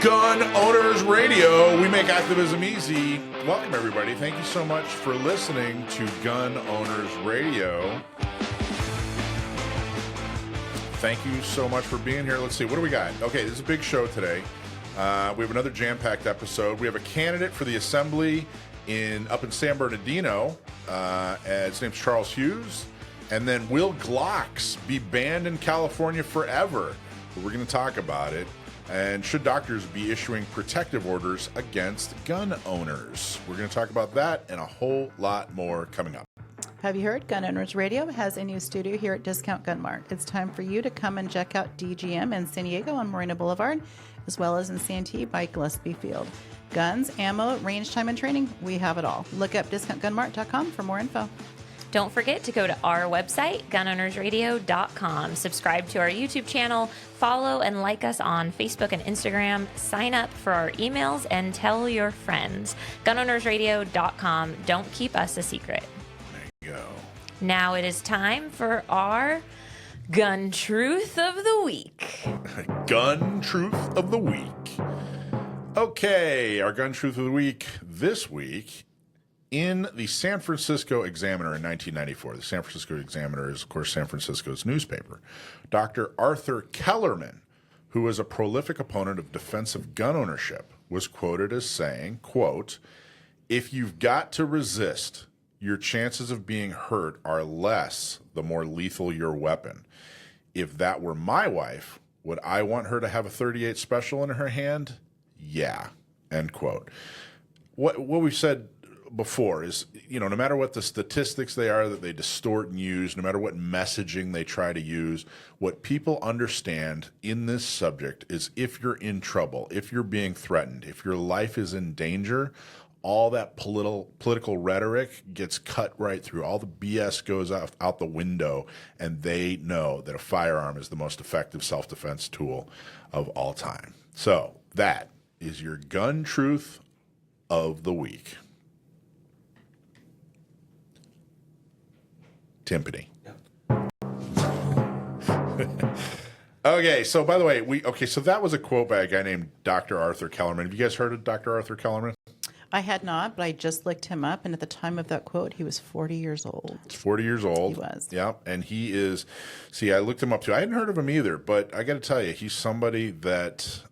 Gun Owners Radio. We make activism easy. Welcome, everybody. Thank you so much for listening to Gun Owners Radio. Thank you so much for being here. Let's see. What do we got? Okay, this is a big show today. We have another jam-packed episode. We have a candidate for the assembly up in San Bernardino. His name's Charles Hughes. And then will Glocks be banned in California forever? We're going to talk about it. And should doctors be issuing protective orders against gun owners? We're going to talk about that and a whole lot more coming up. Have you heard? Gun Owners Radio has a new studio here at Discount Gun Mart. It's time for you to come and check out DGM in San Diego on Moreno Boulevard, as well as in Santee by Gillespie Field. Guns, ammo, range time, and training, we have it all. Look up discountgunmart.com for more info. Don't forget to go to our website, gunownersradio.com. Subscribe to our YouTube channel, follow and like us on Facebook and Instagram, sign up for our emails, and tell your friends. gunownersradio.com. Don't keep us a secret. There you go. Now it is time for our Gun Truth of the Week. Gun Truth of the Week. Okay, our Gun Truth of the Week this week. In the San Francisco Examiner in 1994, the San Francisco Examiner is, of course, San Francisco's newspaper, Dr. Arthur Kellerman, who was a prolific opponent of defensive gun ownership, was quoted as saying, quote, "If you've got to resist, your chances of being hurt are less the more lethal your weapon. If that were my wife, would I want her to have a .38 Special in her hand? Yeah," end quote. What we've said before is, no matter what the statistics they are that they distort and use, no matter what messaging they try to use, what people understand in this subject is if you're in trouble, if you're being threatened, if your life is in danger, all that political rhetoric gets cut right through. All the BS goes out the window, and they know that a firearm is the most effective self-defense tool of all time. So that is your gun truth of the week. Timpani. Okay, so by the way, so that was a quote by a guy named Dr. Arthur Kellerman. Have you guys heard of Dr. Arthur Kellerman? I had not, but I just looked him up, and at the time of that quote, he was 40 years old. He's 40 years old. He was. Yeah, and he is, I looked him up too. I hadn't heard of him either, but I got to tell you, he's somebody that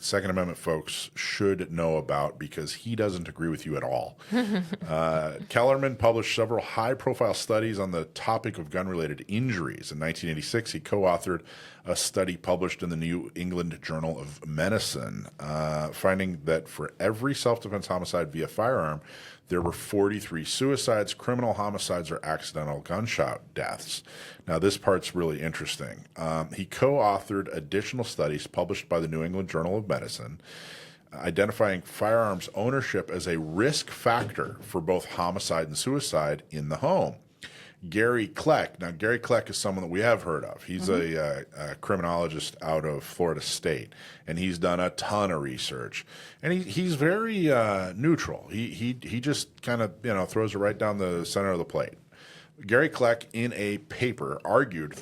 Second Amendment folks should know about because he doesn't agree with you at all. Kellerman published several high-profile studies on the topic of gun-related injuries. In 1986, he co-authored a study published in the New England Journal of Medicine, finding that for every self-defense homicide via firearm, there were 43 suicides, criminal homicides, or accidental gunshot deaths. Now, this part's really interesting. He co-authored additional studies published by the New England Journal of Medicine, identifying firearms ownership as a risk factor for both homicide and suicide in the home. Gary Kleck. Now, Gary Kleck is someone that we have heard of. He's a criminologist out of Florida State, and he's done a ton of research. And he's very neutral. He just kind of throws it right down the center of the plate. Gary Kleck, in a paper, argued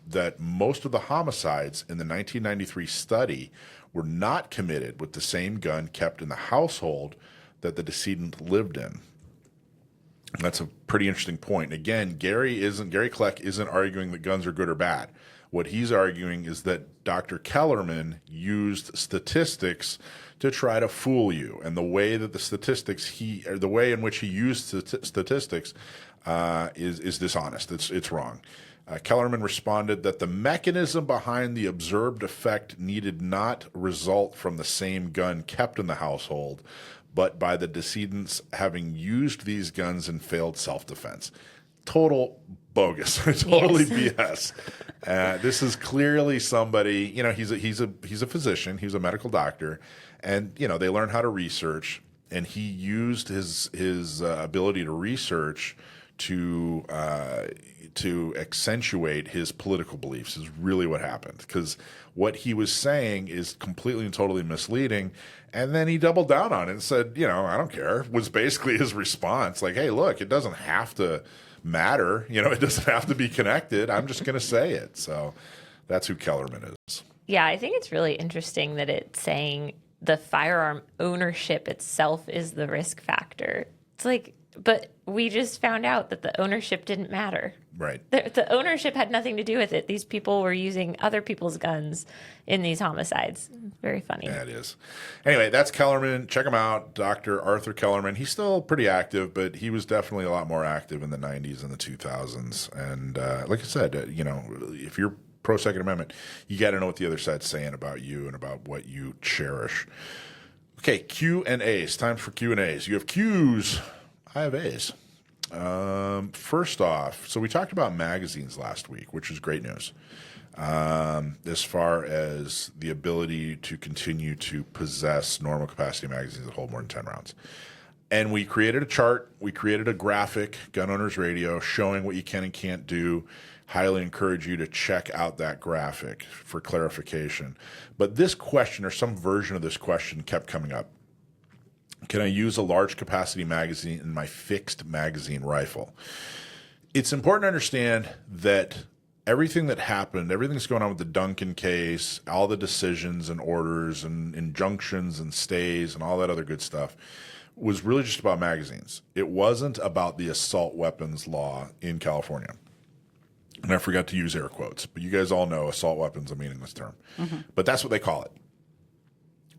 that most of the homicides in the 1993 study were not committed with the same gun kept in the household that the decedent lived in. That's a pretty interesting point. Again, Gary Kleck isn't arguing that guns are good or bad. What he's arguing is that Dr. Kellerman used statistics to try to fool you, and the way that the way in which he used statistics is dishonest. It's wrong. Kellerman responded that the mechanism behind the observed effect needed not result from the same gun kept in the household, but by the decedents having used these guns in failed self-defense. Total bogus. Totally BS. This is clearly somebody, he's a physician, he's a medical doctor, and they learn how to research, and he used his ability to research to accentuate his political beliefs is really what happened, because what he was saying is completely and totally misleading. And then he doubled down on it and said, I don't care, was basically his response. Like, hey, look, it doesn't have to matter. It doesn't have to be connected. I'm just going to say it. So that's who Kellerman is. Yeah, I think it's really interesting that it's saying the firearm ownership itself is the risk factor. It's like, but we just found out that the ownership didn't matter. Right. The ownership had nothing to do with it. These people were using other people's guns in these homicides. Very funny. Yeah, it is. Anyway, that's Kellerman. Check him out, Dr. Arthur Kellerman. He's still pretty active, but he was definitely a lot more active in the 90s and the 2000s. And like I said, if you're pro Second Amendment, you got to know what the other side's saying about you and about what you cherish. Okay, Q&As. Time for Q&As. You have Q's. I have A's. First off, so we talked about magazines last week, which is great news. As far as the ability to continue to possess normal capacity magazines that hold more than 10 rounds. And we created a chart, we created a graphic, Gun Owners Radio, showing what you can and can't do. Highly encourage you to check out that graphic for clarification. But this question, or some version of this question, kept coming up. Can I use a large capacity magazine in my fixed magazine rifle? It's important to understand that everything that happened, everything that's going on with the Duncan case, all the decisions and orders and injunctions and stays and all that other good stuff was really just about magazines. It wasn't about the assault weapons law in California. And I forgot to use air quotes, but you guys all know assault weapons is a meaningless term. Mm-hmm. But that's what they call it.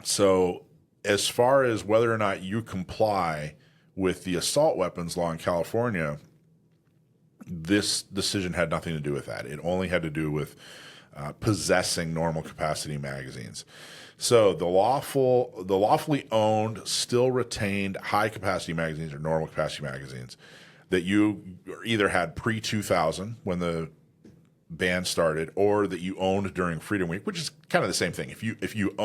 So as far as whether or not you comply with the assault weapons law in California, this decision had nothing to do with that. It only had to do with possessing normal capacity magazines. So the lawfully owned, still retained high capacity magazines or normal capacity magazines that you either had pre-2000 when the ban started, or that you owned during Freedom Week, which is kind of the same thing. If you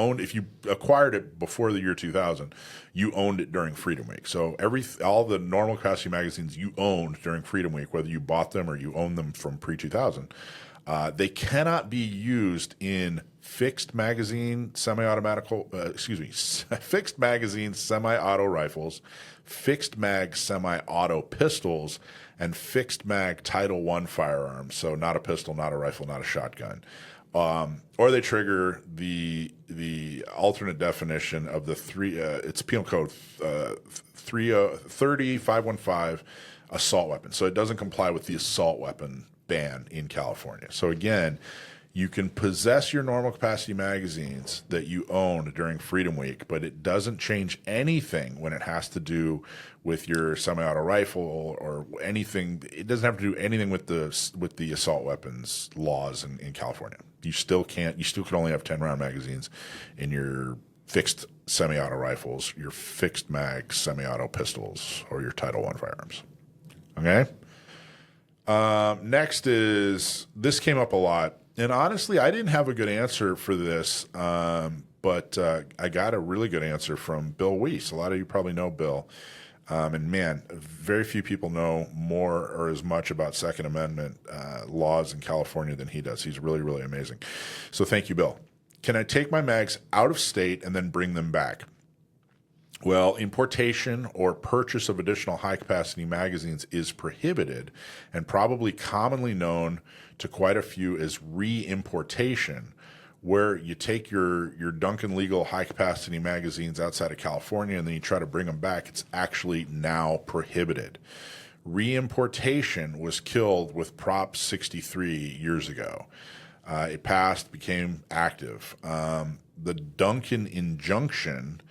acquired it before the year 2000, you owned it during Freedom Week. So all the normal capacity magazines you owned during Freedom Week, whether you bought them or you owned them from pre-2000, they cannot be used in fixed magazine fixed magazine semi-auto rifles, fixed mag semi-auto pistols, and fixed mag Title I firearms. So not a pistol, not a rifle, not a shotgun. Or they trigger the alternate definition of the it's Penal Code 30515 assault weapon. So it doesn't comply with the assault weapon ban in California. So again, you can possess your normal capacity magazines that you owned during Freedom Week, but it doesn't change anything when it has to do with your semi-auto rifle or anything. It doesn't have to do anything with the assault weapons laws in California. You still can only have 10-round magazines in your fixed semi-auto rifles, your fixed mag semi-auto pistols, or your Title I firearms. Okay? Next is, this came up a lot. And honestly, I didn't have a good answer for this, but I got a really good answer from Bill Weiss. A lot of you probably know Bill. And man, very few people know more or as much about Second Amendment laws in California than he does. He's really, really amazing. So thank you, Bill. Can I take my mags out of state and then bring them back? Well, importation or purchase of additional high-capacity magazines is prohibited and probably commonly known to quite a few as re-importation, where you take your Duncan legal high-capacity magazines outside of California and then you try to bring them back. It's actually now prohibited. Re-importation was killed with Prop 63 years ago. It passed, became active. The Duncan injunction,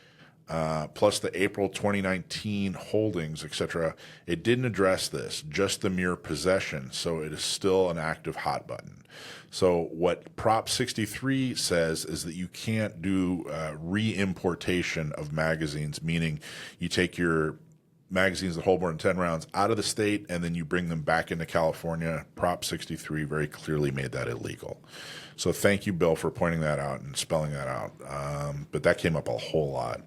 plus the April 2019 holdings, etc., it didn't address this, just the mere possession, so it is still an active hot button. So what Prop 63 says is that you can't do re-importation of magazines, meaning you take your magazines that hold more than 10 rounds out of the state and then you bring them back into California. Prop 63 very clearly made that illegal. So thank you, Bill, for pointing that out and spelling that out. But that came up a whole lot.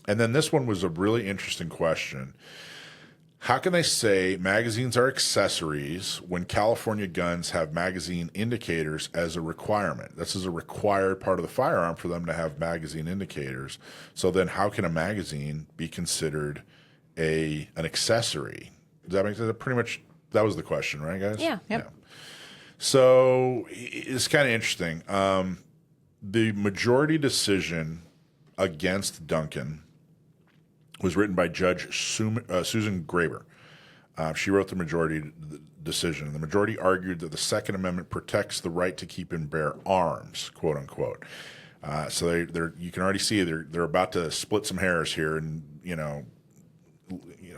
And then this one was a really interesting question. How can they say magazines are accessories when California guns have magazine indicators as a requirement? This is a required part of the firearm for them to have magazine indicators. So then how can a magazine be considered an accessory? Does that make sense? Pretty much that was the question, right, guys? Yeah. Yep. So it's kind of interesting. the majority decision against Duncan was written by Judge Susan Graber. She wrote the majority decision. The majority argued that the Second Amendment protects the right to keep and bear arms, quote unquote. So they're you can already see they're about to split some hairs here and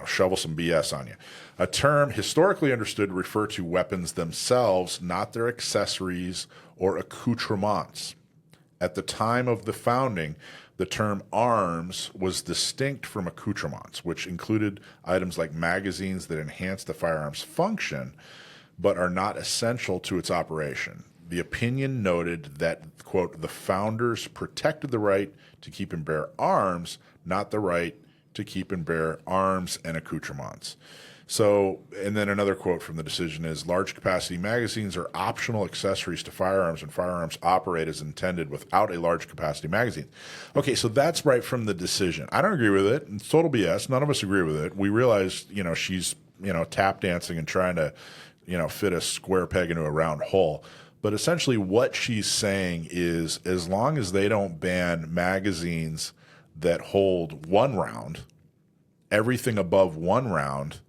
shovel some BS on you. A term historically understood to refer to weapons themselves, not their accessories or accoutrements. At the time of the founding, the term arms was distinct from accoutrements, which included items like magazines that enhance the firearm's function but are not essential to its operation. The opinion noted that, quote, the founders protected the right to keep and bear arms, not the right to keep and bear arms and accoutrements. So, and then another quote from the decision is, large capacity magazines are optional accessories to firearms, and firearms operate as intended without a large capacity magazine. Okay, so that's right from the decision. I don't agree with it. It's total BS. None of us agree with it. We realize, she's, tap dancing and trying to, fit a square peg into a round hole. But essentially what she's saying is, as long as they don't ban magazines that hold one round, everything above one round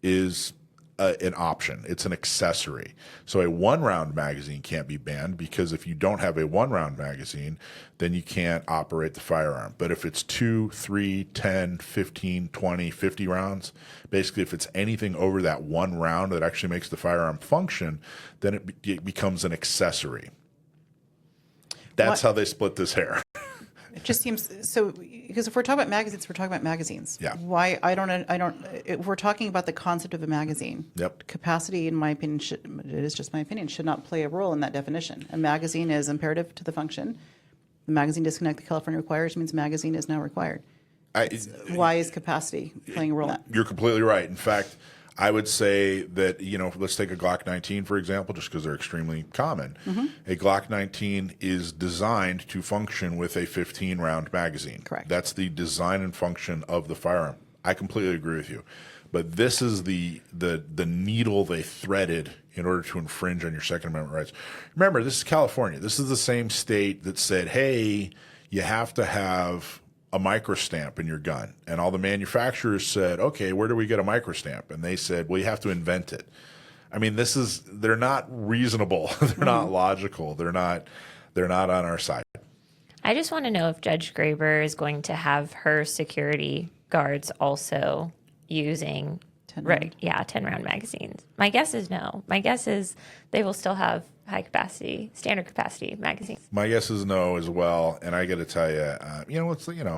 is an option. It's an accessory. So a one-round magazine can't be banned, because if you don't have a one-round magazine, then you can't operate the firearm. But if it's 2, 3, 10, 15, 20, 50 rounds, basically if it's anything over that one round that actually makes the firearm function, then it becomes an accessory. That's how they split this hair. It just seems so, because if we're talking about magazines, we're talking about magazines. Yeah. Why I don't if we're talking about the concept of a magazine. Yep. Capacity, in my opinion, it is just my opinion, should not play a role in that definition. A magazine is imperative to the function. The magazine disconnect that California requires means magazine is now required. Why is capacity playing a role in that? You're completely right. In fact, I would say that, let's take a Glock 19, for example, just because they're extremely common. Mm-hmm. A Glock 19 is designed to function with a 15-round magazine. Correct. That's the design and function of the firearm. I completely agree with you. But this is the needle they threaded in order to infringe on your Second Amendment rights. Remember, this is California. This is the same state that said, hey, you have to have a microstamp in your gun. And all the manufacturers said, okay, where do we get a microstamp? And they said, well, you have to invent it. I mean, they're not reasonable. They're not logical. They're not on our side. I just want to know if Judge Graber is going to have her security guards also using 10-round magazines. My guess is no. My guess is they will still have standard capacity magazines. My guess is no as well. And I got to tell you,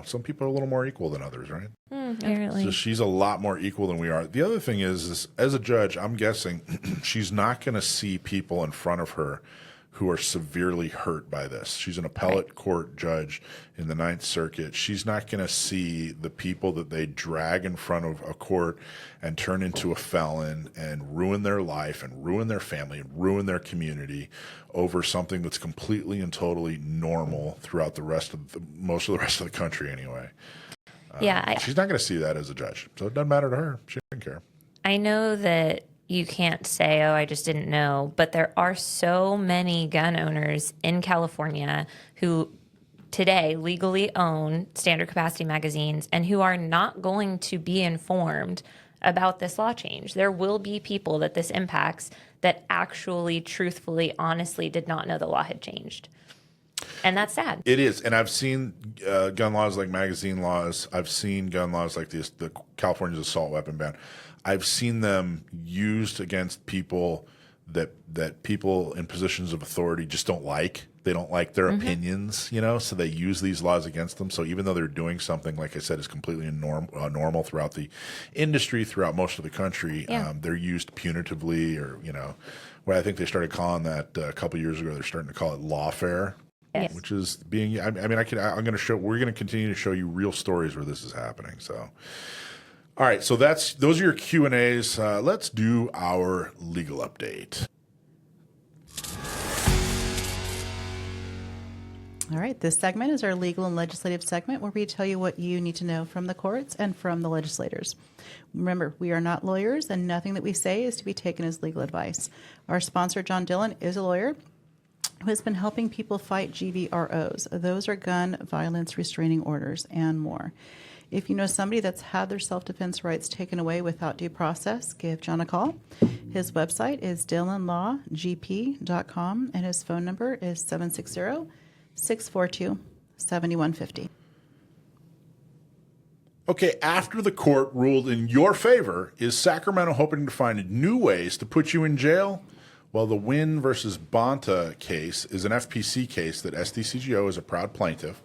some people are a little more equal than others, right? Apparently. So she's a lot more equal than we are. The other thing is as a judge, I'm guessing she's not going to see people in front of her who are severely hurt by this. She's an appellate court judge in the Ninth Circuit. She's not going to see the people that they drag in front of a court and turn into a felon and ruin their life and ruin their family and ruin their community over something that's completely and totally normal throughout the rest of most of the rest of the country anyway. She's not going to see that as a judge. So it doesn't matter to her. She doesn't care. I know that you can't say, oh, I just didn't know. But there are so many gun owners in California who today legally own standard capacity magazines and who are not going to be informed about this law change. There will be people that this impacts that actually, truthfully, honestly did not know the law had changed. And that's sad. It is. And I've seen gun laws like magazine laws. I've seen gun laws like this, the California's assault weapon ban. I've seen them used against people that people in positions of authority just don't like. They don't like their opinions, so they use these laws against them. So even though they're doing something, like I said, is completely normal throughout the industry, throughout most of the country, they're used punitively or, what I think they started calling that a couple years ago, they're starting to call it lawfare. Yes. Which is being, we're going to continue to show you real stories where this is happening. So, all right. So those are your Q&As. Let's do our legal update. All right. This segment is our legal and legislative segment where we tell you what you need to know from the courts and from the legislators. Remember, we are not lawyers and nothing that we say is to be taken as legal advice. Our sponsor, John Dillon, is a lawyer. who has been helping people fight GVROs. Those are gun violence restraining orders and more. If you know somebody that's had their self-defense rights taken away without due process, give John a call. His website is dylanlawgp.com, and his phone number is 760-642-7150. Okay, after the court ruled in your favor, is Sacramento hoping to find new ways to put you in jail? Well, the Nguyen versus Bonta case is an FPC case that SDCGO is a proud plaintiff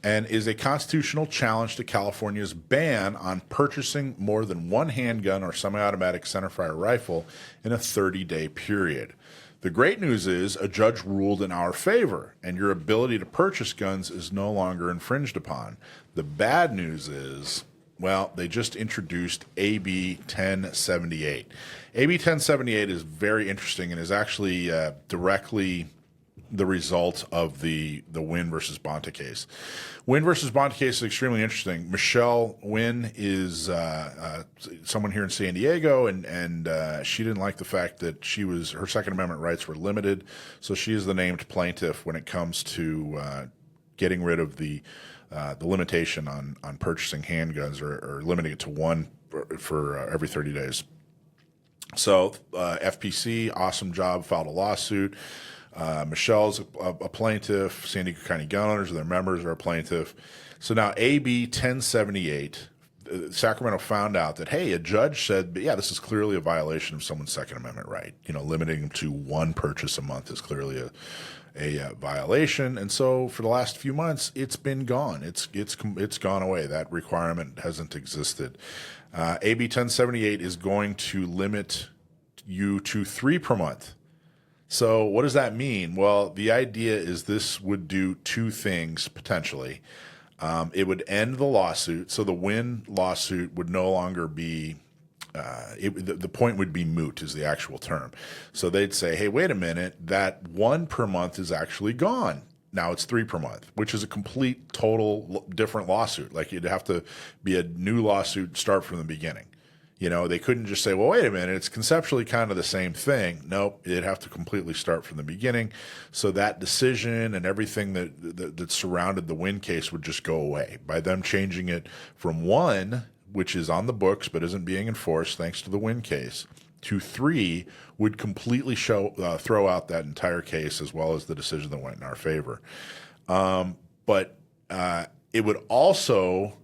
and is a constitutional challenge to California's ban on purchasing more than one handgun or semi-automatic centerfire rifle in a 30-day period. The great news is a judge ruled in our favor, and your ability to purchase guns is no longer infringed upon. The bad news is, well, they just introduced AB 1078. AB 1078 is very interesting and is actually directly the result of the Nguyen versus Bonta case. Nguyen versus Bonta case is extremely interesting. Michelle Nguyen is someone here in San Diego, and she didn't like the fact that her Second Amendment rights were limited, so she is the named plaintiff when it comes to getting rid of the limitation on purchasing handguns or limiting it to one for every 30 days. So FPC, awesome job, filed a lawsuit. Michelle's a plaintiff. San Diego County gun owners and their members are a plaintiff. So now AB 1078, Sacramento found out that, hey, a judge said, yeah, this is clearly a violation of someone's Second Amendment right. You know, limiting them to one purchase a month is clearly a violation. And so for the last few months, it's been gone. It's gone away. That requirement hasn't existed. AB 1078 is going to limit you to 3 per month. So what does that mean? Well, the idea is this would do two things potentially. It would end the lawsuit. So the Nguyen lawsuit would no longer be, the point would be moot is the actual term. So they'd say, hey, wait a minute, that 1 per month is actually gone. Now it's 3 per month, which is a complete, total different lawsuit. Like you'd have to be a new lawsuit, start from the beginning. You know, they couldn't just say, well, wait a minute, it's conceptually kind of the same thing. Nope, it'd have to completely start from the beginning. So that decision and everything that surrounded the Nguyen case would just go away by them changing it from 1, which is on the books but isn't being enforced thanks to the Nguyen case, to 3 would completely throw out that entire case as well as the decision that went in our favor. But it would also,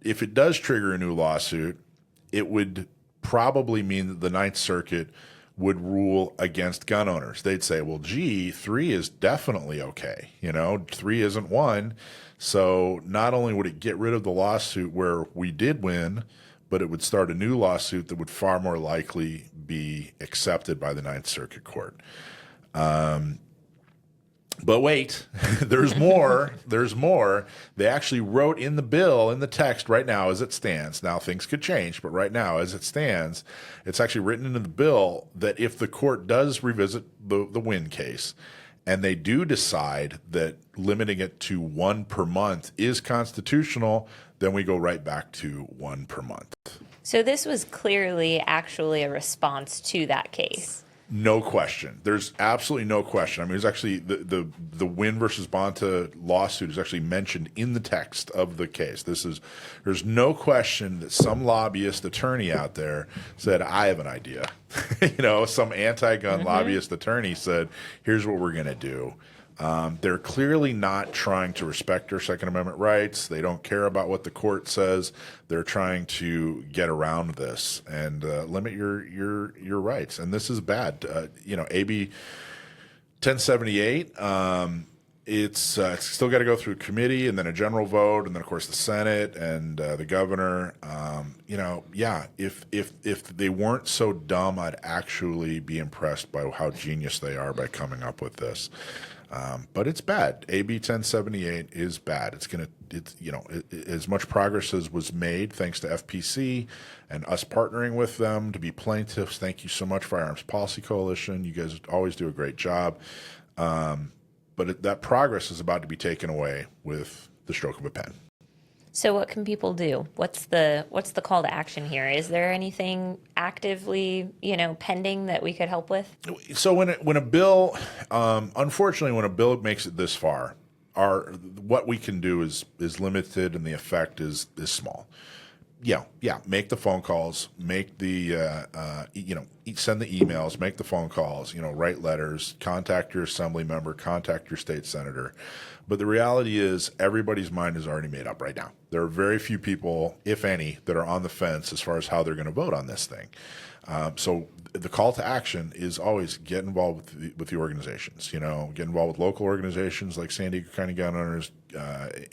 if it does trigger a new lawsuit, it would probably mean that the Ninth Circuit would rule against gun owners. They'd say, well, gee, 3 is definitely okay. You know, 3 isn't 1. So not only would it get rid of the lawsuit where we did win, but it would start a new lawsuit that would far more likely be accepted by the Ninth Circuit Court. But wait, there's more. There's more. They actually wrote in the bill, in the text right now as it stands. Now things could change, but right now as it stands, it's actually written into the bill that if the court does revisit the Nguyen case and they do decide that limiting it to 1 per month is constitutional, then we go right back to 1 per month. So this was clearly actually a response to that case. No question. There's absolutely no question. I mean, it's actually the Nguyen versus Bonta lawsuit is actually mentioned in the text of the case. There's no question that some lobbyist attorney out there said, I have an idea. You know, some anti-gun lobbyist attorney said, here's what we're going to do. They're clearly not trying to respect their Second Amendment rights. They don't care about what the court says. They're trying to get around this and limit your rights. And this is bad. AB 1078. It's still got to go through committee and then a general vote, and then of course the Senate and the governor. If they weren't so dumb, I'd actually be impressed by how genius they are by coming up with this. But it's bad. AB 1078 is bad. As much progress as was made thanks to FPC and us partnering with them to be plaintiffs. Thank you so much, Firearms Policy Coalition. You guys always do a great job. But that progress is about to be taken away with the stroke of a pen. So what can people do? What's the call to action here? Is there anything actively, pending that we could help with? So when a bill, unfortunately, when a bill makes it this far, what we can do is limited, and the effect is small. Yeah. Make the phone calls, make the send the emails, make the phone calls, write letters, contact your assembly member, contact your state senator. But the reality is everybody's mind is already made up right now. There are very few people, if any, that are on the fence as far as how they're going to vote on this thing. So the call to action is always get involved with the organizations. Get involved with local organizations like San Diego County Gun Owners,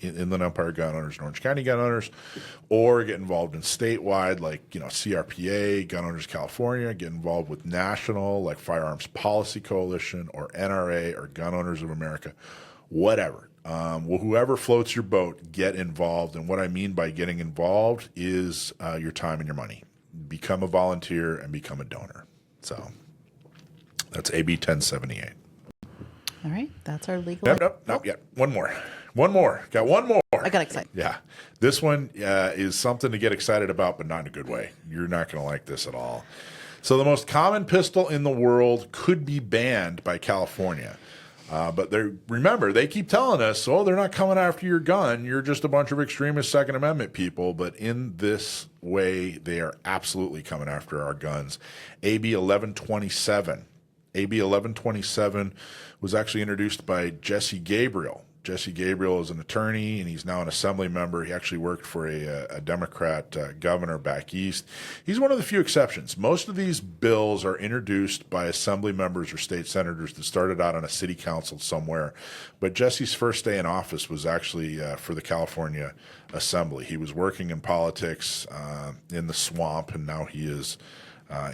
Inland Empire Gun Owners, and Orange County Gun Owners, or get involved in statewide like CRPA, Gun Owners California. Get involved with national like Firearms Policy Coalition or NRA or Gun Owners of America, whatever. Whoever floats your boat, get involved. And what I mean by getting involved is your time and your money. Become a volunteer and become a donor. So that's AB 1078. All right. That's our legal. Nope, not yet. One more. Got one more. I got excited. Yeah. This one is something to get excited about, but not in a good way. You're not going to like this at all. So the most common pistol in the world could be banned by California. But remember, they keep telling us, they're not coming after your gun. You're just a bunch of extremist Second Amendment people. But in this way, they are absolutely coming after our guns. AB 1127. AB 1127 was actually introduced by Jesse Gabriel. Jesse Gabriel is an attorney, and he's now an assembly member. He actually worked for a Democrat governor back east. He's one of the few exceptions. Most of these bills are introduced by assembly members or state senators that started out on a city council somewhere. But Jesse's first day in office was actually for the California Assembly. He was working in politics in the swamp, and now he is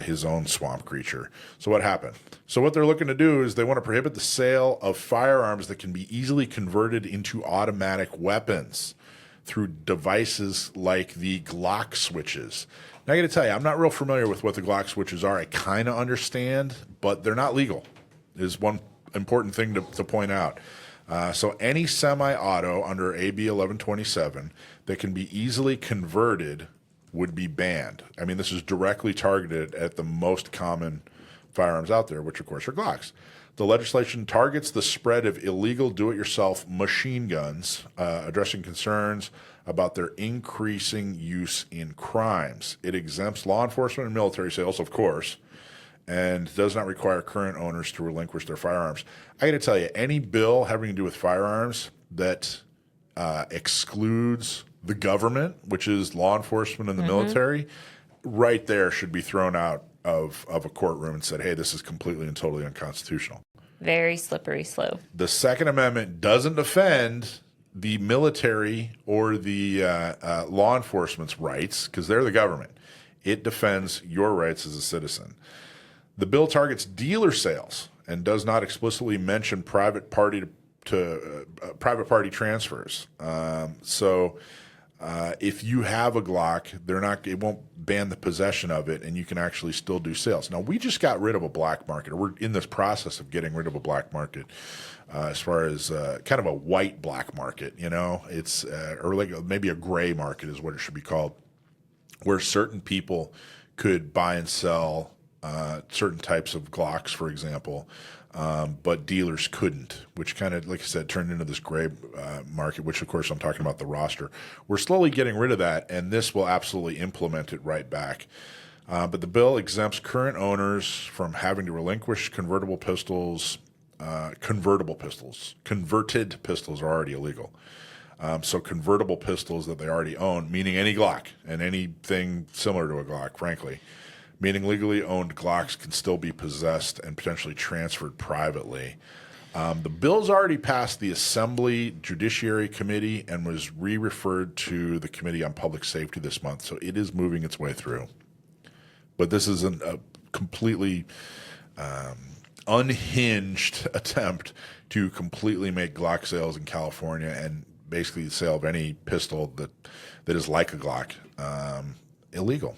his own swamp creature. So what happened? So what they're looking to do is they want to prohibit the sale of firearms that can be easily converted into automatic weapons through devices like the Glock switches. Now I got to tell you, I'm not real familiar with what the Glock switches are. I kind of understand, but they're not legal, is one important thing to point out. So any semi-auto under AB 1127 that can be easily converted would be banned. I mean, this is directly targeted at the most common firearms out there, which of course are Glocks. The legislation targets the spread of illegal do-it-yourself machine guns, addressing concerns about their increasing use in crimes. It exempts law enforcement and military sales, of course, and does not require current owners to relinquish their firearms. I got to tell you, any bill having to do with firearms that excludes the government, which is law enforcement and the military, right there should be thrown out of a courtroom and said, hey, this is completely and totally unconstitutional. Very slippery slope. The Second Amendment doesn't defend the military or the law enforcement's rights because they're the government. It defends your rights as a citizen. The bill targets dealer sales and does not explicitly mention private party transfers. If you have a Glock, it won't ban the possession of it, and you can actually still do sales. Now, we just got rid of a black market, or we're in this process of getting rid of a black market, as far as kind of a white black market. It's or like maybe a gray market is what it should be called, where certain people could buy and sell certain types of Glocks, for example. But dealers couldn't, which kind of, like I said, turned into this gray market, which, of course, I'm talking about the roster. We're slowly getting rid of that, and this will absolutely implement it right back. But the bill exempts current owners from having to relinquish converted pistols. Converted pistols are already illegal. So convertible pistols that they already own, meaning any Glock and anything similar to a Glock, frankly, meaning legally owned Glocks can still be possessed and potentially transferred privately. The bill's already passed the Assembly Judiciary Committee and was re-referred to the Committee on Public Safety this month, so it is moving its way through. But this is a completely unhinged attempt to completely make Glock sales in California and basically the sale of any pistol that is like a Glock illegal.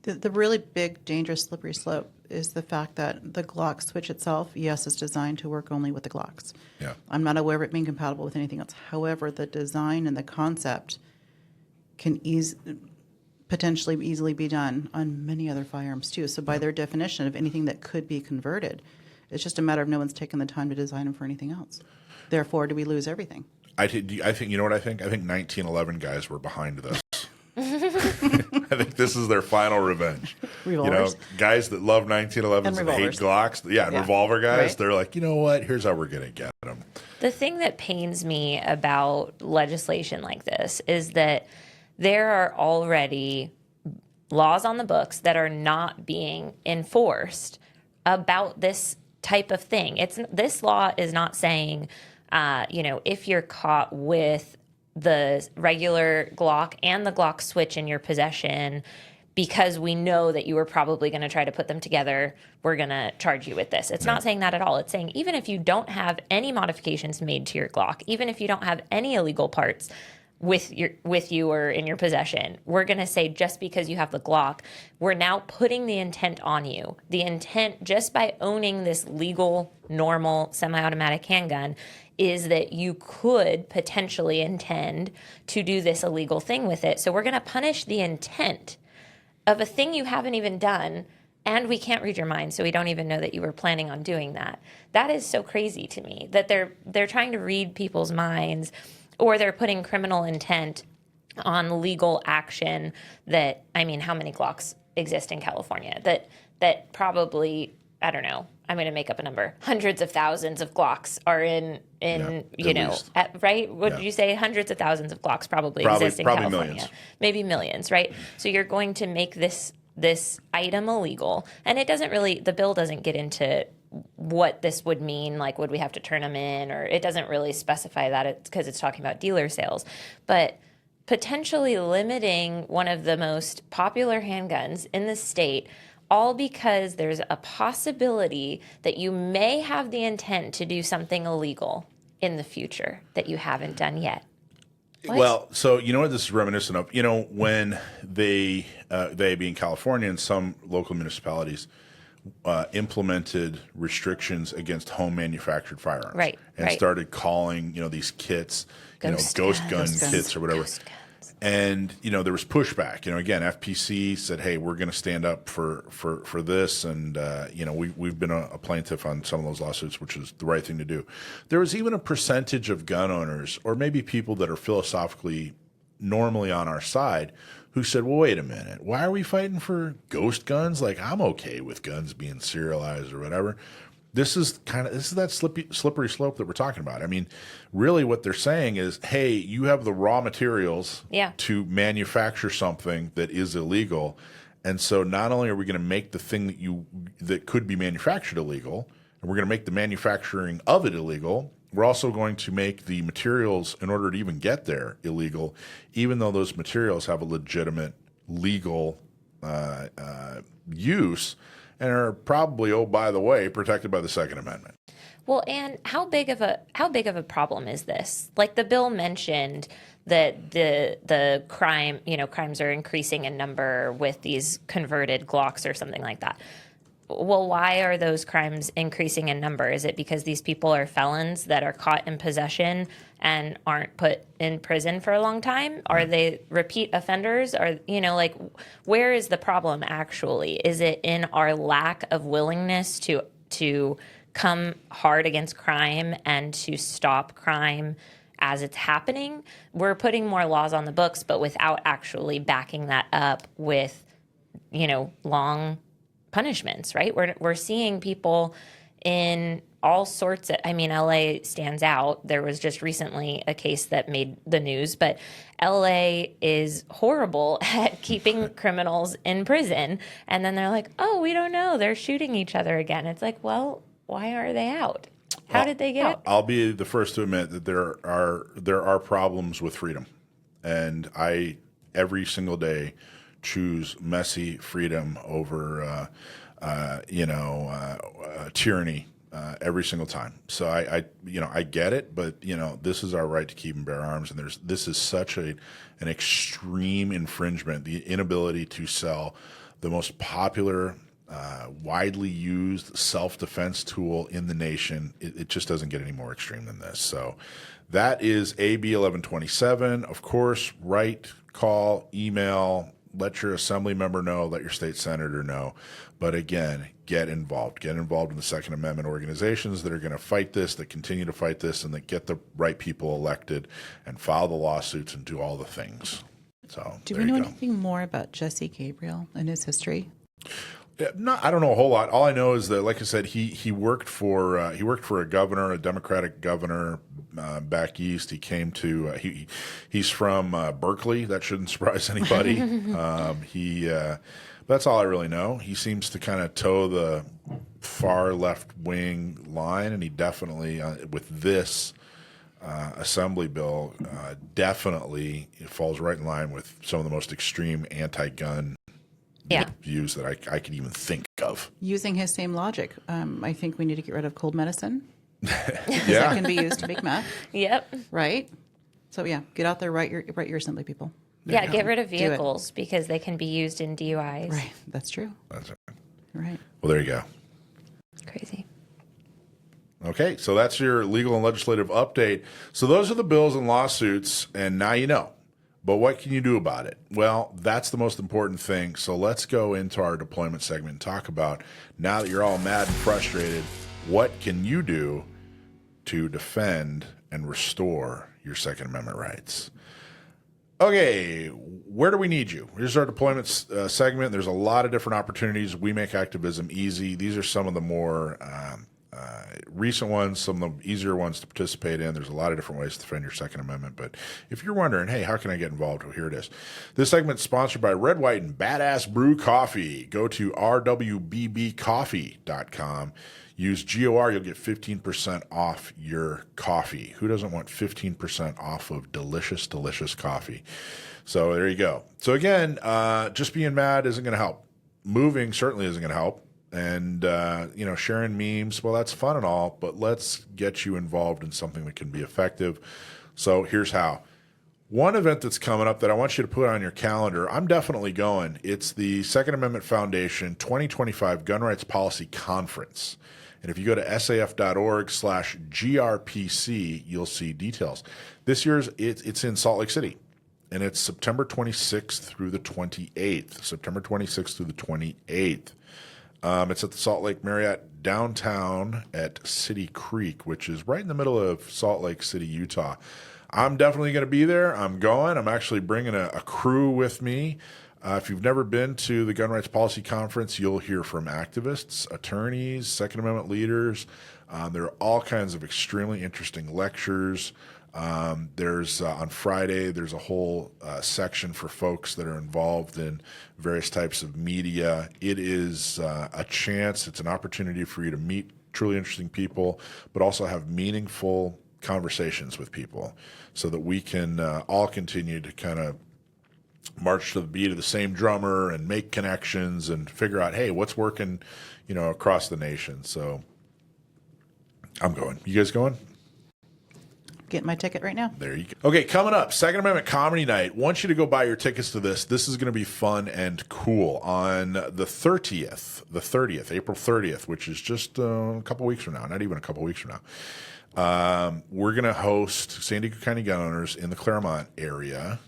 The really big, dangerous, slippery slope is the fact that the Glock switch itself, yes, is designed to work only with the Glocks. Yeah. I'm not aware of it being compatible with anything else. However, the design and the concept can potentially easily be done on many other firearms too. So by their definition of anything that could be converted, it's just a matter of no one's taken the time to design them for anything else. Therefore, do we lose everything? I think, you know what I think? I think 1911 guys were behind this. I think this is their final revenge. Revolvers. You know, guys that love 1911s and hate revolvers. Glocks. Yeah, Yeah. revolver guys. Right. They're like, you know what? Here's how we're going to get them. The thing that pains me about legislation like this is that there are already laws on the books that are not being enforced about this type of thing. This law is not saying, if you're caught with the regular Glock and the Glock switch in your possession, because we know that you were probably going to try to put them together, we're going to charge you with this. It's not saying that at all. It's saying even if you don't have any modifications made to your Glock, even if you don't have any illegal parts with you or in your possession, we're going to say just because you have the Glock, we're now putting the intent on you. The intent just by owning this legal, normal, semi-automatic handgun is that you could potentially intend to do this illegal thing with it. So we're going to punish the intent of a thing you haven't even done, and we can't read your mind, so we don't even know that you were planning on doing that. That is so crazy to me, that they're trying to read people's minds, or they're putting criminal intent on legal action that, I mean, how many Glocks exist in California? That probably, I don't know, I'm going to make up a number. Hundreds of thousands of Glocks are in least. Right? Would Yeah. you say hundreds of thousands of Glocks probably exist in probably California? millions. Maybe millions, right? So you're going to make this item illegal, and it doesn't really, the bill doesn't get into what this would mean, like would we have to turn them in, or it doesn't really specify that because it's talking about dealer sales, but potentially limiting one of the most popular handguns in the state, all because there's a possibility that you may have the intent to do something illegal in the future that you haven't done yet. What? Well, so you know what this is reminiscent of? You know, when they being California and some local municipalities implemented restrictions against home manufactured firearms, Right, and right. started calling these kits, ghost gun Ghost guns. kits or whatever. Ghost guns. And there was pushback. Again, FPC said, "Hey, we're going to stand up for this," and we've been a plaintiff on some of those lawsuits, which is the right thing to do. There was even a percentage of gun owners, or maybe people that are philosophically normally on our side, who said, "Well, wait a minute, why are we fighting for ghost guns? Like, I'm okay with guns being serialized or whatever." This is that slippery slope that we're talking about. I mean, really what they're saying is, hey, you have the raw materials to manufacture something that is illegal. And so not only are we going to make the thing that could be manufactured illegal, and we're going to make the manufacturing of it illegal, we're also going to make the materials in order to even get there illegal, even though those materials have a legitimate legal use and are probably, oh, by the way, protected by the Second Amendment. Well, and how big of a problem is this? Like the bill mentioned that the crimes are increasing in number with these converted Glocks or something like that. Well, why are those crimes increasing in number? Is it because these people are felons that are caught in possession and aren't put in prison for a long time? Are they repeat offenders? Or, where is the problem actually? Is it in our lack of willingness to come hard against crime and to stop crime as it's happening? We're putting more laws on the books, but without actually backing that up with, long punishments, right? We're seeing people in all sorts of, LA stands out. There was just recently a case that made the news, but LA is horrible at keeping criminals in prison. And then they're like, oh, we don't know, they're shooting each other again. It's like, well, why are they out? How did they get out? I'll be the first to admit that there are problems with freedom. And I, every single day, choose messy freedom over, tyranny every single time. So I get it, but this is our right to keep and bear arms, and this is such an extreme infringement. The inability to sell the most popular, widely used self-defense tool in the nation. It just doesn't get any more extreme than this. So that is AB 1127. Of course, right call, email, let your assembly member know, let your state senator know. But again, get involved. Get involved in the Second Amendment organizations that are going to fight this, that continue to fight this, and that get the right people elected and file the lawsuits and do all the things. So Do there we know you go. anything more about Jesse Gabriel and his history? Yeah, I don't know a whole lot. All I know is that, like I said, he worked for a governor, a Democratic governor back east. He came to he's from Berkeley. That shouldn't surprise anybody. That's all I really know. He seems to kind of toe the far left wing line, and he definitely with this assembly bill definitely it falls right in line with some of the most extreme anti-gun Yeah. views that I could even think of. Using his same logic, I think we need to get rid of cold medicine. That Yeah, can be used to make meth, Yep. right? So yeah, get out there, write your assembly, people. Yeah, get rid of it. vehicles because they can be used in DUIs. Right, that's true. that's it. Right. Well, there you go. Crazy. Okay, so that's your legal and legislative update. So those are the bills and lawsuits, and now you know. But what can you do about it? Well, that's the most important thing. So let's go into our deployment segment and talk about, now that you're all mad and frustrated, what can you do to defend and restore your Second Amendment rights? Okay, where do we need you? Here's our deployment segment. There's a lot of different opportunities. We make activism easy. These are some of the more recent ones, some of the easier ones to participate in. There's a lot of different ways to defend your Second Amendment. But if you're wondering, hey, how can I get involved? Well, here it is. This segment is sponsored by Red, White, and Badass Brew Coffee. Go to rwbbcoffee.com. Use GOR, you'll get 15% off your coffee. Who doesn't want 15% off of delicious, delicious coffee? So there you go. So again, just being mad isn't going to help. Moving certainly isn't going to help. And, sharing memes, well, that's fun and all, but let's get you involved in something that can be effective. So here's how. One event that's coming up that I want you to put on your calendar, I'm definitely going. It's the Second Amendment Foundation 2025 Gun Rights Policy Conference. And if you go to saf.org/GRPC, you'll see details. This year's, it's in Salt Lake City. And it's September 26th through the 28th. September 26th through the 28th. It's at the Salt Lake Marriott downtown at City Creek, which is right in the middle of Salt Lake City, Utah. I'm definitely going to be there. I'm going. I'm actually bringing a crew with me. If you've never been to the Gun Rights Policy Conference, you'll hear from activists, attorneys, Second Amendment leaders. There are all kinds of extremely interesting lectures. There's on Friday, there's a whole section for folks that are involved in various types of media. It is a chance, it's an opportunity for you to meet truly interesting people, but also have meaningful conversations with people so that we can all continue to kind of march to the beat of the same drummer and make connections and figure out, hey, what's working, across the nation. So I'm going. You guys going? Get my ticket right now. There you go. Okay, coming up, Second Amendment Comedy Night. Want you to go buy your tickets to this. This is going to be fun and cool on the 30th, April 30th, which is just a couple weeks from now, not even a couple weeks from now. We're going to host San Diego County gun owners in the Claremont area.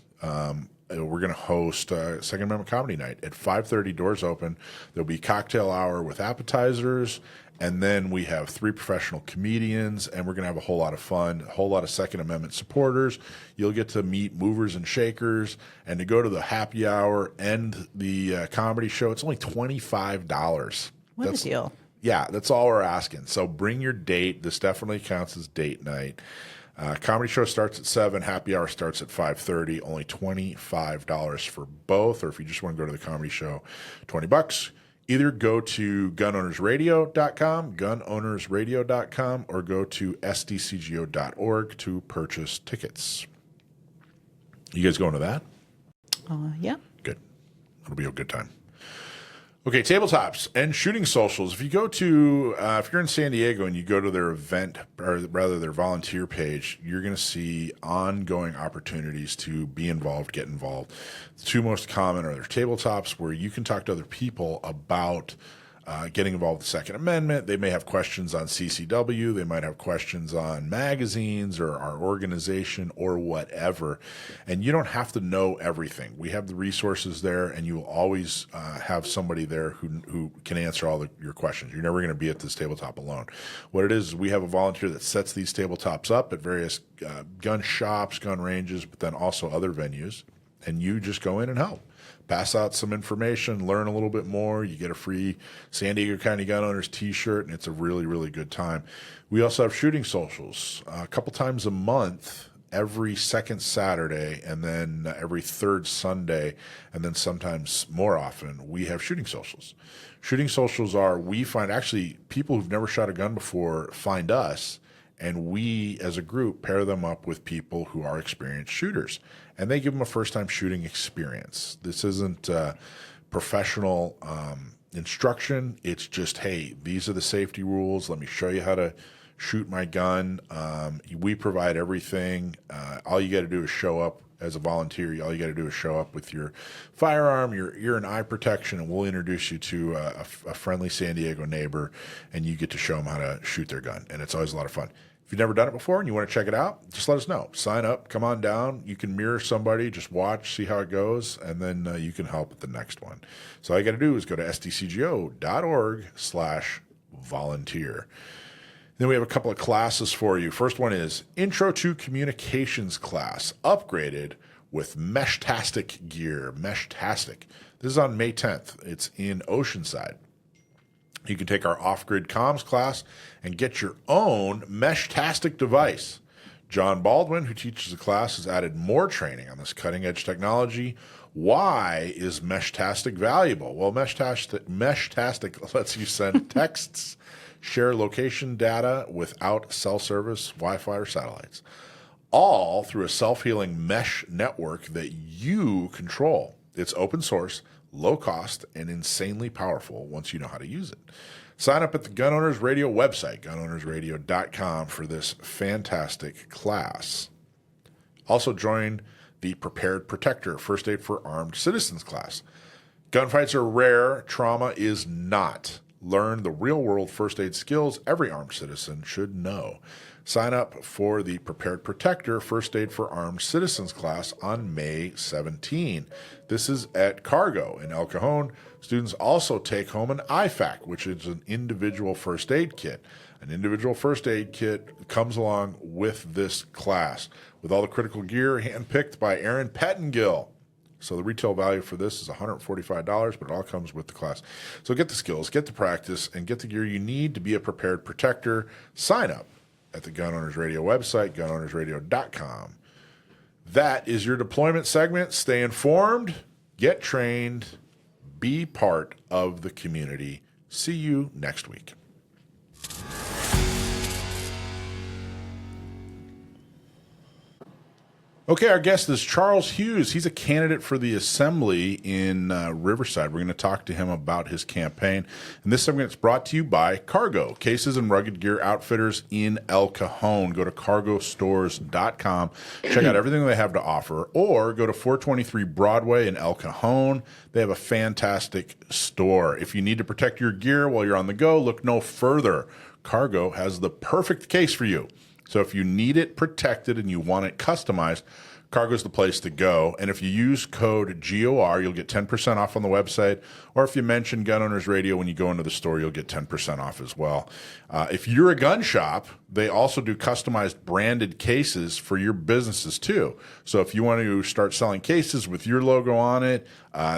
We're going to host Second Amendment Comedy Night at 5:30. Doors open. There'll be cocktail hour with appetizers, and then we have 3 professional comedians, and we're going to have a whole lot of fun, a whole lot of Second Amendment supporters. You'll get to meet movers and shakers, and to go to the happy hour and the comedy show, it's only $25. What a deal. Yeah, that's all we're asking. So bring your date. This definitely counts as date night. Comedy show starts at 7. Happy hour starts at 5:30. Only $25 for both. Or if you just want to go to the comedy show, $20. Either go to gunownersradio.com, or go to sdcgo.org to purchase tickets. You guys going to that? Yeah. Good. It'll be a good time. Okay, tabletops and shooting socials. If you go to, if you're in San Diego and you go to their event, or rather their volunteer page, you're going to see ongoing opportunities to be involved, get involved. The 2 most common are their tabletops, where you can talk to other people about getting involved with the Second Amendment. They may have questions on CCW. They might have questions on magazines or our organization or whatever. And you don't have to know everything. We have the resources there, and you will always have somebody there who can answer all your questions. You're never going to be at this tabletop alone. What it is, we have a volunteer that sets these tabletops up at various gun shops, gun ranges, but then also other venues. And you just go in and help. Pass out some information, learn a little bit more. You get a free San Diego County Gun Owners t-shirt, and it's a really, really good time. We also have shooting socials a couple times a month, every second Saturday, and then every third Sunday, and then sometimes more often, we have shooting socials. Shooting socials are, we find actually people who've never shot a gun before find us, and we, as a group, pair them up with people who are experienced shooters. And they give them a first-time shooting experience. This isn't professional instruction. It's just, hey, these are the safety rules. Let me show you how to shoot my gun. We provide everything. All you got to do is show up as a volunteer. All you got to do is show up with your firearm, your ear and eye protection, and we'll introduce you to a friendly San Diego neighbor, and you get to show them how to shoot their gun. And it's always a lot of fun. If you've never done it before and you want to check it out, just let us know. Sign up, come on down. You can mirror somebody, just watch, see how it goes, and then you can help at the next one. So all you got to do is go to sdcgo.org/volunteer. Then we have a couple of classes for you. First one is Intro to Communications class, upgraded with Meshtastic gear. Meshtastic. This is on May 10th. It's in Oceanside. You can take our off-grid comms class and get your own Meshtastic device. John Baldwin, who teaches the class, has added more training on this cutting-edge technology. Why is Meshtastic valuable? Well, Meshtastic lets you send texts, share location data without cell service, Wi-Fi, or satellites, all through a self-healing mesh network that you control. It's open source, low cost, and insanely powerful once you know how to use it. Sign up at the Gun Owners Radio website, gunownersradio.com, for this fantastic class. Also join the Prepared Protector First Aid for Armed Citizens class. Gunfights are rare, trauma is not. Learn the real-world first aid skills every armed citizen should know. Sign up for the Prepared Protector First Aid for Armed Citizens class on May 17. This is at Cargo in El Cajon. Students also take home an IFAC, which is an individual first aid kit. An individual first aid kit comes along with this class, with all the critical gear handpicked by Aaron Pettengill. So the retail value for this is $145, but it all comes with the class. So get the skills, get the practice, and get the gear you need to be a prepared protector. Sign up at the Gun Owners Radio website, gunownersradio.com. That is your deployment segment. Stay informed, get trained, be part of the community. See you next week. Okay, our guest is Charles Hughes. He's a candidate for the Assembly in Riverside. We're going to talk to him about his campaign. And this segment is brought to you by Cargo, cases and rugged gear outfitters in El Cajon. Go to cargostores.com. Check out everything they have to offer. Or go to 423 Broadway in El Cajon. They have a fantastic store. If you need to protect your gear while you're on the go, look no further. Cargo has the perfect case for you. So if you need it protected and you want it customized, Cargo's the place to go. And if you use code GOR, you'll get 10% off on the website. Or if you mention Gun Owners Radio when you go into the store, you'll get 10% off as well. If you're a gun shop, they also do customized branded cases for your businesses too. So if you want to start selling cases with your logo on it,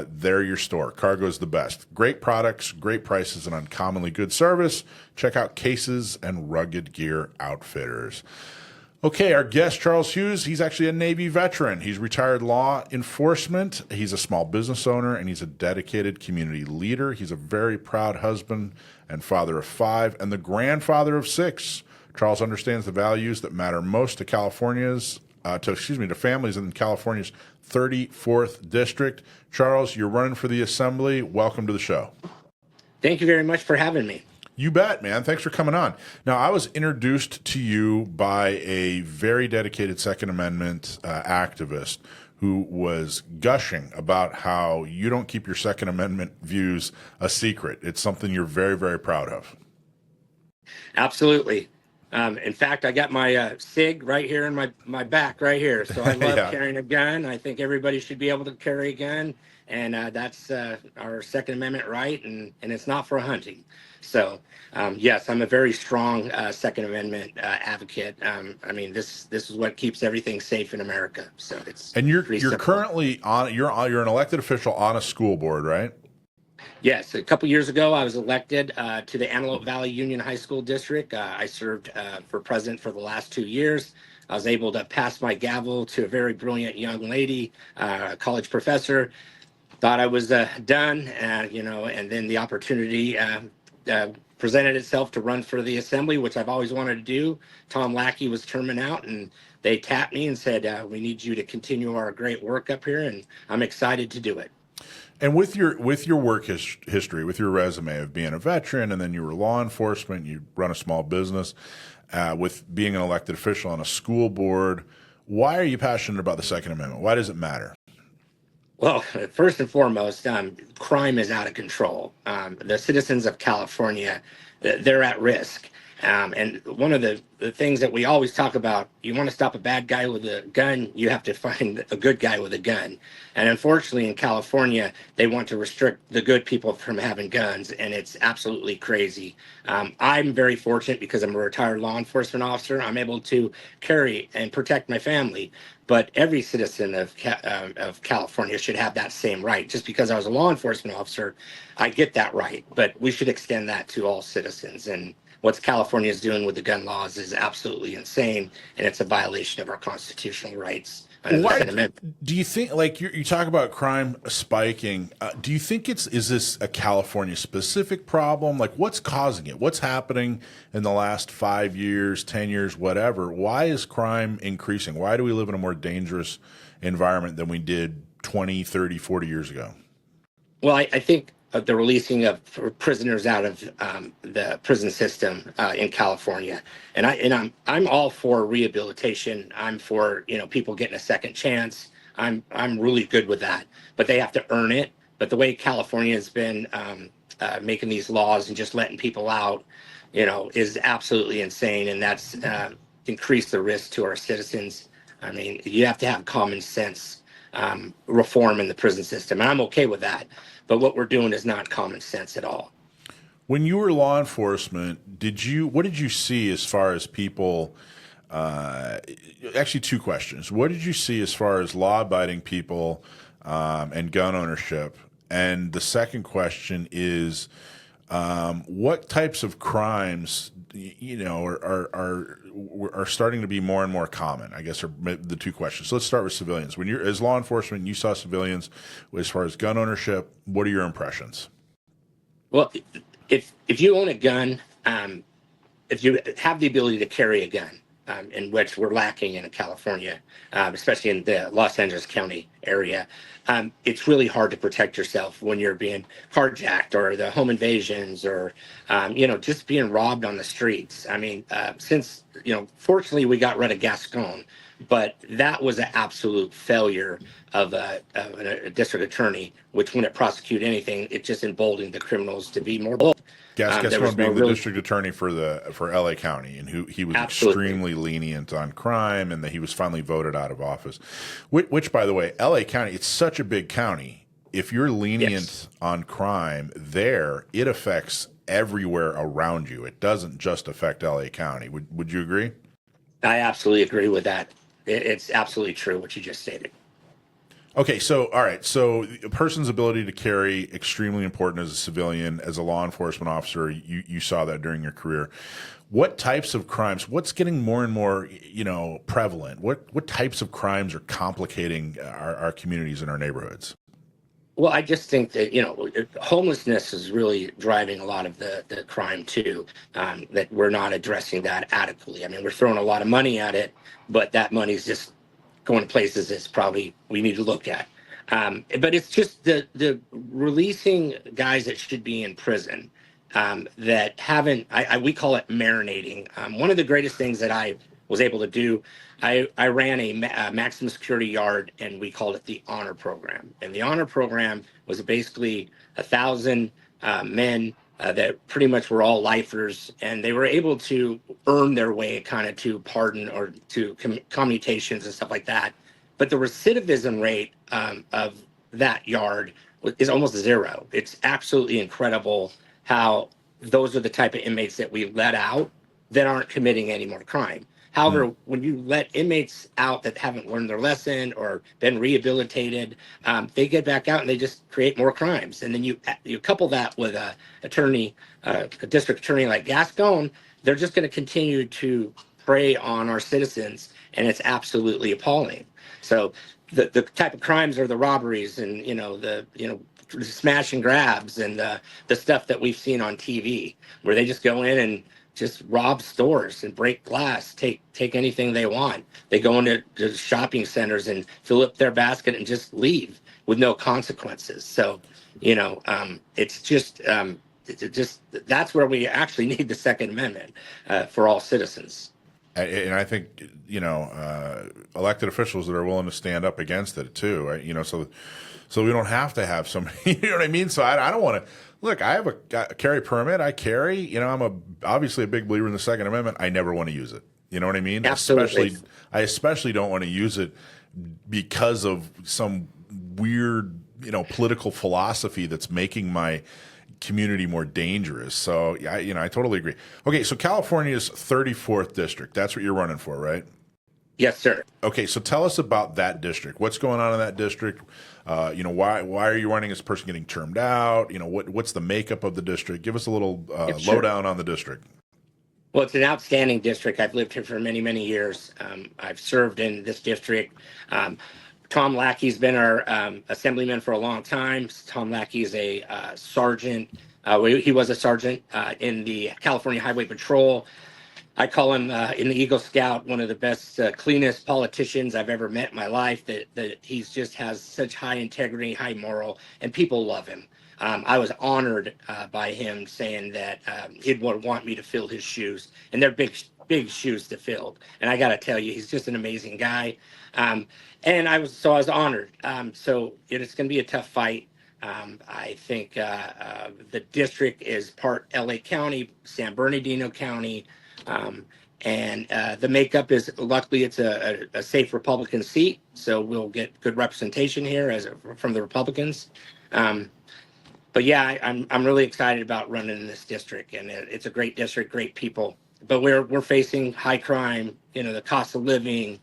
they're your store. Cargo's the best. Great products, great prices, and uncommonly good service. Check out Cases and Rugged Gear Outfitters. Okay, our guest, Charles Hughes, he's actually a Navy veteran. He's retired law enforcement. He's a small business owner, and he's a dedicated community leader. He's a very proud husband and father of 5 and the grandfather of 6. Charles understands the values that matter most to to families in California's 34th district. Charles, you're running for the Assembly. Welcome to the show. Thank you very much for having me. You bet, man. Thanks for coming on. Now, I was introduced to you by a very dedicated Second Amendment activist who was gushing about how you don't keep your Second Amendment views a secret. It's something you're very, very proud of. Absolutely. In fact, I got my SIG right here in my back right here. So I love Yeah. carrying a gun. I think everybody should be able to carry a gun. And that's our Second Amendment right. And it's not for hunting. So, yes, I'm a very strong Second Amendment advocate. I mean, this is what keeps everything safe in America. So it's And you're pretty simple. currently you're an elected official on a school board, right? Yes, a couple years ago, I was elected to the Antelope Valley Union High School District. I served for president for the last 2 years. I was able to pass my gavel to a very brilliant young lady, a college professor. Thought I was done, and then the opportunity presented itself to run for the assembly, which I've always wanted to do. Tom Lackey was terming out, and they tapped me and said, we need you to continue our great work up here, and I'm excited to do it. And with your work history, with your resume of being a veteran, and then you were law enforcement, you run a small business, with being an elected official on a school board, why are you passionate about the Second Amendment? Why does it matter? Well, first and foremost, crime is out of control. The citizens of California, they're at risk. And one of the things that we always talk about, you want to stop a bad guy with a gun, you have to find a good guy with a gun. And unfortunately, in California, they want to restrict the good people from having guns, and it's absolutely crazy. I'm very fortunate because I'm a retired law enforcement officer. I'm able to carry and protect my family. But every citizen of California should have that same right. Just because I was a law enforcement officer, I get that right. But we should extend that to all citizens. And what California is doing with the gun laws is absolutely insane, and it's a violation of our constitutional rights under the Second Amendment. Do you think, like you talk about crime spiking, do you think is this a California specific problem? Like, what's causing it? What's happening in the last 5 years, 10 years, whatever? Why is crime increasing? Why do we live in a more dangerous environment than we did 20, 30, 40 years ago? Well, I think the releasing of prisoners out of the prison system in California, and I'm all for rehabilitation. I'm for people getting a second chance. I'm really good with that, but they have to earn it. But the way California has been making these laws and just letting people out, is absolutely insane, and that's increased the risk to our citizens. I mean, you have to have common sense reform in the prison system, and I'm okay with that. But what we're doing is not common sense at all. When you were law enforcement, what did you see as far as people? Actually, two questions. What did you see as far as law-abiding people and gun ownership? And the second question is, what types of crimes, are starting to be more and more common, I guess, are the two questions. So let's start with civilians. When you're as law enforcement, you saw civilians as far as gun ownership. What are your impressions? Well, if you own a gun, if you have the ability to carry a gun, in which we're lacking in California, especially in the Los Angeles County area, it's really hard to protect yourself when you're being carjacked or the home invasions or, just being robbed on the streets. I mean, since, fortunately we got rid of Gascon, but that was an absolute failure of a district attorney, which wouldn't prosecute anything. It just emboldened the criminals to be more bold. Gascon being the district attorney for LA County, and he was extremely lenient on crime, and that he was finally voted out of office. Which, by the way, LA County, it's such a big county. If you're lenient on crime there, it affects everywhere around you. It doesn't just affect LA County. Would you agree? I absolutely agree with that. It's absolutely true what you just stated. Okay, so all right, so a person's ability to carry, extremely important as a civilian, as a law enforcement officer. You saw that during your career. What types of crimes? What's getting more and more prevalent? What types of crimes are complicating our communities and our neighborhoods? Well, I just think that homelessness is really driving a lot of the crime too. That we're not addressing that adequately. I mean, we're throwing a lot of money at it, but that money's just going to places that's probably we need to look at. But it's just the releasing guys that should be in prison that haven't. We call it marinating. One of the greatest things that I was able to do. I ran a maximum security yard, and we called it the honor program. And the honor program was basically 1,000 men that pretty much were all lifers, and they were able to earn their way kind of to pardon or to commutations and stuff like that. But the recidivism rate of that yard is almost zero. It's absolutely incredible how those are the type of inmates that we let out that aren't committing any more crime. However, when you let inmates out that haven't learned their lesson or been rehabilitated, they get back out and they just create more crimes. And then you couple that with a district attorney like Gascon, they're just going to continue to prey on our citizens, and it's absolutely appalling. So the type of crimes are the robberies and the smash and grabs and the stuff that we've seen on TV, where they just go in and just rob stores and break glass, take anything they want. They go into shopping centers and fill up their basket and just leave with no consequences. So, it's just that's where we actually need the Second Amendment for all citizens. And I think, elected officials that are willing to stand up against it too, right? So we don't have to have somebody, you know what I mean? So I don't want to, look, I have a carry permit. I carry, I'm obviously a big believer in the Second Amendment. I never want to use it. You know what I mean? Absolutely. I especially don't want to use it because of some weird, political philosophy that's making my community more dangerous. So I totally agree. Okay, so California's 34th district. That's what you're running for, right? Yes, sir. Okay, so tell us about that district. What's going on in that district? Why are you running? Is a person getting termed out? What's the makeup of the district? Give us a little lowdown on the district. Well, it's an outstanding district. I've lived here for many, many years. I've served in this district. Tom Lackey's been our assemblyman for a long time. Tom Lackey is a sergeant. He was a sergeant in the California Highway Patrol. I call him in the Eagle Scout one of the best, cleanest politicians I've ever met in my life. That he's just has such high integrity, high moral, and people love him. I was honored by him saying that he'd want me to fill his shoes, and they're big shoes to fill. And I got to tell you, he's just an amazing guy. And I was honored. So it's going to be a tough fight. I think the district is part LA County, San Bernardino County. And the makeup is, luckily, it's a safe Republican seat, so we'll get good representation here from the Republicans. But yeah, I'm really excited about running in this district, and it's a great district, great people. But we're facing high crime, the cost of living,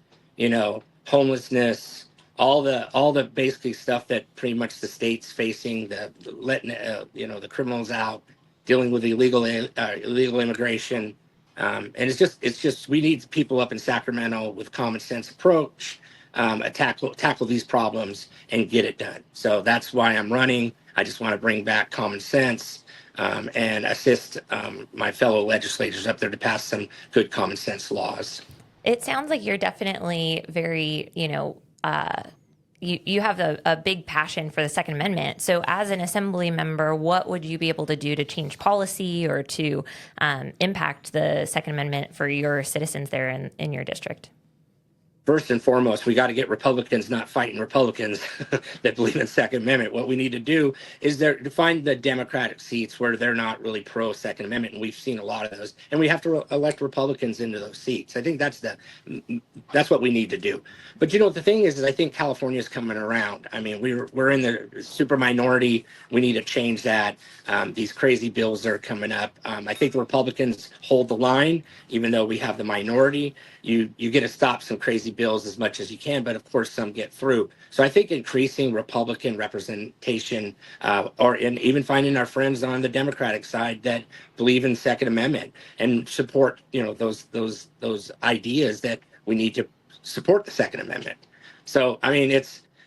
homelessness, all the basically stuff that pretty much the state's facing, the letting the criminals out, dealing with illegal immigration. And it's just we need people up in Sacramento with common sense approach, tackle these problems and get it done. So that's why I'm running. I just want to bring back common sense and assist my fellow legislators up there to pass some good common sense laws. It sounds like you're definitely very, you have a big passion for the Second Amendment. So as an assembly member, what would you be able to do to change policy or to impact the Second Amendment for your citizens there in your district? First and foremost, we got to get Republicans not fighting Republicans that believe in Second Amendment. What we need to do is to find the Democratic seats where they're not really pro Second Amendment, and we've seen a lot of those. And we have to elect Republicans into those seats. I think that's what we need to do. But the thing is I think California is coming around. I mean, we're in the super minority. We need to change that. These crazy bills are coming up. I think the Republicans hold the line, even though we have the minority. You get to stop some crazy bills as much as you can, but of course some get through. So I think increasing Republican representation, and even finding our friends on the Democratic side that believe in Second Amendment and support, those ideas that we need to support the Second Amendment. So I mean,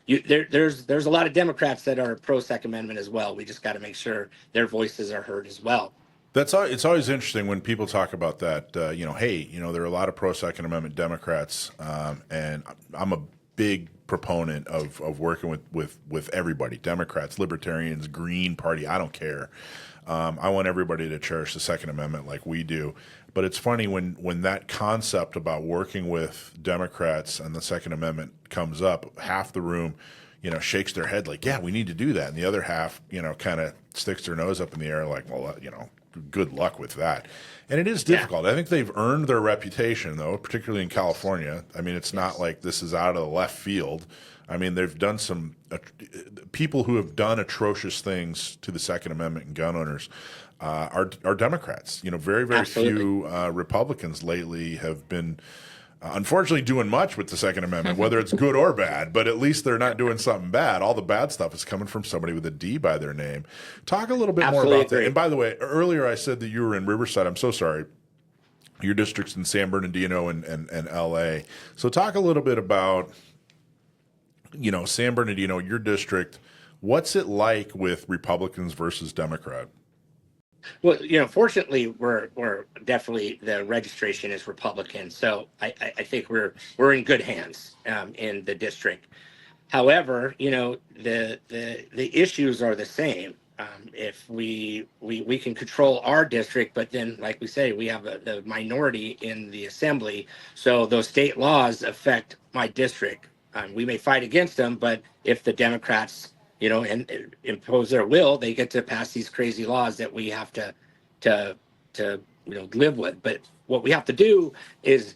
there's a lot of Democrats that are pro Second Amendment as well. We just got to make sure their voices are heard as well. It's always interesting when people talk about that. Hey, there are a lot of pro Second Amendment Democrats, and I'm a big proponent of working with everybody: Democrats, Libertarians, Green Party. I don't care. I want everybody to cherish the Second Amendment like we do. But it's funny when that concept about working with Democrats and the Second Amendment comes up, half the room, shakes their head like, yeah, we need to do that. And the other half, kind of sticks their nose up in the air like, well, good luck with that. And it is difficult. I think they've earned their reputation, though, particularly in California. I mean, it's not like this is out of the left field. I mean, they've done some people who have done atrocious things to the Second Amendment and gun owners are Democrats. Very, very few Republicans lately have been unfortunately doing much with the Second Amendment, whether it's good or bad, but at least they're not doing something bad. All the bad stuff is coming from somebody with a D by their name. Talk a little bit more about that. And by the way, earlier I said that you were in Riverside. I'm so sorry. Your district's in San Bernardino and LA. So talk a little bit about, San Bernardino, your district. What's it like with Republicans versus Democrat? Well, fortunately, we're definitely, the registration is Republican, so I think we're in good hands in the district. However, the issues are the same. If we can control our district, but then, like we say, we have the minority in the assembly, so those state laws affect my district. We may fight against them, but if the Democrats and impose their will, they get to pass these crazy laws that we have to live with. But what we have to do is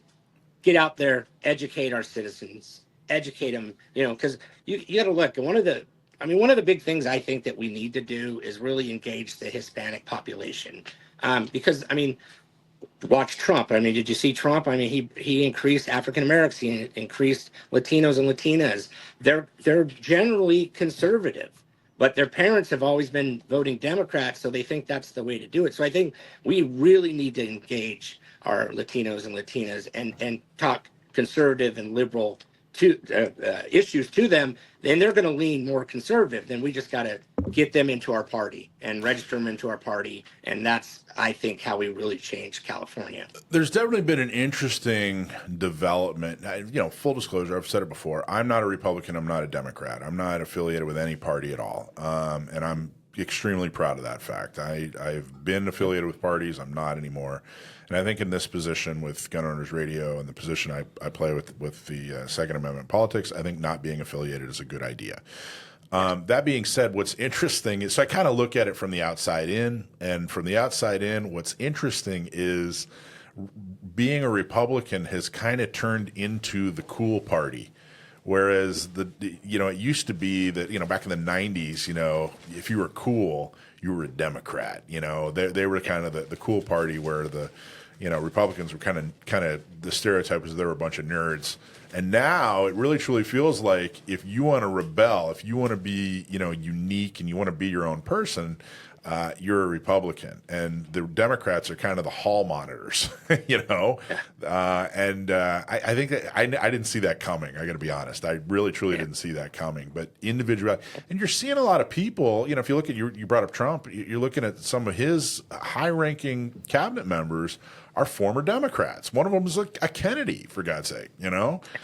get out there, educate our citizens, educate them, because you got to look. And one of the big things I think that we need to do is really engage the Hispanic population, because watch Trump. Did you see Trump? He increased African Americans, he increased Latinos and Latinas. They're generally conservative, but their parents have always been voting Democrat, so they think that's the way to do it. So I think we really need to engage our Latinos and Latinas and talk conservative and liberal to issues to them. Then they're going to lean more conservative. Then we just got to get them into our party and register them into our party. And that's, I think, how we really change California. There's definitely been an interesting development. Full disclosure, I've said it before. I'm not a Republican. I'm not a Democrat. I'm not affiliated with any party at all. And I'm extremely proud of that fact. I've been affiliated with parties. I'm not anymore. And I think in this position with Gun Owners Radio and the position I play with the Second Amendment politics, I think not being affiliated is a good idea. That being said, what's interesting is, so I kind of look at it from the outside in, and from the outside in, what's interesting is being a Republican has kind of turned into the cool party. Whereas it used to be that, back in the 90s, if you were cool, you were a Democrat. They were kind of the cool party, where the, Republicans were kind of the stereotype was they were a bunch of nerds. And now it really truly feels like if you want to rebel, if you want to be, unique and you want to be your own person, you're a Republican. And the Democrats are kind of the hall monitors, I think that I didn't see that coming. I got to be honest. I really, truly didn't see that coming. But individual, and you're seeing a lot of people, if you look at, you brought up Trump, you're looking at some of his high-ranking cabinet members are former Democrats. One of them is a Kennedy, for God's sake,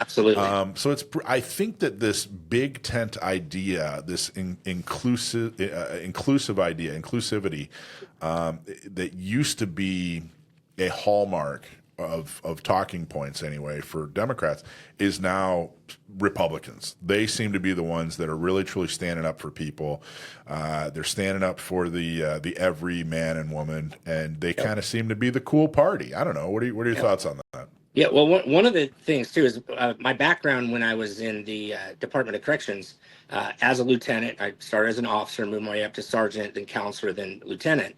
Absolutely. So I think that this big tent idea, this inclusive idea, inclusivity, that used to be a hallmark of talking points anyway for Democrats, is now Republicans. They seem to be the ones that are really truly standing up for people. They're standing up for the every man and woman, and they kind of seem to be the cool party. I don't know. What are your thoughts on that? Yeah, well, one of the things too is my background when I was in the Department of Corrections as a lieutenant. I started as an officer, moved my way up to sergeant, then counselor, then lieutenant.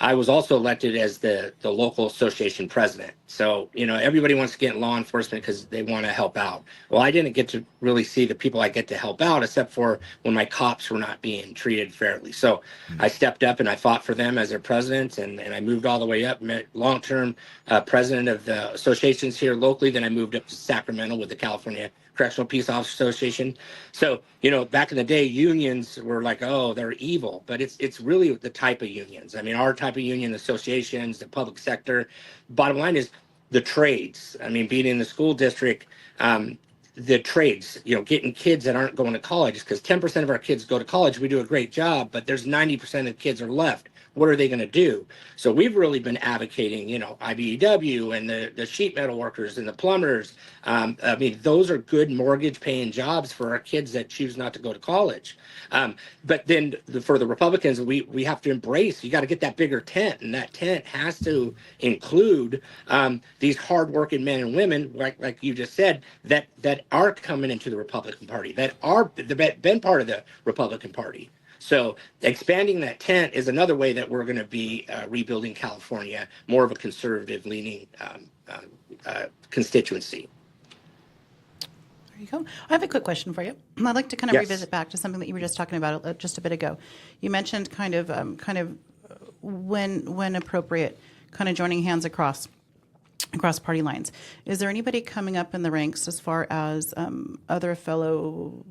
I was also elected as the local association president. So, everybody wants to get in law enforcement because they want to help out. Well, I didn't get to really see the people I get to help out, except for when my cops were not being treated fairly. So I stepped up and I fought for them as their president, and I moved all the way up, met long-term president of the associations here locally. Then I moved up to Sacramento with the California Correctional Peace Officers Association. So, back in the day, unions were like, oh, they're evil, but it's really the type of unions. Our type of union, associations, the public sector. Bottom line is the trades. Being in the school district, the trades, getting kids that aren't going to college, because 10% of our kids go to college. We do a great job, but there's 90% of the kids are left. what are they going to do? So we've really been advocating, IBEW and the sheet metal workers and the plumbers. I mean, those are good mortgage paying jobs for our kids that choose not to go to college. But then for the Republicans, we have to embrace, you got to get that bigger tent, and that tent has to include these hardworking men and women, like you just said, that are coming into the Republican Party, that are been part of the Republican Party. So expanding that tent is another way that we're going to be rebuilding California, more of a conservative leaning constituency. There you go. I have a quick question for you. I'd like to kind of Yes. revisit back to something that you were just talking about just a bit ago. You mentioned kind of when appropriate, kind of joining hands across party lines. Is there anybody coming up in the ranks as far as other fellow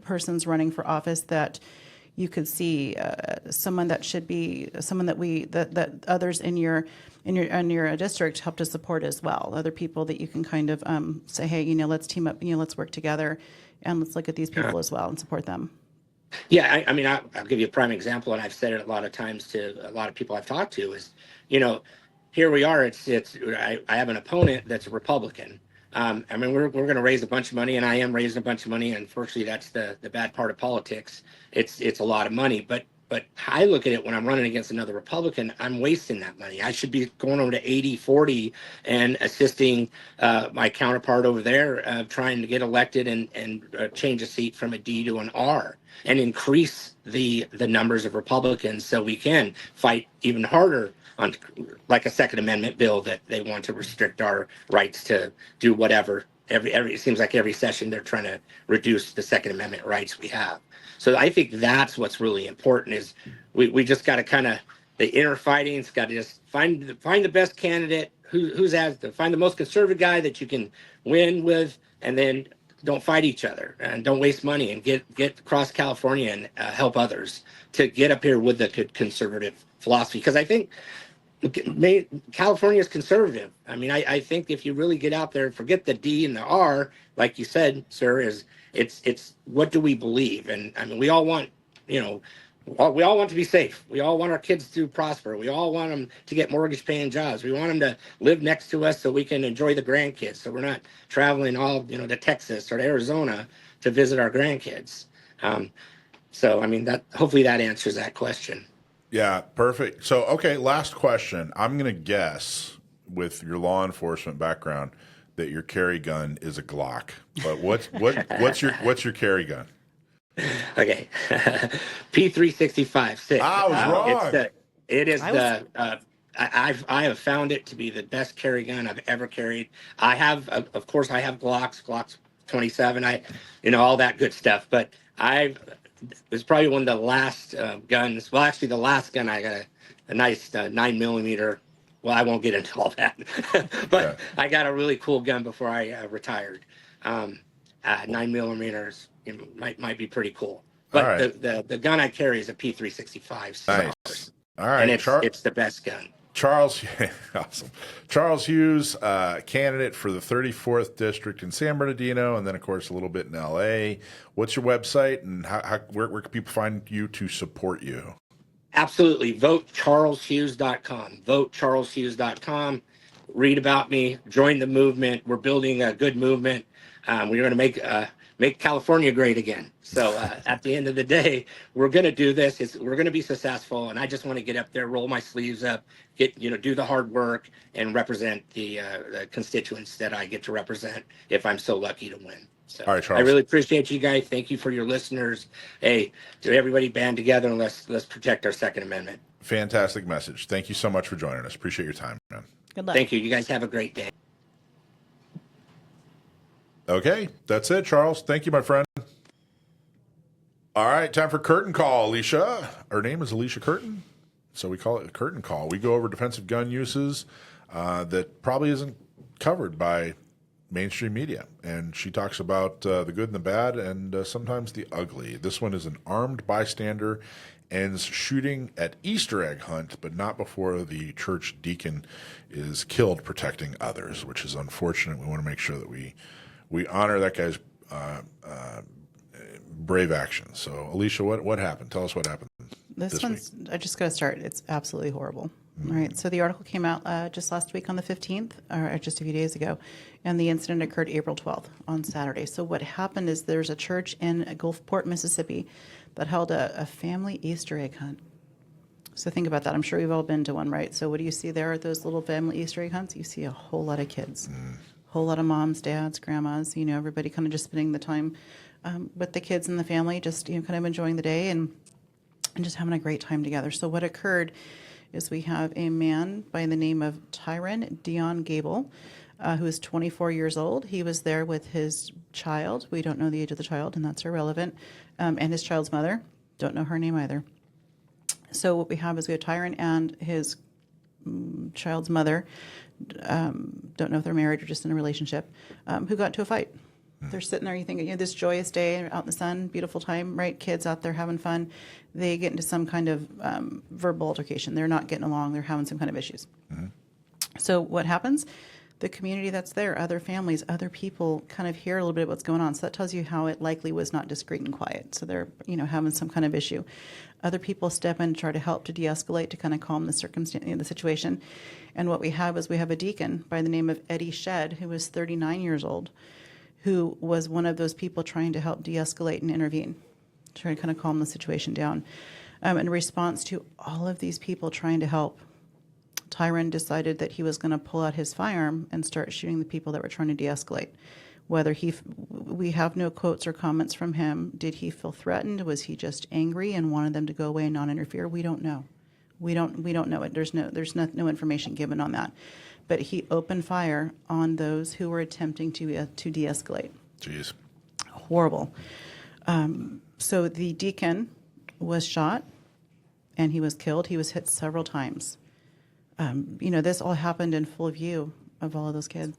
persons running for office that you could see someone that should be someone that others in your district help to support as well? Other people that you can kind of say, hey, let's team up, let's work together, and let's look at these people as well and support them. Yeah, I mean, I'll give you a prime example, and I've said it a lot of times to a lot of people I've talked to is, here we are. I have an opponent that's a Republican. I mean, we're going to raise a bunch of money, and I am raising a bunch of money. Unfortunately, that's the bad part of politics. It's a lot of money, but I look at it when I'm running against another Republican, I'm wasting that money. I should be going over to 80-40 and assisting my counterpart over there, trying to get elected and change a seat from a D to an R and increase the numbers of Republicans so we can fight even harder on like a Second Amendment bill that they want to restrict our rights to do whatever. It seems like every session they're trying to reduce the Second Amendment rights we have. So I think that's what's really important is we just got to kind of, the inner fighting's got to just find the best candidate find the most conservative guy that you can win with, and then don't fight each other and don't waste money, and get across California and help others to get up here with the conservative philosophy. Because I think California is conservative. I mean, I think if you really get out there, forget the D and the R, like you said, sir, it's what do we believe? And I mean, we all want, we all want to be safe. We all want our kids to prosper. We all want them to get mortgage paying jobs. We want them to live next to us so we can enjoy the grandkids. So we're not traveling all, to Texas or to Arizona to visit our grandkids. So, I mean, hopefully that answers that question. Yeah, perfect. So, okay, last question. I'm going to guess, with your law enforcement background, that your carry gun is a Glock. But what's your carry gun? Okay, P365 6. I was wrong. I have found it to be the best carry gun I've ever carried. I have Glocks 27. All that good stuff. But it was probably one of the last guns. Well, actually, the last gun I got a nice 9mm. Well, I won't get into all that, but yeah. I got a really cool gun before I retired. 9mm might be pretty cool. But right. the gun I carry is a P365. Nice. All right, and it's the best gun. Charles, awesome. Charles Hughes, candidate for the 34th district in San Bernardino, and then of course a little bit in LA. What's your website, and where can people find you to support you? Absolutely. VoteCharlesHughes.com. VoteCharlesHughes.com. Read about me. Join the movement. We're building a good movement. We're going to make California great again. So at the end of the day, we're going to do this. We're going to be successful, and I just want to get up there, roll my sleeves up, do the hard work, and represent the constituents that I get to represent if I'm so lucky to win. So all right, Charles. I really appreciate you guys. Thank you for your listeners. Hey, to everybody, band together and let's protect our Second Amendment. Fantastic message. Thank you so much for joining us. Appreciate your time, man. Good luck. Thank you. You guys have a great day. Okay, that's it, Charles. Thank you, my friend. All right, time for curtain call, Alicia. Her name is Alicia Curtin, so we call it a curtain call. We go over defensive gun uses that probably isn't covered by mainstream media, and she talks about the good and the bad and sometimes the ugly. This one is an armed bystander ends shooting at Easter egg hunt, but not before the church deacon is killed protecting others, which is unfortunate. We want to make sure that we honor that guy's brave action. So, Alicia, what happened? Tell us what happened. This one's, I just got to start. It's absolutely horrible. All right. So the article came out just last week on the 15th, or just a few days ago, and the incident occurred April 12th on Saturday. So what happened is there's a church in Gulfport, Mississippi that held a family Easter egg hunt. So think about that. I'm sure we've all been to one, right? So what do you see there at those little family Easter egg hunts? You see a whole lot of kids, a whole lot of moms, dads, grandmas, everybody kind of just spending the time with the kids and the family, just, kind of enjoying the day and just having a great time together. So what occurred is we have a man by the name of Tyron Dion Gable, who is 24 years old. He was there with his child. We don't know the age of the child, and that's irrelevant. And his child's mother. Don't know her name either. So what we have is we have Tyron and his child's mother. Don't know if they're married or just in a relationship, who got into a fight. They're sitting there, you think, this joyous day out in the sun, beautiful time, right? Kids out there having fun. They get into some kind of verbal altercation. They're not getting along. They're having some kind of issues. So what happens? The community that's there, other families, other people kind of hear a little bit of what's going on. So that tells you how it likely was not discreet and quiet. So they're, having some kind of issue. Other people step in to try to help to de-escalate, to kind of calm the circumstance, the situation. And what we have is we have a deacon by the name of Eddie Shedd, who was 39 years old, who was one of those people trying to help de-escalate and intervene, trying to kind of calm the situation down. In response to all of these people trying to help, Tyron decided that he was going to pull out his firearm and start shooting the people that were trying to de-escalate. Whether we have no quotes or comments from him. Did he feel threatened? Was he just angry and wanted them to go away and not interfere? We don't know. We don't know it. There's no information given on that. But he opened fire on those who were attempting to de-escalate. Jeez. Horrible. So the deacon was shot, and he was killed. He was hit several times. This all happened in full view of all of those kids.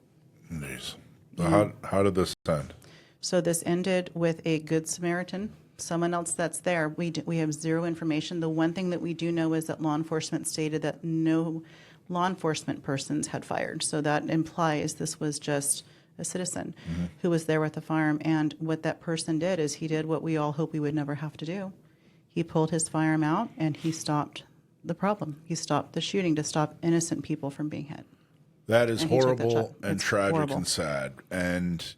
Jeez. So how did this end? So this ended with a good Samaritan, someone else that's there. We have zero information. The one thing that we do know is that law enforcement stated that no law enforcement persons had fired. So that implies this was just a citizen who was there with the firearm. And what that person did is he did what we all hope we would never have to do. He pulled his firearm out and he stopped the problem. He stopped the shooting to stop innocent people from being hit. That is And he took that horrible shot. and It's tragic horrible. and sad. And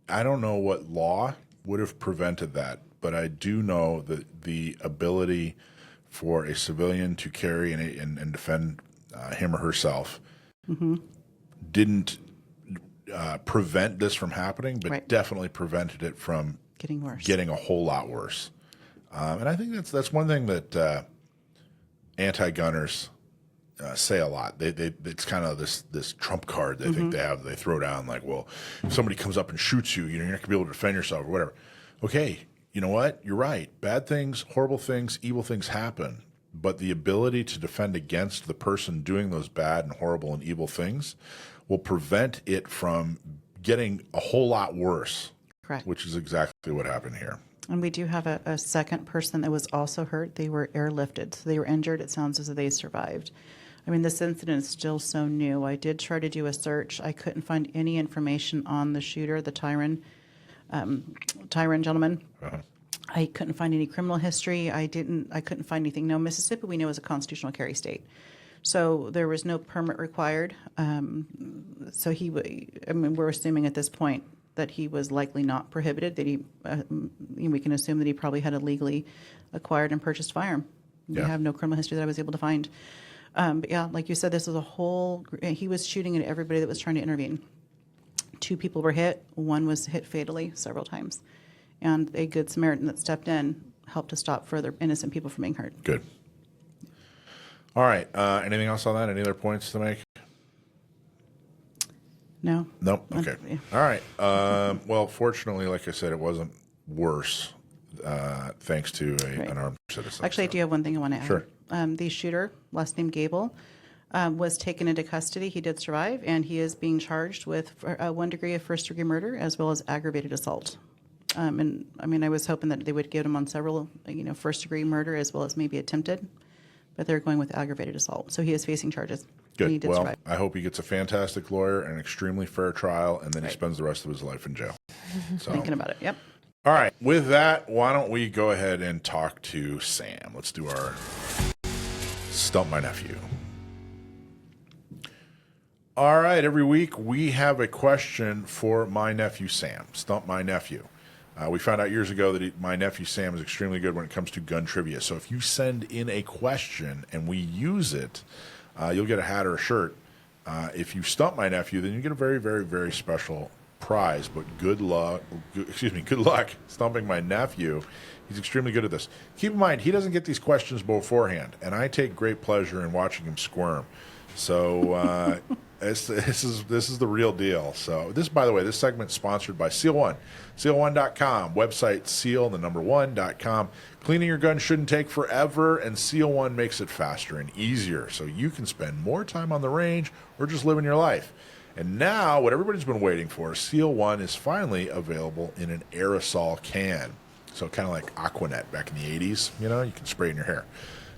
I don't know what law would have prevented that, but I do know that the ability for a civilian to carry and defend him or herself didn't prevent this from happening, but Right. definitely prevented it from Getting worse. getting a whole lot worse. And I think that's one thing that anti-gunners say a lot. It's kind of this trump card they think they have. They throw down like, well, if somebody comes up and shoots you, you're not going to be able to defend yourself or whatever. Okay, you know what? You're right. Bad things, horrible things, evil things happen. But the ability to defend against the person doing those bad and horrible and evil things will prevent it from getting a whole lot worse. Correct. Which is exactly what happened here. And we do have a second person that was also hurt. They were airlifted. So they were injured. It sounds as though they survived. I mean, this incident is still so new. I did try to do a search. I couldn't find any information on the shooter, the Tyron gentleman. I couldn't find any criminal history. I couldn't find anything. No, Mississippi we know is a constitutional carry state. So there was no permit required. So we're assuming at this point that he was likely not prohibited, that we can assume that he probably had a legally acquired and purchased firearm. We Yeah. have no criminal history that I was able to find. But yeah, like you said, this was he was shooting at everybody that was trying to intervene. 2 people were hit. 1 was hit fatally several times. And a good Samaritan that stepped in helped to stop further innocent people from being hurt. Good. All right. Anything else on that? Any other points to make? No? Nope. Okay. Yeah. All right. Well, fortunately, like I said, it wasn't worse thanks to an armed citizen. Actually, I do have one thing I want to add. Sure. The shooter, last name Gable, was taken into custody. He did survive, and he is being charged with 1 degree of first-degree murder as well as aggravated assault. And I mean, I was hoping that they would get him on several, first-degree murder as well as maybe attempted, but they're going with aggravated assault. So he is facing charges. And he Good. did Well, survive. I hope he gets a fantastic lawyer and an extremely fair trial, and then he spends the rest of his life in jail. So, Thinking about it. Yep. All right. With that, why don't we go ahead and talk to Sam? Let's do our Stump My Nephew. All right. Every week we have a question for my nephew Sam. Stump My Nephew. We found out years ago that my nephew Sam is extremely good when it comes to gun trivia. So if you send in a question and we use it, you'll get a hat or a shirt. If you stump my nephew, then you get a very, very, very special prize. But good luck stumping my nephew. He's extremely good at this. Keep in mind, he doesn't get these questions beforehand, and I take great pleasure in watching him squirm. So this is the real deal. So this, by the way, this segment's sponsored by Seal One, seal1.com, website seal1.com. Cleaning your gun shouldn't take forever, and Seal One makes it faster and easier, so you can spend more time on the range or just living your life. And now, what everybody's been waiting for, Seal One is finally available in an aerosol can. So kind of like Aquanet back in the 80s, you can spray it in your hair.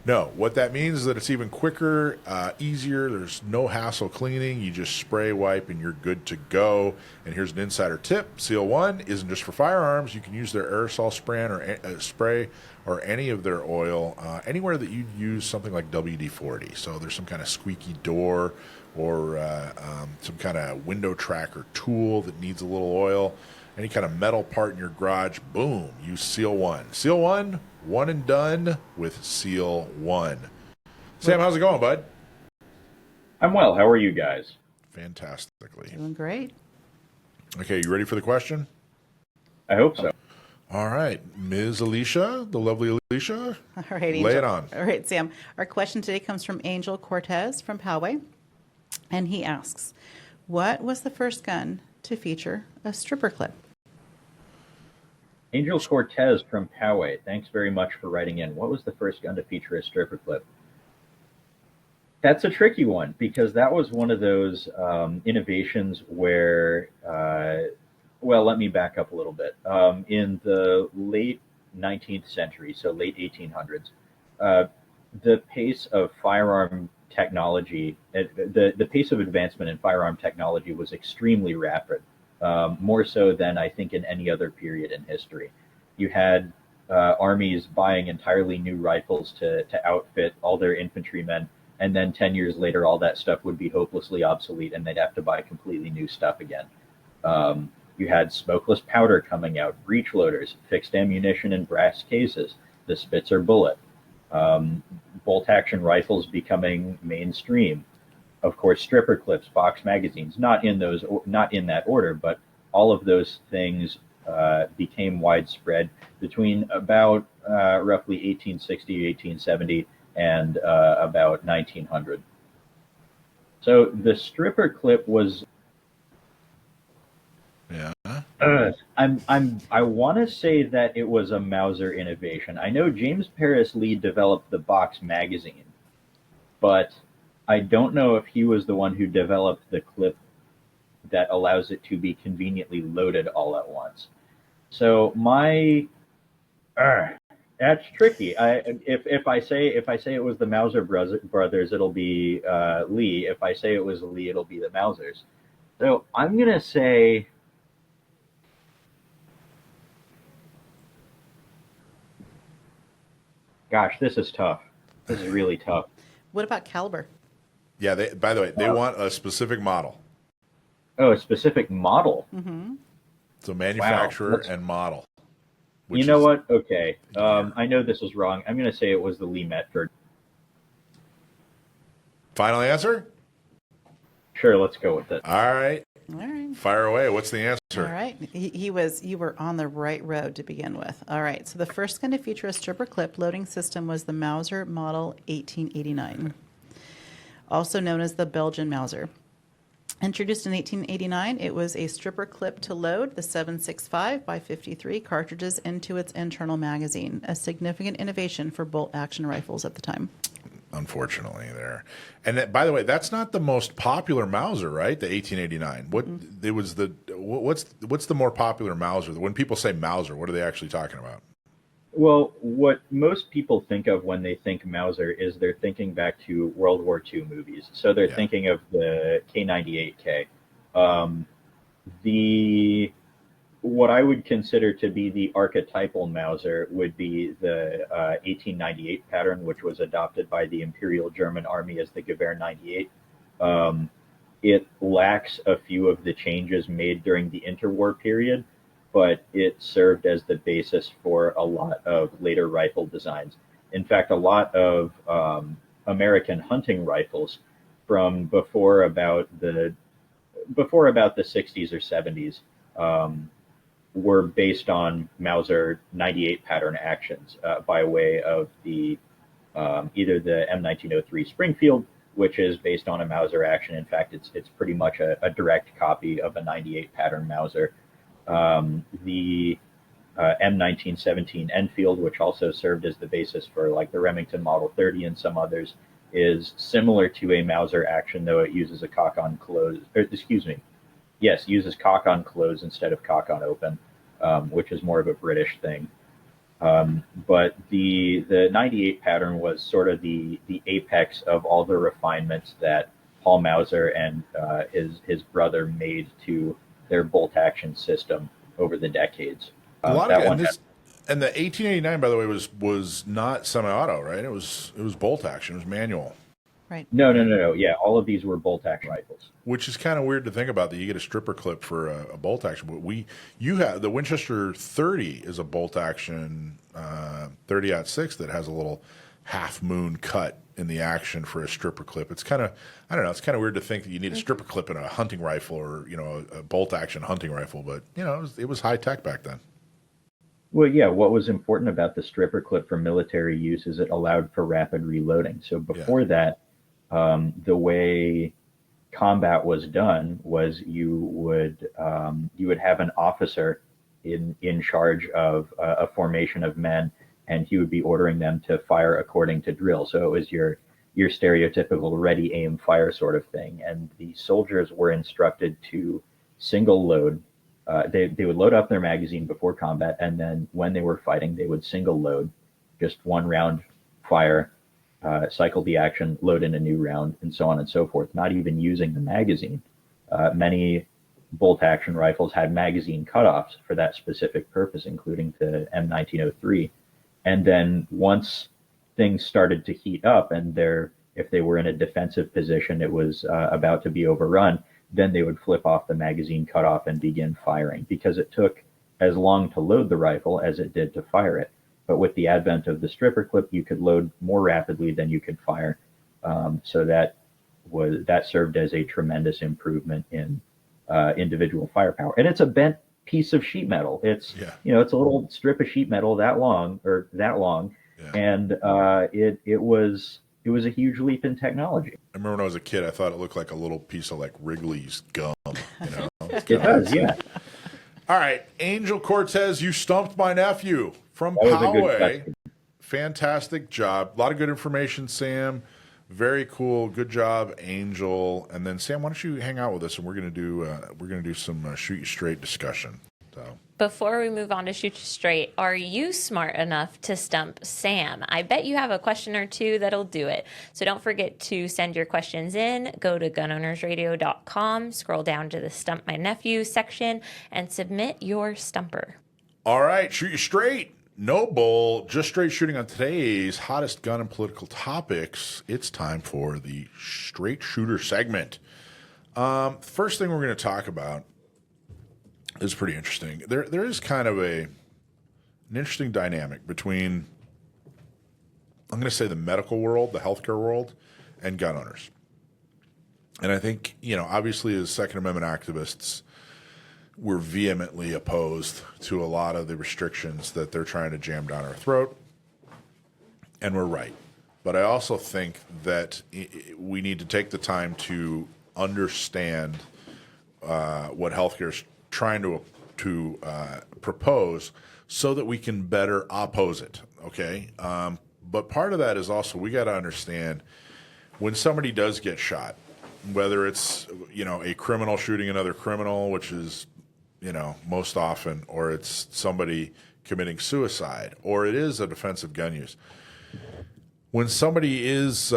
No, what that means is that it's even quicker, easier. There's no hassle cleaning. You just spray, wipe, and you're good to go. And here's an insider tip. Seal One isn't just for firearms. You can use their aerosol spray or any of their oil anywhere that you'd use something like WD-40. So there's some kind of squeaky door or some kind of window tracker tool that needs a little oil. Any kind of metal part in your garage, boom, use Seal One. Seal One, one and done with Seal One. Sam, how's it going, bud? I'm well. How are you guys? Fantastically. Doing great. Okay, you ready for the question? I hope so. All right, Ms. Alicia, the lovely Alicia. All right, Angel. Lay it on. All right, Sam. Our question today comes from Angel Cortez from Poway, and he asks, what was the first gun to feature a stripper clip? Angel Cortez from Poway, thanks very much for writing in. What was the first gun to feature a stripper clip? That's a tricky one because that was one of those innovations where, well, let me back up a little bit. In the late 19th century, so late 1800s, the pace of firearm technology, the pace of advancement in firearm technology was extremely rapid. More so than I think in any other period in history. You had armies buying entirely new rifles to outfit all their infantrymen, and then 10 years later, all that stuff would be hopelessly obsolete, and they'd have to buy completely new stuff again. You had smokeless powder coming out, breech loaders, fixed ammunition in brass cases, the Spitzer bullet, bolt-action rifles becoming mainstream. Of course, stripper clips, box magazines, not in that order, but all of those things became widespread between about roughly 1860, 1870, and about 1900. So the stripper clip was. Yeah. I want to say that it was a Mauser innovation. I know James Paris Lee developed the box magazine, but I don't know if he was the one who developed the clip that allows it to be conveniently loaded all at once. So that's tricky. If I say it was the Mauser brothers, it'll be Lee. If I say it was Lee, it'll be the Mausers. So I'm gonna say. Gosh, this is tough. This is really tough. What about caliber? Yeah, by the way, they want a specific model. Oh, a specific model. Mm-hmm. So manufacturer and model. You know what? Okay. I know this is wrong. I'm going to say it was the Lee Metford. Final answer? Sure, let's go with it. All right. All right. Fire away. What's the answer? All right. You were on the right road to begin with. All right. So the first gun to feature a stripper clip loading system was the Mauser Model 1889, also known as the Belgian Mauser. Introduced in 1889, it was a stripper clip to load the 7.65 by 53 cartridges into its internal magazine, a significant innovation for bolt-action rifles at the time. Unfortunately, there. And that, by the way, that's not the most popular Mauser, right? The 1889. It was the what's the more popular Mauser? When people say Mauser, what are they actually talking about? Well, what most people think of when they think Mauser is they're thinking back to World War II movies. So they're thinking of the K98K. The what I would consider to be the archetypal Mauser would be the 1898 pattern, which was adopted by the Imperial German Army as the Gewehr 98. It lacks a few of the changes made during the interwar period, but it served as the basis for a lot of later rifle designs. In fact, a lot of American hunting rifles from before about the 60s or 70s were based on Mauser 98 pattern actions by way of the either the M1903 Springfield, which is based on a Mauser action. In fact, it's pretty much a direct copy of a 98 pattern Mauser. The M1917 Enfield, which also served as the basis for like the Remington Model 30 and some others, is similar to a Mauser action, though it uses a cock on close, uses cock on close instead of cock on open, which is more of a British thing. But the 98 pattern was sort of the apex of all the refinements that Paul Mauser and his brother made to their bolt action system over the decades. A lot of and the 1889, by the way, was not semi-auto, right? It was bolt action, it was manual. Right. No. Yeah, all of these were bolt action rifles. Which is kind of weird to think about, that you get a stripper clip for a bolt action. But you have the Winchester 30 is a bolt action 30-06 that has a little half moon cut in the action for a stripper clip. It's kind of, I don't know, it's kind of weird to think that you need a stripper clip in a hunting rifle or, a bolt action hunting rifle. But, it was high tech back then. Well, yeah, what was important about the stripper clip for military use is it allowed for rapid reloading. So before that, the way combat was done was you would have an officer in charge of a formation of men, and he would be ordering them to fire according to drill. So it was your stereotypical ready, aim, fire sort of thing. And the soldiers were instructed to single load. They would load up their magazine before combat, and then when they were fighting, they would single load, just one round fire, cycle the action, load in a new round, and so on and so forth, not even using the magazine. Many bolt action rifles had magazine cutoffs for that specific purpose, including the M1903. And then once things started to heat up and if they were in a defensive position, it was about to be overrun, then they would flip off the magazine cutoff and begin firing, because it took as long to load the rifle as it did to fire it. But with the advent of the stripper clip, you could load more rapidly than you could fire. So that served as a tremendous improvement in individual firepower. And it's a bent piece of sheet metal. It's it's a little strip of sheet metal that long, and it was a huge leap in technology. I remember when I was a kid, I thought it looked like a little piece of like Wrigley's gum. It does, yeah. All right, Angel Cortez, you stumped my nephew from That was a good Poway. question. Fantastic job. A lot of good information, Sam. Very cool. Good job, Angel. And then Sam, why don't you hang out with us, and we're gonna do some shoot you straight discussion. So. Before we move on to Shoot You Straight, are you smart enough to stump Sam? I bet you have a question or two that'll do it. So don't forget to send your questions in. Go to gunownersradio.com, scroll down to the Stump My Nephew section, and submit your stumper. All right, Shoot You Straight. No bull, just straight shooting on today's hottest gun and political topics. It's time for the Straight Shooter segment. First thing we're going to talk about is pretty interesting. There is kind of an interesting dynamic between, I'm going to say, the medical world, the healthcare world, and gun owners. And I think, obviously as Second Amendment activists, we're vehemently opposed to a lot of the restrictions that they're trying to jam down our throat, and we're right. But I also think that we need to take the time to understand what healthcare is trying to propose, so that we can better oppose it. Okay, but part of that is also we got to understand when somebody does get shot, whether it's a criminal shooting another criminal, which is most often, or it's somebody committing suicide, or it is a defensive gun use. When somebody is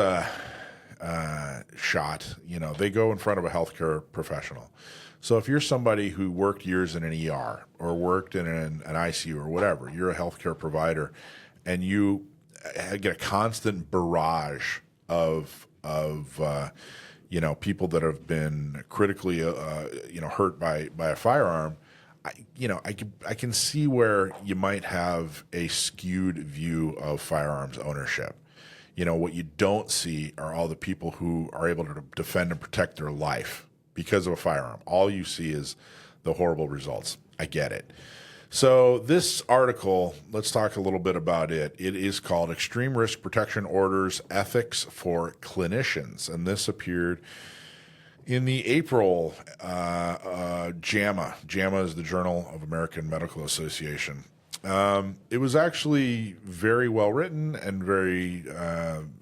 shot, they go in front of a healthcare professional. So if you're somebody who worked years in an ER or worked in an ICU or whatever, you're a healthcare provider, and you get a constant barrage of people that have been critically hurt by a firearm. I can see where you might have a skewed view of firearms ownership. What you don't see are all the people who are able to defend and protect their life because of a firearm. All you see is the horrible results. I get it. So this article, let's talk a little bit about it. It is called Extreme Risk Protection Orders, Ethics for Clinicians. And this appeared in the April JAMA. JAMA is the Journal of American Medical Association. It was actually very well written and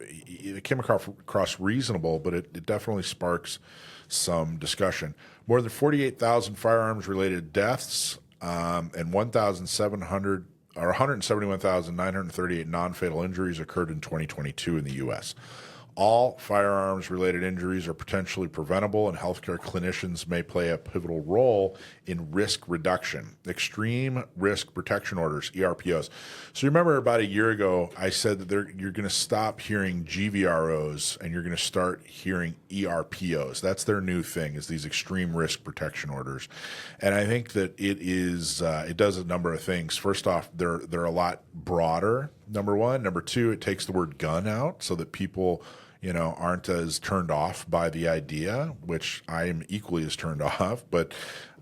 it came across reasonable, but it definitely sparks some discussion. More than 48,000 firearms-related deaths and 171,938 non-fatal injuries occurred in 2022 in the U.S. All firearms-related injuries are potentially preventable, and healthcare clinicians may play a pivotal role in risk reduction. Extreme Risk Protection Orders, ERPOs. So you remember about a year ago, I said that you're going to stop hearing GVROs and you're going to start hearing ERPOs. That's their new thing, is these Extreme Risk Protection Orders. And I think that it does a number of things. First off, they're a lot broader, number one. Number two, it takes the word gun out so that people aren't as turned off by the idea, which I am equally as turned off, but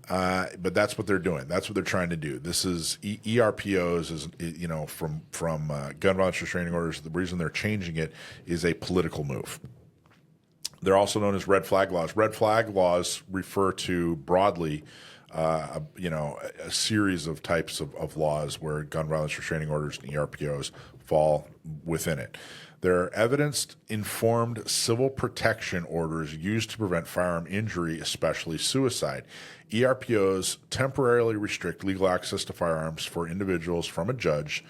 that's what they're doing. That's what they're trying to do. This is ERPOs is, from gun violence restraining orders. The reason they're changing it is a political move. They're also known as red flag laws. Red flag laws refer to broadly a series of types of laws where gun violence restraining orders and ERPOs fall within it. They're evidence-informed civil protection orders used to prevent firearm injury, especially suicide. ERPOs temporarily restrict legal access to firearms for individuals from a judge,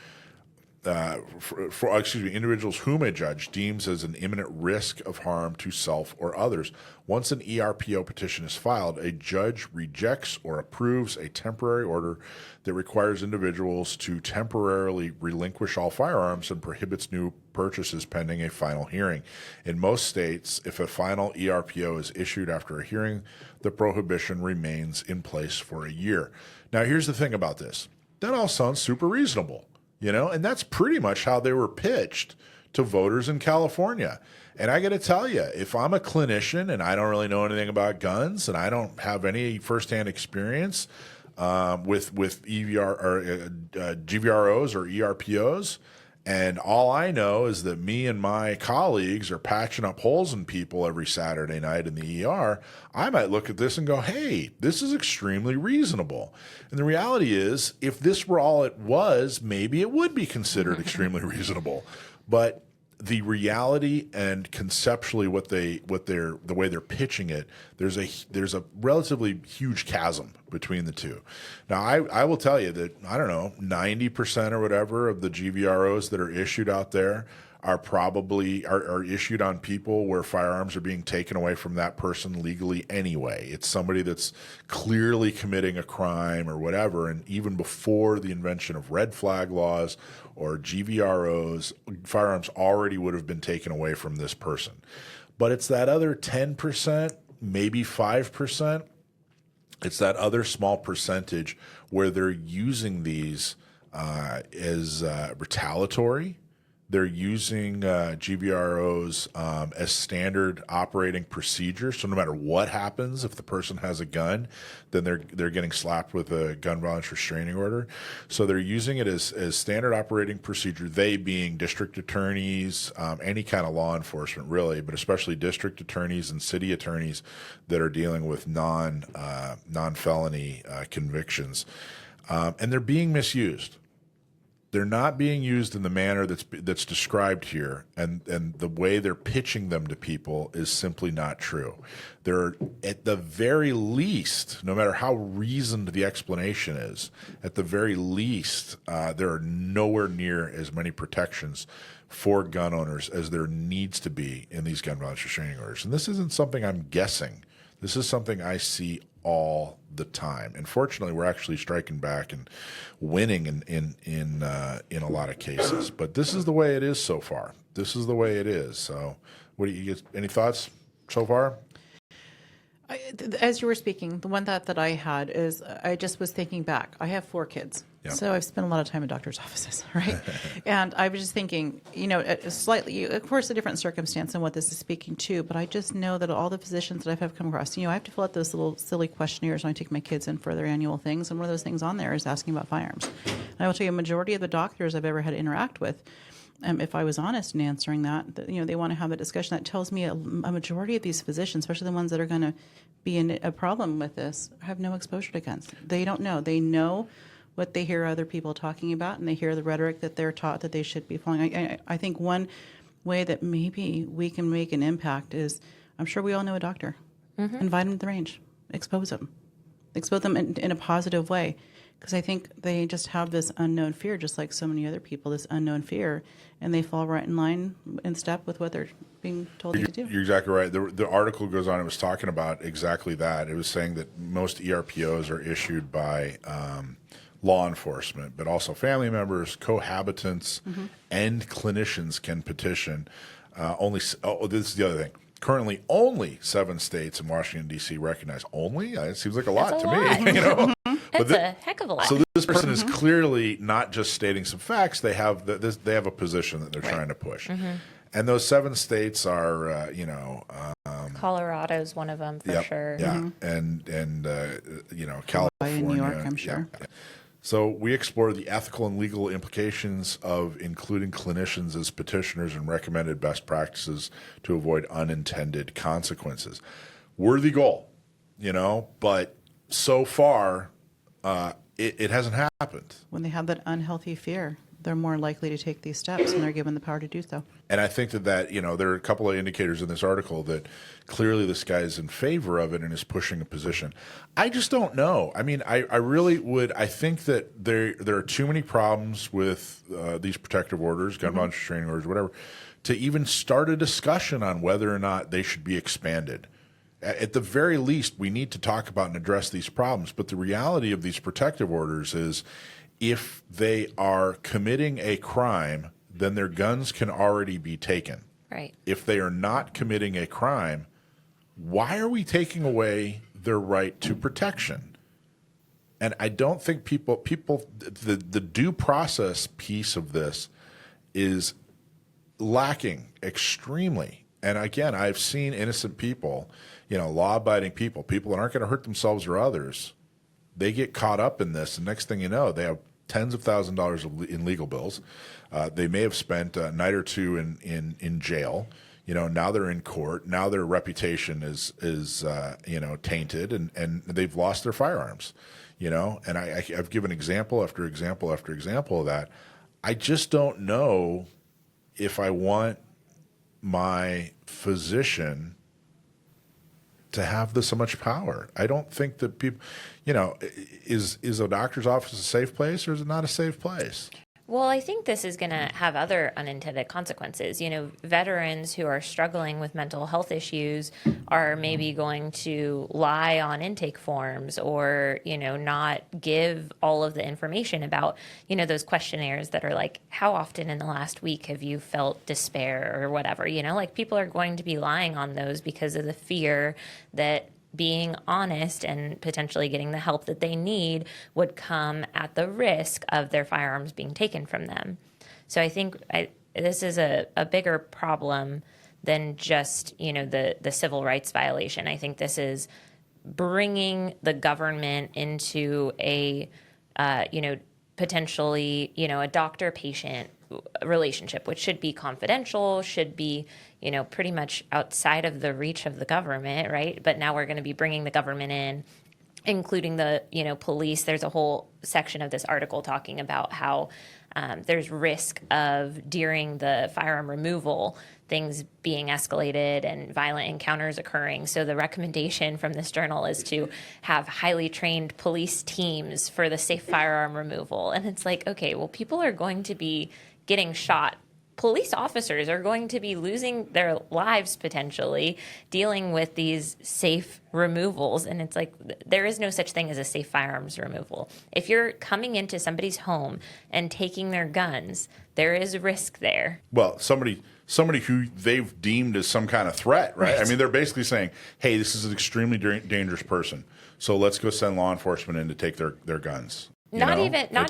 individuals whom a judge deems as an imminent risk of harm to self or others. Once an ERPO petition is filed, a judge rejects or approves a temporary order that requires individuals to temporarily relinquish all firearms and prohibits new purchases pending a final hearing. In most states, if a final ERPO is issued after a hearing, the prohibition remains in place for a year. Now, here's the thing about this. That all sounds super reasonable. And that's pretty much how they were pitched to voters in California. And I got to tell you, if I'm a clinician and I don't really know anything about guns and I don't have any firsthand experience with GVROs or ERPOs, and all I know is that me and my colleagues are patching up holes in people every Saturday night in the ER, I might look at this and go, hey, this is extremely reasonable. And the reality is, if this were all it was, maybe it would be considered extremely reasonable. But the reality and conceptually the way they're pitching it, there's a relatively huge chasm between the two. Now, I will tell you that, I don't know, 90% or whatever of the GVROs that are issued out there are probably are issued on people where firearms are being taken away from that person legally anyway. It's somebody that's clearly committing a crime or whatever, and even before the invention of red flag laws or GVROs, firearms already would have been taken away from this person. But it's that other 10%, maybe 5%. It's that other small percentage where they're using these as retaliatory. They're using GVROs as standard operating procedure. So no matter what happens, if the person has a gun, then they're getting slapped with a gun violence restraining order. So they're using it as standard operating procedure, they being district attorneys, any kind of law enforcement really, but especially district attorneys and city attorneys that are dealing with non-felony convictions. And they're being misused. They're not being used in the manner that's described here, and the way they're pitching them to people is simply not true. They're, at the very least, no matter how reasoned the explanation is, at the very least, there are nowhere near as many protections for gun owners as there needs to be in these gun violence restraining orders. And this isn't something I'm guessing. This is something I see all the time. And fortunately, we're actually striking back and winning in a lot of cases. But this is the way it is so far. This is the way it is. So, what do you get? Any thoughts so far? As you were speaking, the one thought that I had is I just was thinking back. I have 4 kids. Yep. So I've spent a lot of time in doctors' offices, right? And I was just thinking, slightly, of course, a different circumstance and what this is speaking to, but I just know that all the physicians that I've come across, I have to fill out those little silly questionnaires when I take my kids in for their annual things, and one of those things on there is asking about firearms. And I will tell you, a majority of the doctors I've ever had to interact with, if I was honest in answering that, they want to have a discussion. That tells me a majority of these physicians, especially the ones that are going to be in a problem with this, have no exposure to guns. They don't know. They know what they hear other people talking about, and they hear the rhetoric that they're taught that they should be following. I think one way that maybe we can make an impact is, I'm sure we all know a doctor. Mm-hmm. Invite them to the range. Expose them in a positive way. Because I think they just have this unknown fear, just like so many other people, this unknown fear, and they fall right in line, in step with what they're being told to do. You're exactly right. The article goes on, it was talking about exactly that. It was saying that most ERPOs are issued by law enforcement, but also family members, cohabitants, and clinicians can petition. This is the other thing. Currently, only 7 states and Washington, D.C. recognize. Only? It seems like a lot to me. That's a heck of a lot. So this person is clearly not just stating some facts. They have they have a position that they're trying to push. And those 7 states are, Colorado's one of them for sure. Yeah, and California, and New York, I'm sure. Yeah. So we explore the ethical and legal implications of including clinicians as petitioners and recommended best practices to avoid unintended consequences. Worthy goal, but so far it hasn't happened. When they have that unhealthy fear, they're more likely to take these steps, and they're given the power to do so. And I think that there are a couple of indicators in this article that clearly this guy is in favor of it and is pushing a position. I just don't know. I mean, I really would. I think that there are too many problems with these protective orders, gun violence restraining orders, whatever, to even start a discussion on whether or not they should be expanded. At the very least, we need to talk about and address these problems. But the reality of these protective orders is, if they are committing a crime, then their guns can already be taken. Right. If they are not committing a crime, why are we taking away their right to protection? And I don't think the due process piece of this is lacking extremely. And again, I've seen innocent people, law-abiding people that aren't going to hurt themselves or others. They get caught up in this, and next thing you know, they have tens of thousands of dollars in legal bills. They may have spent a night or two in jail. Now they're in court. Now their reputation is tainted, and they've lost their firearms. And I've given example after example after example of that. I just don't know if I want my physician to have so much power. I don't think that people, is a doctor's office a safe place, or is it not a safe place? Well, I think this is going to have other unintended consequences. Veterans who are struggling with mental health issues are maybe going to lie on intake forms or, not give all of the information about, those questionnaires that are like, how often in the last week have you felt despair or whatever, people are going to be lying on those because of the fear that being honest and potentially getting the help that they need would come at the risk of their firearms being taken from them. So I think this is a bigger problem than just, the civil rights violation. I think this is bringing the government into a, potentially, a doctor-patient relationship, which should be confidential, should be, pretty much outside of the reach of the government, right? But now we're going to be bringing the government in, including the, police. There's a whole section of this article talking about how there's risk of, during the firearm removal, things being escalated and violent encounters occurring. So the recommendation from this journal is to have highly trained police teams for the safe firearm removal. And it's like, okay, well, people are going to be getting shot police officers are going to be losing their lives potentially dealing with these safe removals. And it's like, there is no such thing as a safe firearms removal. If you're coming into somebody's home and taking their guns, there is risk there. Well, somebody who they've deemed as some kind of threat, right? I mean, they're basically saying, hey, this is an extremely dangerous person, so let's go send law enforcement in to take their guns. Not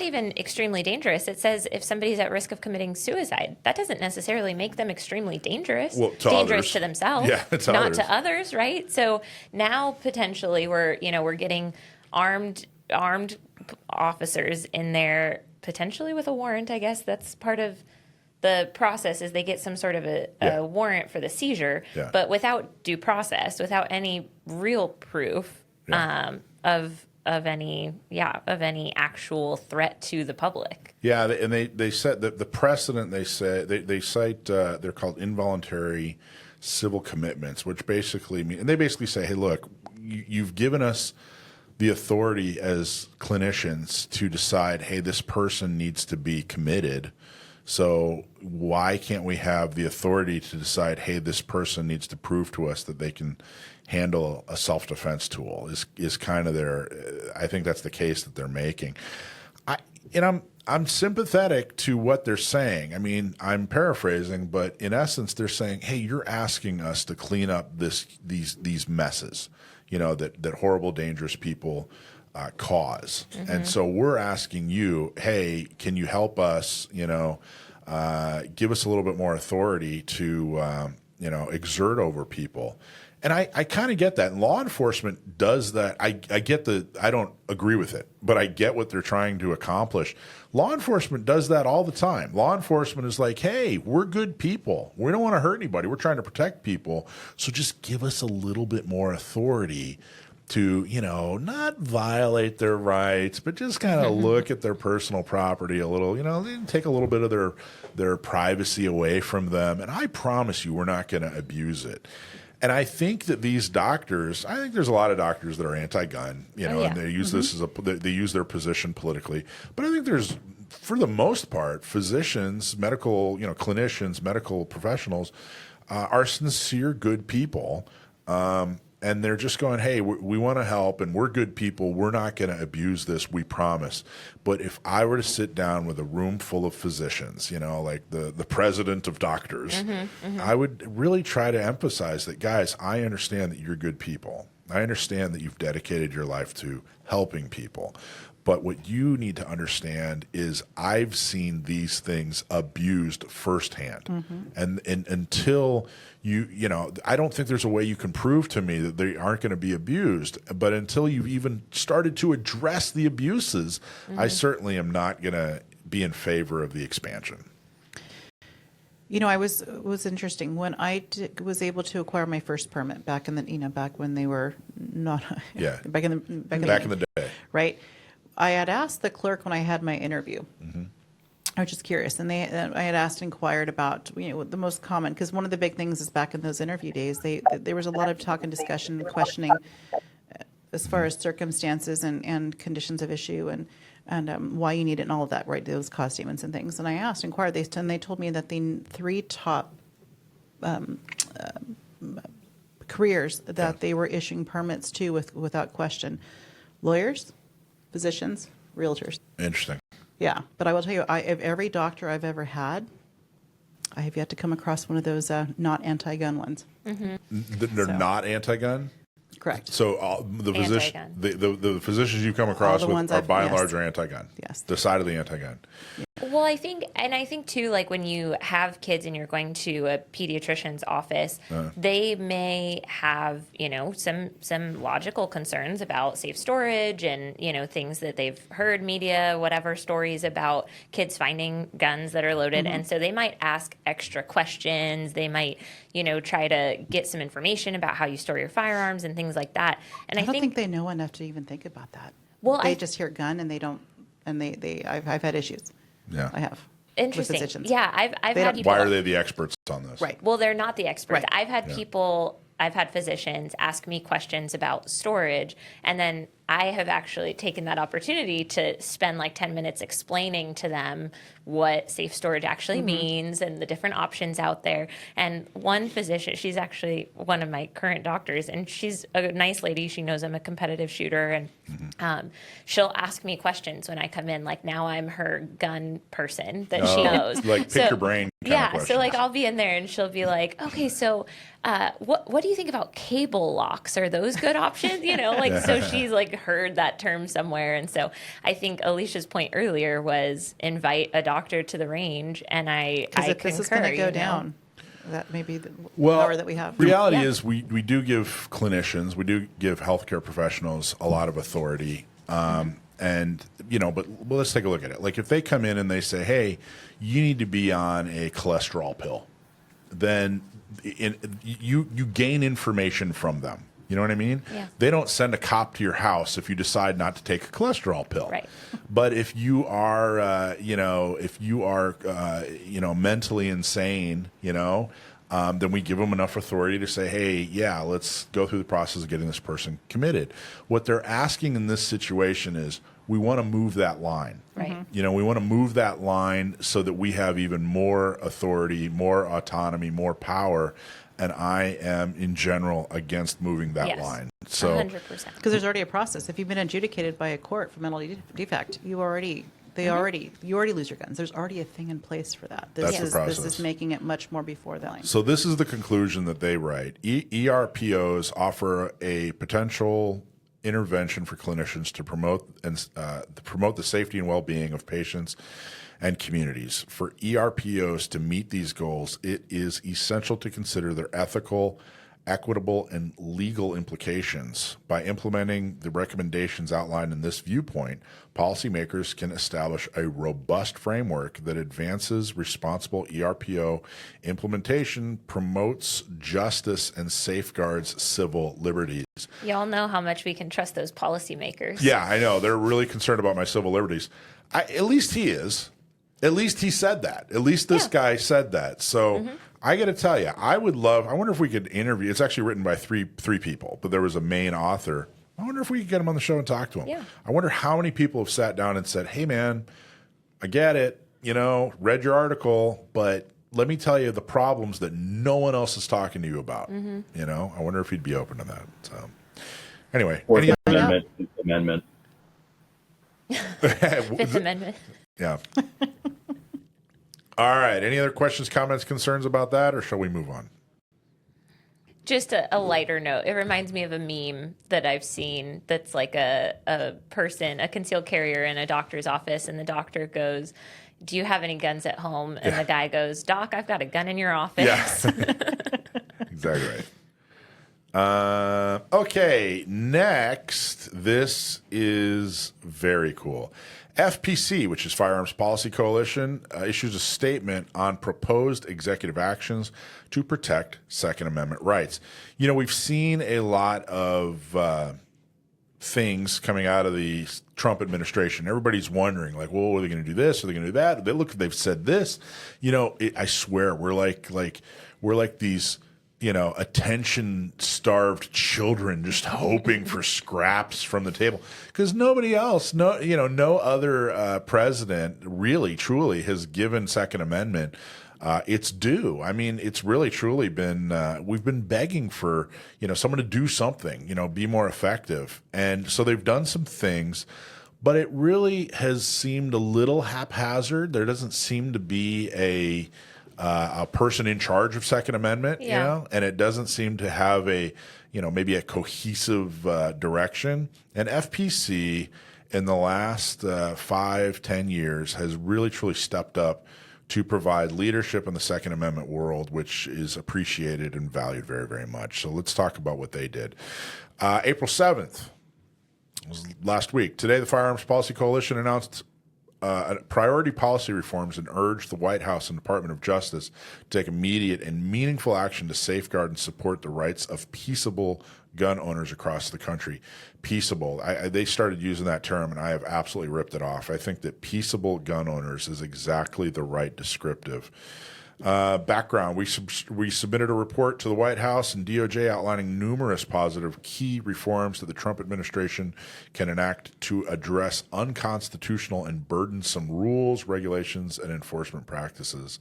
even extremely dangerous. It says if somebody's at risk of committing suicide, that doesn't necessarily make them extremely dangerous. Well, dangerous others. To themselves, not others. To others, right? So now potentially we're getting armed officers in there, potentially with a warrant. I guess that's part of the process, is they get some sort of a warrant for the seizure, but without due process, without any real proof of any actual threat to the public. Yeah, and they said that the precedent, they cite they're called involuntary civil commitments, which basically mean, and they basically say, hey, look, you've given us the authority as clinicians to decide, hey, this person needs to be committed. So why can't we have the authority to decide, hey, this person needs to prove to us that they can handle a self-defense tool? Is kind of their, I think that's the case that they're making. I'm sympathetic to what they're saying. I mean, I'm paraphrasing, but in essence, they're saying, hey, you're asking us to clean up these messes, that horrible, dangerous people cause. Mm-hmm. And so we're asking you, hey, can you help us, give us a little bit more authority to, exert over people. And I kind of get that. And law enforcement does that. I get I don't agree with it, but I get what they're trying to accomplish. Law enforcement does that all the time. Law enforcement is like, hey, we're good people. We don't want to hurt anybody. We're trying to protect people. So just give us a little bit more authority to, not violate their rights, but just kind of look at their personal property a little, take a little bit of their privacy away from them. And I promise you, we're not going to abuse it. And I think that these doctors, I think there's a lot of doctors that are anti-gun, and they use this as they use their position politically. But I think there's, for the most part, physicians, medical, clinicians, medical professionals are sincere, good people. And they're just going, hey, we want to help, and we're good people. We're not going to abuse this, we promise. But if I were to sit down with a room full of physicians, like the president of doctors, I would really try to emphasize that, guys, I understand that you're good people. I understand that you've dedicated your life to helping people. But what you need to understand is I've seen these things abused firsthand. And until I don't think there's a way you can prove to me that they aren't going to be abused. But until you've even started to address the abuses, I certainly am not going to be in favor of the expansion. I was interesting when I was able to acquire my first permit back in the back when they were not back in the day, right? I had asked the clerk when I had my interview. I was just curious, and I had inquired about the most common, because one of the big things is back in those interview days, there was a lot of talk and discussion and questioning as far as circumstances and conditions of issue and why you need it and all of that, right? Those cost statements and things. And I inquired, and they told me that the three top careers that they were issuing permits to without question: lawyers, physicians, realtors. Interesting. Yeah, but I will tell you, of every doctor I've ever had, I have yet to come across one of those not anti-gun ones. They're not anti-gun? Correct. So the physicians you come across with are by and large are anti-gun. Yes. Decidedly anti-gun. Well, I think too, like when you have kids and you're going to a pediatrician's office, they may have, some logical concerns about safe storage and, things that they've heard media, whatever stories about kids finding guns that are loaded. And so they might ask extra questions. They might, try to get some information about how you store your firearms and things like that. And I don't think they know enough to even think about that. Well, they just hear gun and they don't, and I've had issues. Yeah, I have. Interesting. With physicians. Yeah, I've had people. Why are they the experts on this? Right. Well, they're not the experts. Right. I've had physicians ask me questions about storage, and then I have actually taken that opportunity to spend like 10 minutes explaining to them what safe storage actually means and the different options out there. And one physician, she's actually one of my current doctors, and she's a nice lady. She knows I'm a competitive shooter, and she'll ask me questions when I come in. Like now I'm her gun person that she knows. Like pick your brain kind of so like questions. I'll be in there and she'll be like, okay, so what do you think about cable locks? Are those good options? You know, like, so she's like heard that term somewhere. And so I think Alicia's point earlier was invite a doctor to the range. And I If this is going to go you know? down, that may be the Well, power that we have. reality Yeah. is we do give clinicians, we do give healthcare professionals a lot of authority. And, you know, but well, let's take a look at it. Like if they come in and they say, hey, you need to be on a cholesterol pill, then you gain information from them. You know what I mean? Yeah. They don't send a cop to your house if you decide not to take a cholesterol pill. Right. But if you are, you know, mentally insane, you know, then we give them enough authority to say, hey, yeah, let's go through the process of getting this person committed. What they're asking in this situation is we want to move that line. Right. You know, we want to move that line so that we have even more authority, more autonomy, more power. And I am, in general, against moving that Yes. line. So 100%. Because there's already a process. If you've been adjudicated by a court for mental defect, you already lose your guns. There's already a thing in place for that. That's the This process. is making it much more before the line. So this is the conclusion that they write. ERPOs offer a potential intervention for clinicians to promote the safety and well-being of patients and communities. For ERPOs to meet these goals, it is essential to consider their ethical, equitable, and legal implications. By implementing the recommendations outlined in this viewpoint, policymakers can establish a robust framework that advances responsible ERPO implementation, promotes justice, and safeguards civil liberties. Y'all know how much we can trust those policymakers. Yeah, I know. They're really concerned about my civil liberties. At least he is. At least he said that. At least this guy said that. So I got to tell you, I wonder if we could interview. It's actually written by three people, but there was a main author. I wonder if we could get him on the show and talk to him. Yeah. I wonder how many people have sat down and said, hey, man, I get it. You know, read your article, but let me tell you the problems that no one else is talking to you about. You know, I wonder if he'd be open to that. So anyway. Fourth any- Amendment, Fifth Amendment. Fifth Amendment. Yeah. All right. Any other questions, comments, concerns about that, or shall we move on? Just a lighter note. It reminds me of a meme that I've seen that's like a person, a concealed carrier in a doctor's office, and the doctor goes, do you have any guns at home? And the guy goes, Doc, I've got a gun in your office. Yeah. Exactly right. Okay, next, this is very cool. FPC, which is Firearms Policy Coalition, issues a statement on proposed executive actions to protect Second Amendment rights. You know, we've seen a lot of things coming out of the Trump administration. Everybody's wondering, like, well, are they going to do this? Are they going to do that? They've said this. You know, I swear, we're like these, you know, attention-starved children just hoping for scraps from the table, because nobody else, no other president really, truly has given Second Amendment its due. I mean, it's really, truly been, we've been begging for, you know, someone to do something, you know, be more effective. And so they've done some things, but it really has seemed a little haphazard. There doesn't seem to be a person in charge of Second Amendment, you know, and it doesn't seem to have maybe a cohesive direction. And FPC in the last 5-10 years has really, truly stepped up to provide leadership in the Second Amendment world, which is appreciated and valued very, very much. So let's talk about what they did. April 7th was last week. Today, the Firearms Policy Coalition announced priority policy reforms and urged the White House and Department of Justice to take immediate and meaningful action to safeguard and support the rights of peaceable gun owners across the country. Peaceable. They started using that term, and I have absolutely ripped it off. I think that peaceable gun owners is exactly the right descriptive. Background: we submitted a report to the White House and DOJ outlining numerous positive key reforms that the Trump administration can enact to address unconstitutional and burdensome rules, regulations, and enforcement practices.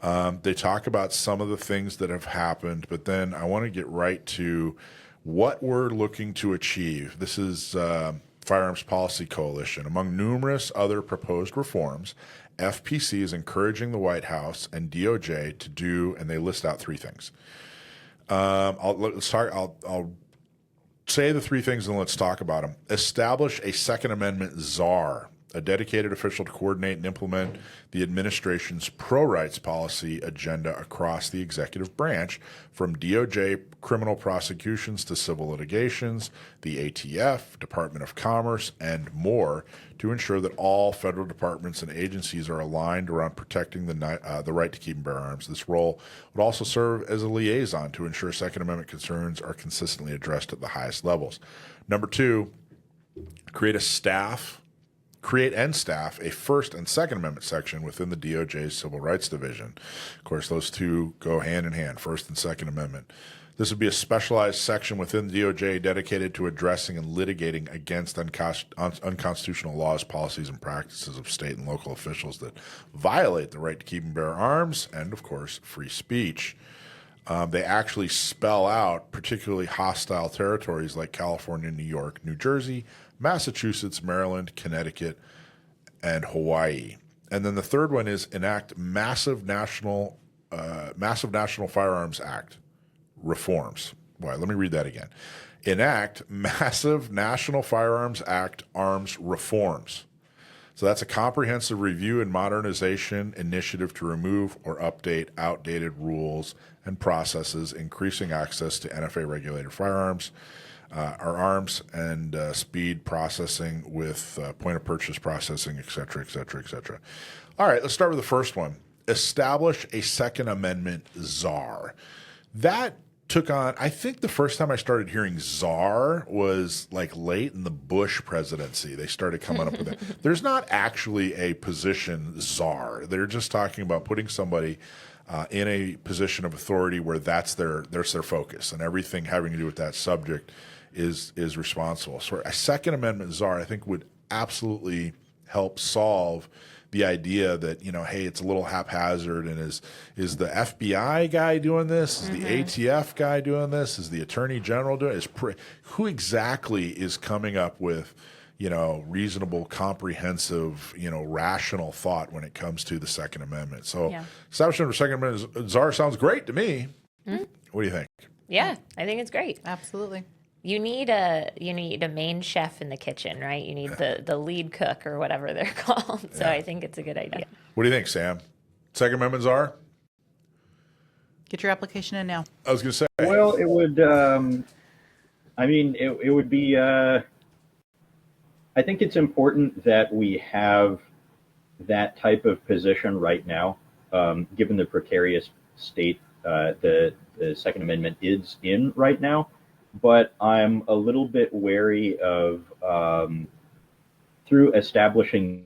They talk about some of the things that have happened, but then I want to get right to what we're looking to achieve. This is Firearms Policy Coalition. Among numerous other proposed reforms, FPC is encouraging the White House and DOJ to do, and they list out three things. I'll say the three things and let's talk about them. Establish a Second Amendment czar, a dedicated official to coordinate and implement the administration's pro-rights policy agenda across the executive branch, from DOJ criminal prosecutions to civil litigations, the ATF, Department of Commerce, and more, to ensure that all federal departments and agencies are aligned around protecting the right to keep and bear arms. This role would also serve as a liaison to ensure Second Amendment concerns are consistently addressed at the highest levels. Number two, create and staff a First and Second Amendment section within the DOJ's Civil Rights Division. Of course, those two go hand in hand, First and Second Amendment. This would be a specialized section within the DOJ dedicated to addressing and litigating against unconstitutional laws, policies, and practices of state and local officials that violate the right to keep and bear arms and, of course, free speech. They actually spell out particularly hostile territories like California, New York, New Jersey, Massachusetts, Maryland, Connecticut, and Hawaii. And then the third one is enact massive national Firearms Act reforms. Well, let me read that again. Enact massive National Firearms Act arms reforms. So that's a comprehensive review and modernization initiative to remove or update outdated rules and processes, increasing access to NFA-regulated firearms, our arms, and speed processing with point-of-purchase processing, et cetera, et cetera, et cetera. All right, let's start with the first one. Establish a Second Amendment czar. That took on, I think the first time I started hearing czar was like late in the Bush presidency. They started coming up with it. There's not actually a position czar. They're just talking about putting somebody in a position of authority where that's their focus, and everything having to do with that subject is responsible. So a Second Amendment czar, I think, would absolutely help solve the idea that, hey, it's a little haphazard, and is the FBI guy doing this? Is the ATF guy doing this? Is the Attorney General doing it? Who exactly is coming up with, reasonable, comprehensive, rational thought when it comes to the Second Amendment? So establishment of a Second Amendment czar sounds great to me. Mm-hmm. What do you think? Yeah, I think it's great. Absolutely. You need a main chef in the kitchen, right? You need the lead cook or whatever they're called. So I think it's a good idea. What do you think, Sam? Second Amendment czar? Get your application in now. I was going to say. Well, it would. It would be. I think it's important that we have that type of position right now, given the precarious state the Second Amendment is in right now. But I'm a little bit wary of, through establishing,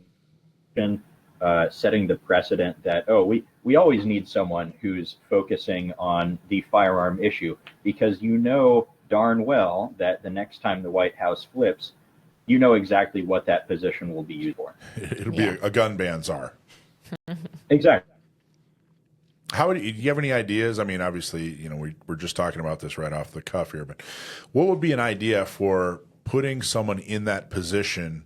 setting the precedent that, we always need someone who's focusing on the firearm issue, because darn well that the next time the White House flips, exactly what that position will be used for. It'll be a gun ban czar. Exactly. Do you have any ideas? I mean, obviously, we're just talking about this right off the cuff here, but what would be an idea for putting someone in that position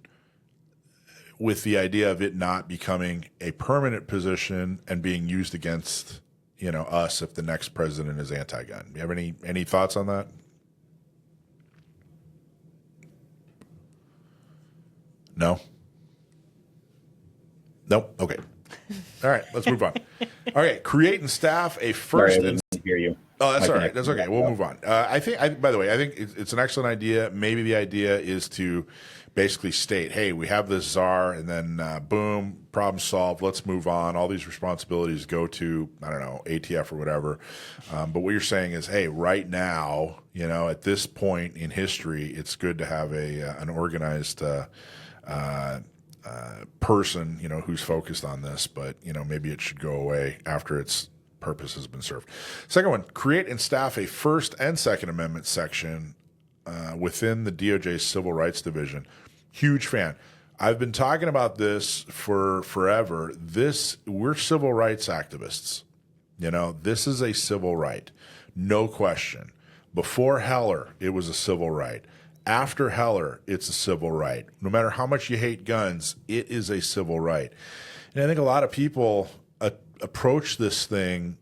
with the idea of it not becoming a permanent position and being used against, us if the next president is anti-gun? Do you have any thoughts on that? No? Nope. Okay. All right, let's move on. Okay, create and staff a first. Sorry, I didn't hear you. Oh, that's all right. That's okay. We'll move on. By the way, I think it's an excellent idea. Maybe the idea is to basically state, hey, we have this czar, and then boom, problem solved. Let's move on. All these responsibilities go to, I don't know, ATF or whatever. But what you're saying is, hey, right now, at this point in history, it's good to have an organized person, who's focused on this, but, maybe it should go away after its purpose has been served. Second one, create and staff a First and Second Amendment section within the DOJ's Civil Rights Division. Huge fan. I've been talking about this for forever. We're civil rights activists. This is a civil right. No question. Before Heller, it was a civil right. After Heller, it's a civil right. No matter how much you hate guns, it is a civil right. And I think a lot of people approach this thing,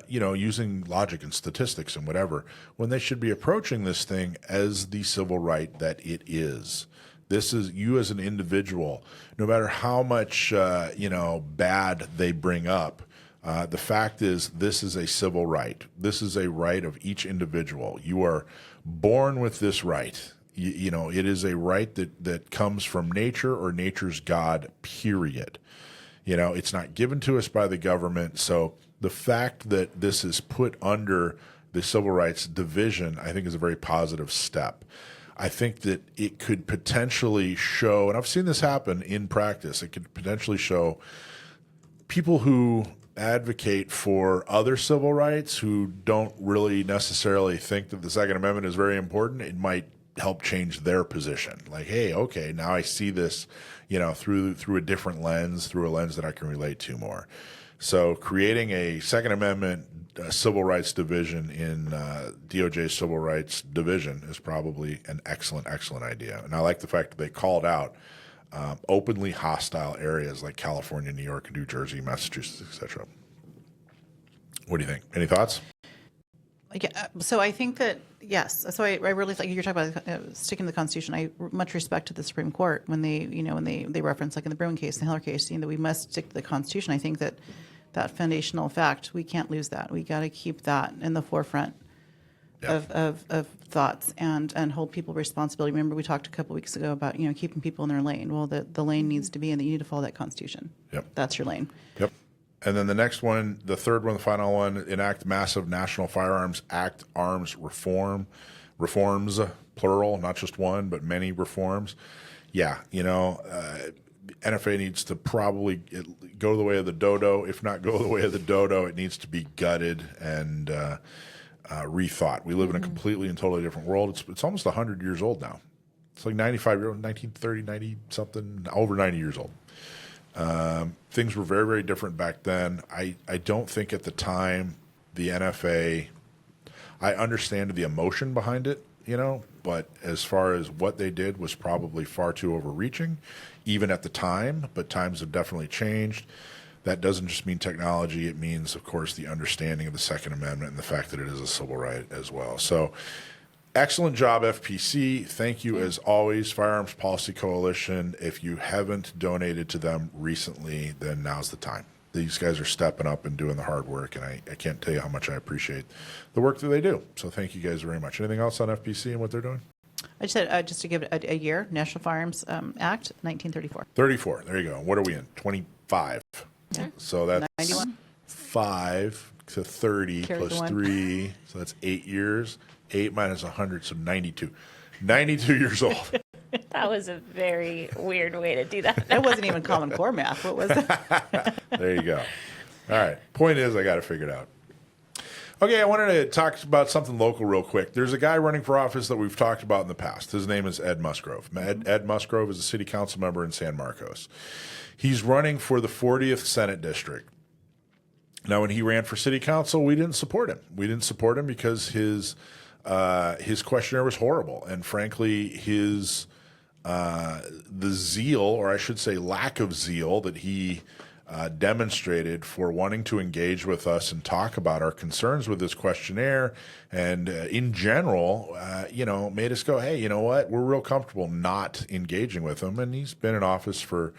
using logic and statistics and whatever, when they should be approaching this thing as the civil right that it is. This is you as an individual, no matter how much, bad they bring up. The fact is, this is a civil right. This is a right of each individual. You are born with this right. It is a right that comes from nature or nature's God, period. It's not given to us by the government. So the fact that this is put under the Civil Rights Division, I think, is a very positive step. I think that it could potentially show, and I've seen this happen in practice, it could potentially show people who advocate for other civil rights who don't really necessarily think that the Second Amendment is very important. It might help change their position. Like, hey, okay, now I see this, through a different lens, through a lens that I can relate to more. So creating a Second Amendment Civil Rights Division in DOJ's Civil Rights Division is probably an excellent, excellent idea. And I like the fact that they called out openly hostile areas like California, New York, New Jersey, Massachusetts, etc. What do you think? Any thoughts? Yeah, so I think that, yes. So I really think you're talking about sticking to the Constitution. I much respect to the Supreme Court when they reference, like in the Bruin case, the Heller case, that we must stick to the Constitution. I think that foundational fact, we can't lose that. We got to keep that in the forefront of thoughts and hold people responsibility. Remember, we talked a couple weeks ago about keeping people in their lane. Well, the lane needs to be, and you need to follow that Constitution. Yep, that's your lane. Yep. And then the next one, the third one, the final one, enact massive National Firearms Act arms reforms, plural, not just one, but many reforms. Yeah, NFA needs to probably go the way of the dodo. If not go the way of the dodo, it needs to be gutted and rethought. We live in a completely and totally different world. It's almost 100 years old now. It's like 95 years old, 1930, 90 something, over 90 years old. Things were very, very different back then. I don't think at the time the NFA, I understand the emotion behind it, but as far as what they did was probably far too overreaching, even at the time, but times have definitely changed. That doesn't just mean technology. It means, of course, the understanding of the Second Amendment and the fact that it is a civil right as well. So excellent job, FPC. Thank you, as always, Firearms Policy Coalition. If you haven't donated to them recently, then now's the time. These guys are stepping up and doing the hard work, and I can't tell you how much I appreciate the work that they do. So thank you guys very much. Anything else on FPC and what they're doing? I just said, just to give it a year, National Firearms Act, 1934. 34. There you go. What are we in? 25. Yeah. So that's 91. 5 to 30 Carry plus the one. 3. So that's 8 years. 8 minus 100, so 92. 92 years old. That was a very weird way to do that. That wasn't even Common Core math. What was that? There you go. All right. Point is, I got it figured out. Okay, I wanted to talk about something local real quick. There's a guy running for office that we've talked about in the past. His name is Ed Musgrove. Ed Musgrove is a city council member in San Marcos. He's running for the 40th Senate District. Now, when he ran for city council, we didn't support him. We didn't support him because his questionnaire was horrible, and frankly, the zeal, or I should say lack of zeal, that he demonstrated for wanting to engage with us and talk about our concerns with this questionnaire, and in general, made us go, hey, you know what? We're real comfortable not engaging with him, and he's been in office for,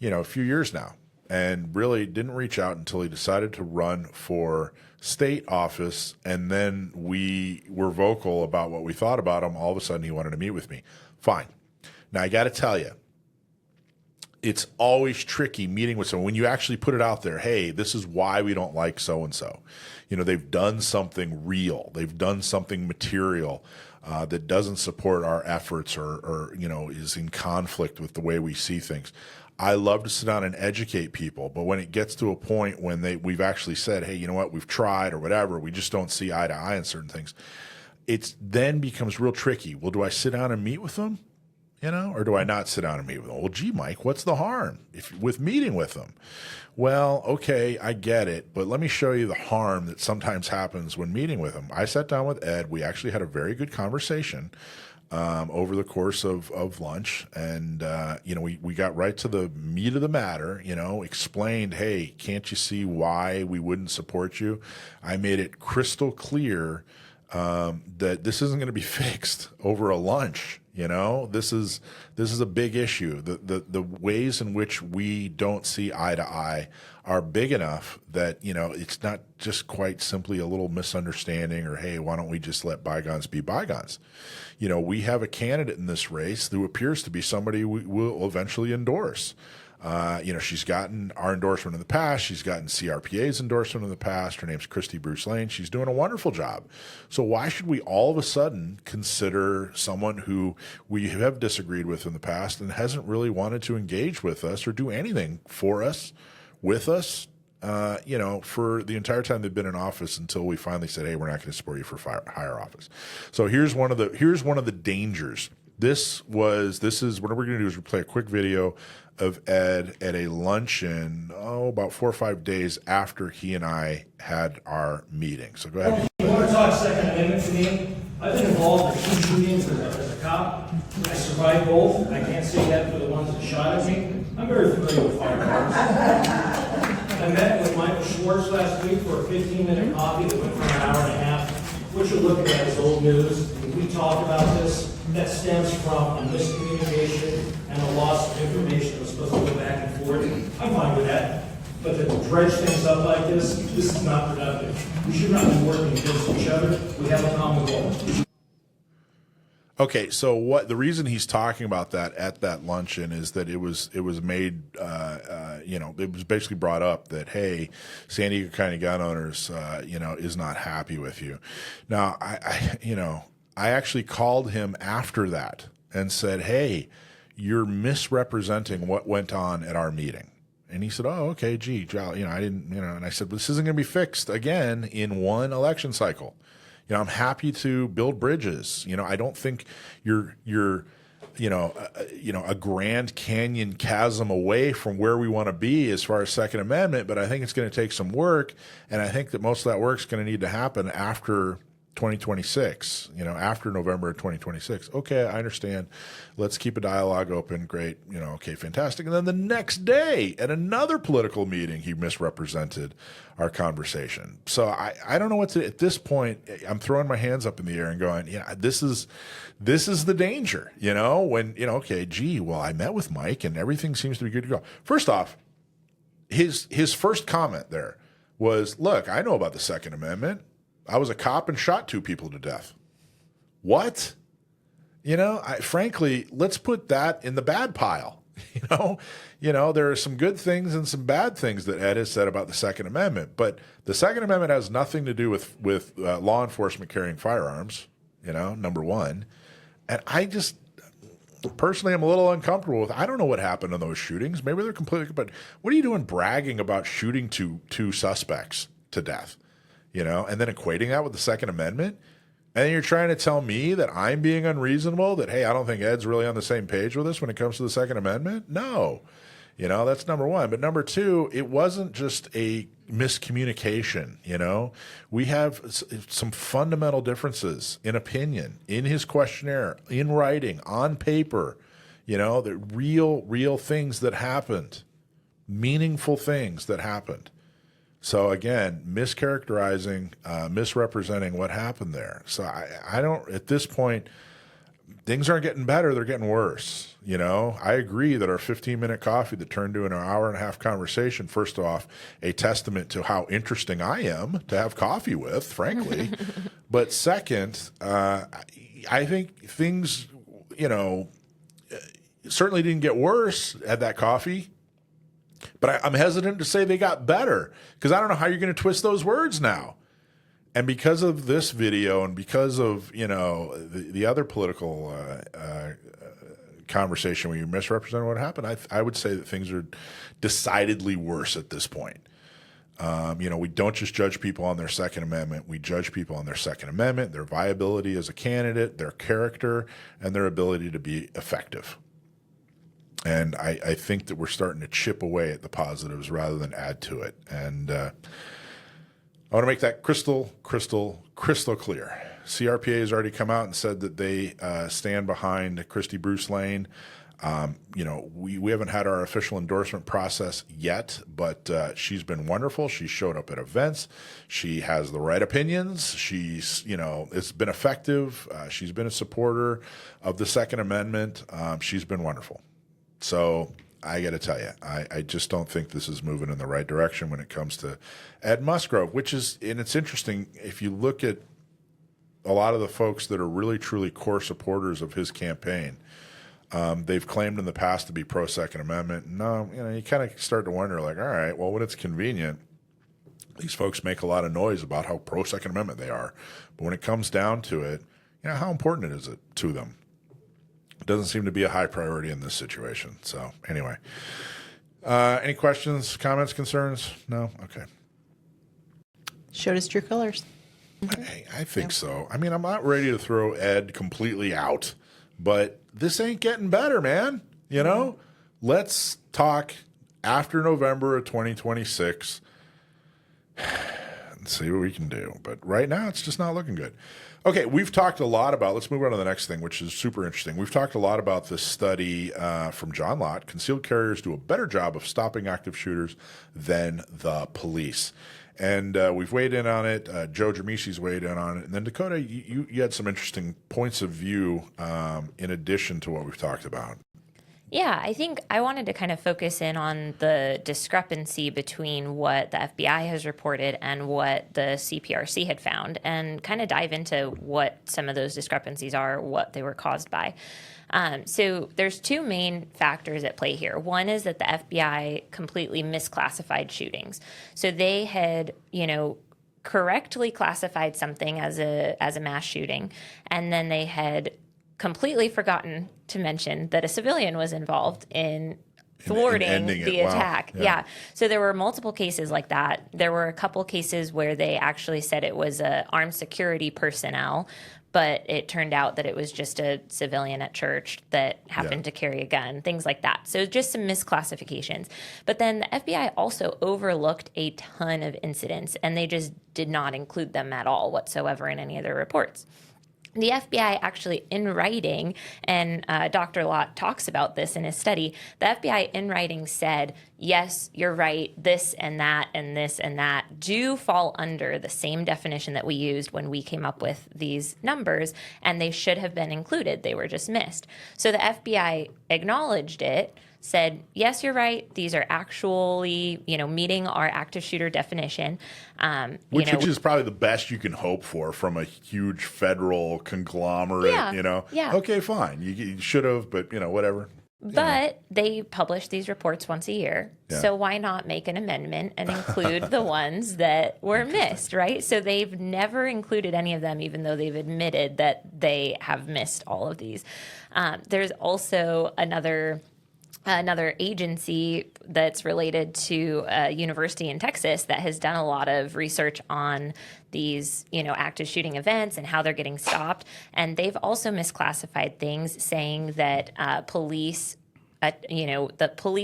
a few years now, and really didn't reach out until he decided to run for state office, and then we were vocal about what we thought about him. All of a sudden, he wanted to meet with me. Fine. Now, I got to tell you, it's always tricky meeting with someone when you actually put it out there. Hey, this is why we don't like so-and-so. They've done something real. They've done something material. that doesn't support our efforts or is in conflict with the way we see things. I love to sit down and educate people, but when it gets to a point when we've actually said, hey, you know what, we've tried or whatever, we just don't see eye to eye on certain things, it then becomes real tricky. Well, do I sit down and meet with them? Or do I not sit down and meet with them? Well, gee, Mike, what's the harm with meeting with them? Well, okay, I get it, but let me show you the harm that sometimes happens when meeting with them. I sat down with Ed. We actually had a very good conversation over the course of lunch, and we got right to the meat of the matter. Explained, hey, can't you see why we wouldn't support you? I made it crystal clear that this isn't going to be fixed over a lunch. This is a big issue. The ways in which we don't see eye to eye are big enough that, it's not just quite simply a little misunderstanding or, hey, why don't we just let bygones be bygones? We have a candidate in this race who appears to be somebody we will eventually endorse. She's gotten our endorsement in the past. She's gotten CRPA's endorsement in the past. Her name's Christy Bruce Lane. She's doing a wonderful job. So why should we all of a sudden consider someone who we have disagreed with in the past and hasn't really wanted to engage with us or do anything for us, with us, for the entire time they've been in office until we finally said, hey, we're not going to support you for higher office. So here's one of the dangers. This is what we're going to do is we play a quick video of Ed at a luncheon, about 4 or 5 days after he and I had our meeting. So go ahead. You want to talk Second Amendment to me? I've been involved in 2 shootings as a cop. I survived both. I can't say that for the ones that shot at me. I'm very familiar with firearms. I met with Michael Schwartz last week for a 15-minute coffee that went for an hour and a half. What you're looking at is old news. We talked about this. That stems from a miscommunication and a loss of information that was supposed to go back and forth. I'm fine with that. But to dredge things up like this is not productive. We should not be working against each other. We have a common goal. Okay, so the reason he's talking about that at that luncheon is that it was made, it was basically brought up that, hey, San Diego County gun owners, is not happy with you. Now, I actually called him after that and said, hey, you're misrepresenting what went on at our meeting. And he said, oh, okay, gee, I didn't, and I said, well, this isn't going to be fixed again in one election cycle. I'm happy to build bridges. I don't think you're a Grand Canyon chasm away from where we want to be as far as Second Amendment, but I think it's going to take some work. And I think that most of that work is going to need to happen after 2026, after November of 2026. Okay, I understand. Let's keep a dialogue open. Great. Okay, fantastic. And then the next day at another political meeting, he misrepresented our conversation. So I don't know what to, at this point, I'm throwing my hands up in the air and going, this is the danger, when, okay, gee, well, I met with Mike and everything seems to be good to go. First off, his first comment there was, look, I know about the Second Amendment. I was a cop and shot 2 people to death. What? Frankly, let's put that in the bad pile. There are some good things and some bad things that Ed has said about the Second Amendment, but the Second Amendment has nothing to do with law enforcement carrying firearms, number one. And I just personally am a little uncomfortable with, I don't know what happened in those shootings. Maybe they're completely, but what are you doing bragging about shooting 2 suspects to death? And then equating that with the Second Amendment. And then you're trying to tell me that I'm being unreasonable, that, hey, I don't think Ed's really on the same page with us when it comes to the Second Amendment. No, that's number one. But number two, it wasn't just a miscommunication. We have some fundamental differences in opinion, in his questionnaire, in writing, on paper, the real things that happened, meaningful things that happened. So again, mischaracterizing, misrepresenting what happened there. So I don't, at this point, things aren't getting better, they're getting worse. I agree that our 15-minute coffee that turned to an hour and a half conversation, first off, a testament to how interesting I am to have coffee with, frankly. But second, I think things, certainly didn't get worse at that coffee. But I'm hesitant to say they got better because I don't know how you're going to twist those words now. And because of this video and because of, the other political conversation where you misrepresent what happened, I would say that things are decidedly worse at this point. We don't just judge people on their Second Amendment. We judge people on their Second Amendment, their viability as a candidate, their character, and their ability to be effective. And I think that we're starting to chip away at the positives rather than add to it. And I want to make that crystal clear. CRPA has already come out and said that they stand behind Christy Bruce Lane. We haven't had our official endorsement process yet, but she's been wonderful. She showed up at events. She has the right opinions. She's, it's been effective. She's been a supporter of the Second Amendment. She's been wonderful. So I got to tell you, I just don't think this is moving in the right direction when it comes to Ed Musgrove, and it's interesting, if you look at a lot of the folks that are really, truly core supporters of his campaign, they've claimed in the past to be pro-Second Amendment. No, you kind of start to wonder, like, all right, well, when it's convenient, these folks make a lot of noise about how pro-Second Amendment they are. But when it comes down to it, how important is it to them? It doesn't seem to be a high priority in this situation. So anyway, any questions, comments, concerns? No? Okay. Showed his true colors. I think so. I mean, I'm not ready to throw Ed completely out, but this ain't getting better, man. Let's talk after November of 2026 and see what we can do. But right now, it's just not looking good. Okay, we've talked a lot about, let's move on to the next thing, which is super interesting. We've talked a lot about this study from John Lott. Concealed carriers do a better job of stopping active shooters than the police. And we've weighed in on it. Joe Dramisi's weighed in on it. And then, Dakota, you had some interesting points of view in addition to what we've talked about. Yeah, I think I wanted to kind of focus in on the discrepancy between what the FBI has reported and what the CPRC had found, and kind of dive into what some of those discrepancies are, what they were caused by. So there's two main factors at play here. One is that the FBI completely misclassified shootings. So they had, correctly classified something as a mass shooting, and then they had completely forgotten to mention that a civilian was involved in thwarting the attack. Wow. Yeah. So there were multiple cases like that. There were a couple cases where they actually said it was armed security personnel, but it turned out that it was just a civilian at church that happened to carry a gun, things like that. So just some misclassifications. But then the FBI also overlooked a ton of incidents, and they just did not include them at all whatsoever in any of their reports. The FBI actually, in writing, and Dr. Lott talks about this in his study, the FBI in writing said, yes, you're right, this and that and this and that do fall under the same definition that we used when we came up with these numbers, and they should have been included. They were just missed. So the FBI acknowledged it, said, yes, you're right, these are actually, meeting our active shooter definition. Which is probably the best you can hope for from a huge federal conglomerate, Yeah. Okay, fine. You should have, but, whatever. But they publish these reports once a year. Yeah. So why not make an amendment and include the ones that were missed, right? So they've never included any of them, even though they've admitted that they have missed all of these. There's also another agency that's related to a university in Texas that has done a lot of research on these, active shooting events and how they're getting stopped. And they've also misclassified things, saying that the police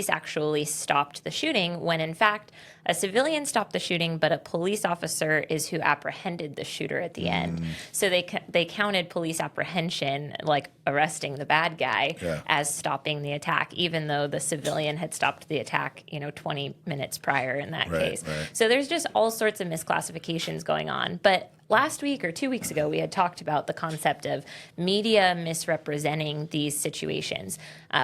actually stopped the shooting when, in fact, a civilian stopped the shooting, but a police officer is who apprehended the shooter at the end. So they counted police apprehension, like arresting the bad guy, as stopping the attack, even though the civilian had stopped the attack, 20 minutes prior in that case. Right. So there's just all sorts of misclassifications going on. But last week or 2 weeks ago, we had talked about the concept of media misrepresenting these situations.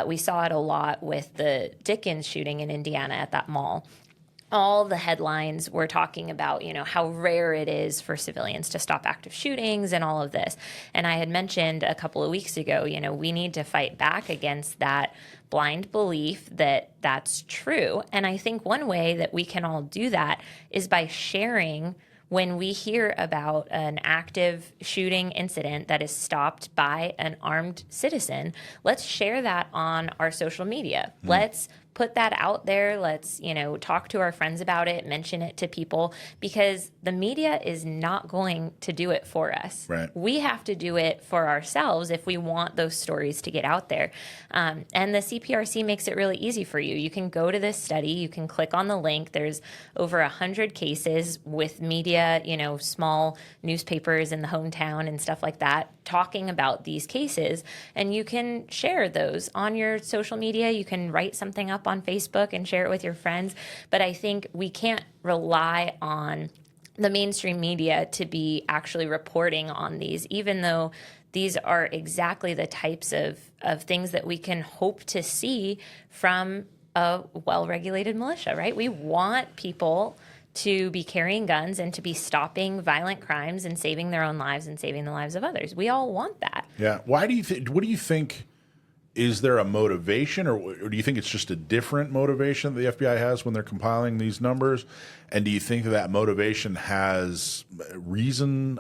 We saw it a lot with the Dickens shooting in Indiana at that mall. All the headlines were talking about, how rare it is for civilians to stop active shootings and all of this. And I had mentioned a couple of weeks ago, we need to fight back against that blind belief that that's true. And I think one way that we can all do that is by sharing when we hear about an active shooting incident that is stopped by an armed citizen, let's share that on our social media. Let's put that out there. Let's, talk to our friends about it, mention it to people, because the media is not going to do it for us. Right. We have to do it for ourselves if we want those stories to get out there. And the CPRC makes it really easy for you. You can go to this study, you can click on the link. There's over 100 cases with media, small newspapers in the hometown and stuff like that, talking about these cases. And you can share those on your social media. You can write something up on Facebook and share it with your friends. But I think we can't rely on the mainstream media to be actually reporting on these, even though these are exactly the types of things that we can hope to see from a well-regulated militia, right? We want people to be carrying guns and to be stopping violent crimes and saving their own lives and saving the lives of others. We all want that. Yeah. What do you think? Is there a motivation, or do you think it's just a different motivation that the FBI has when they're compiling these numbers? And do you think that motivation has reason?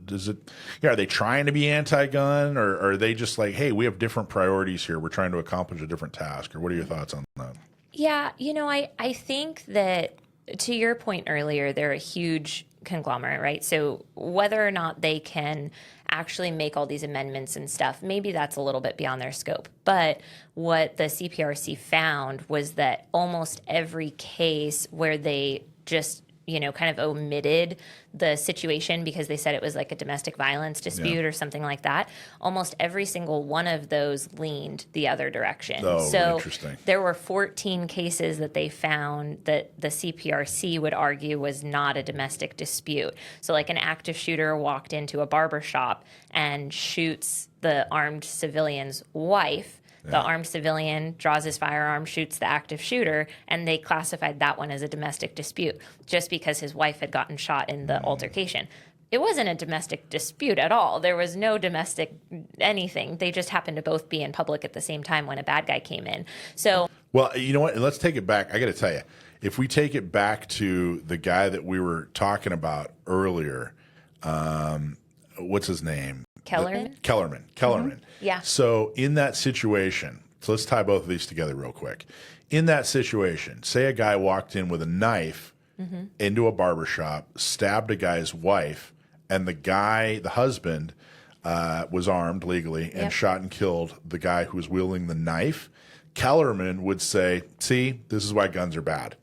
Does it? Are they trying to be anti-gun, or are they just like, hey, we have different priorities here. We're trying to accomplish a different task. Or what are your thoughts on that? Yeah, I think that, to your point earlier, they're a huge conglomerate, right? So whether or not they can actually make all these amendments and stuff, maybe that's a little bit beyond their scope. But what the CPRC found was that almost every case where they just kind of omitted the situation because they said it was like a domestic violence dispute or something like that, almost every single one of those leaned the other direction. Oh, so interesting. There were 14 cases that they found that the CPRC would argue was not a domestic dispute. So like an active shooter walked into a barber shop and shoots the armed civilian's wife. The armed civilian draws his firearm, shoots the active shooter, and they classified that one as a domestic dispute just because his wife had gotten shot in the altercation. It wasn't a domestic dispute at all. There was no domestic anything. They just happened to both be in public at the same time when a bad guy came in. So, well, you know what? Let's take it back. I got to tell you, if we take it back to the guy that we were talking about earlier, what's his name? Kellerman? Kellerman. Yeah. So in that situation, so let's tie both of these together real quick. In that situation, say a guy walked in with a knife into a barbershop, stabbed a guy's wife, and the husband, was armed legally and shot and killed the guy who was wielding the knife. Kellerman would say, see, this is why guns are bad.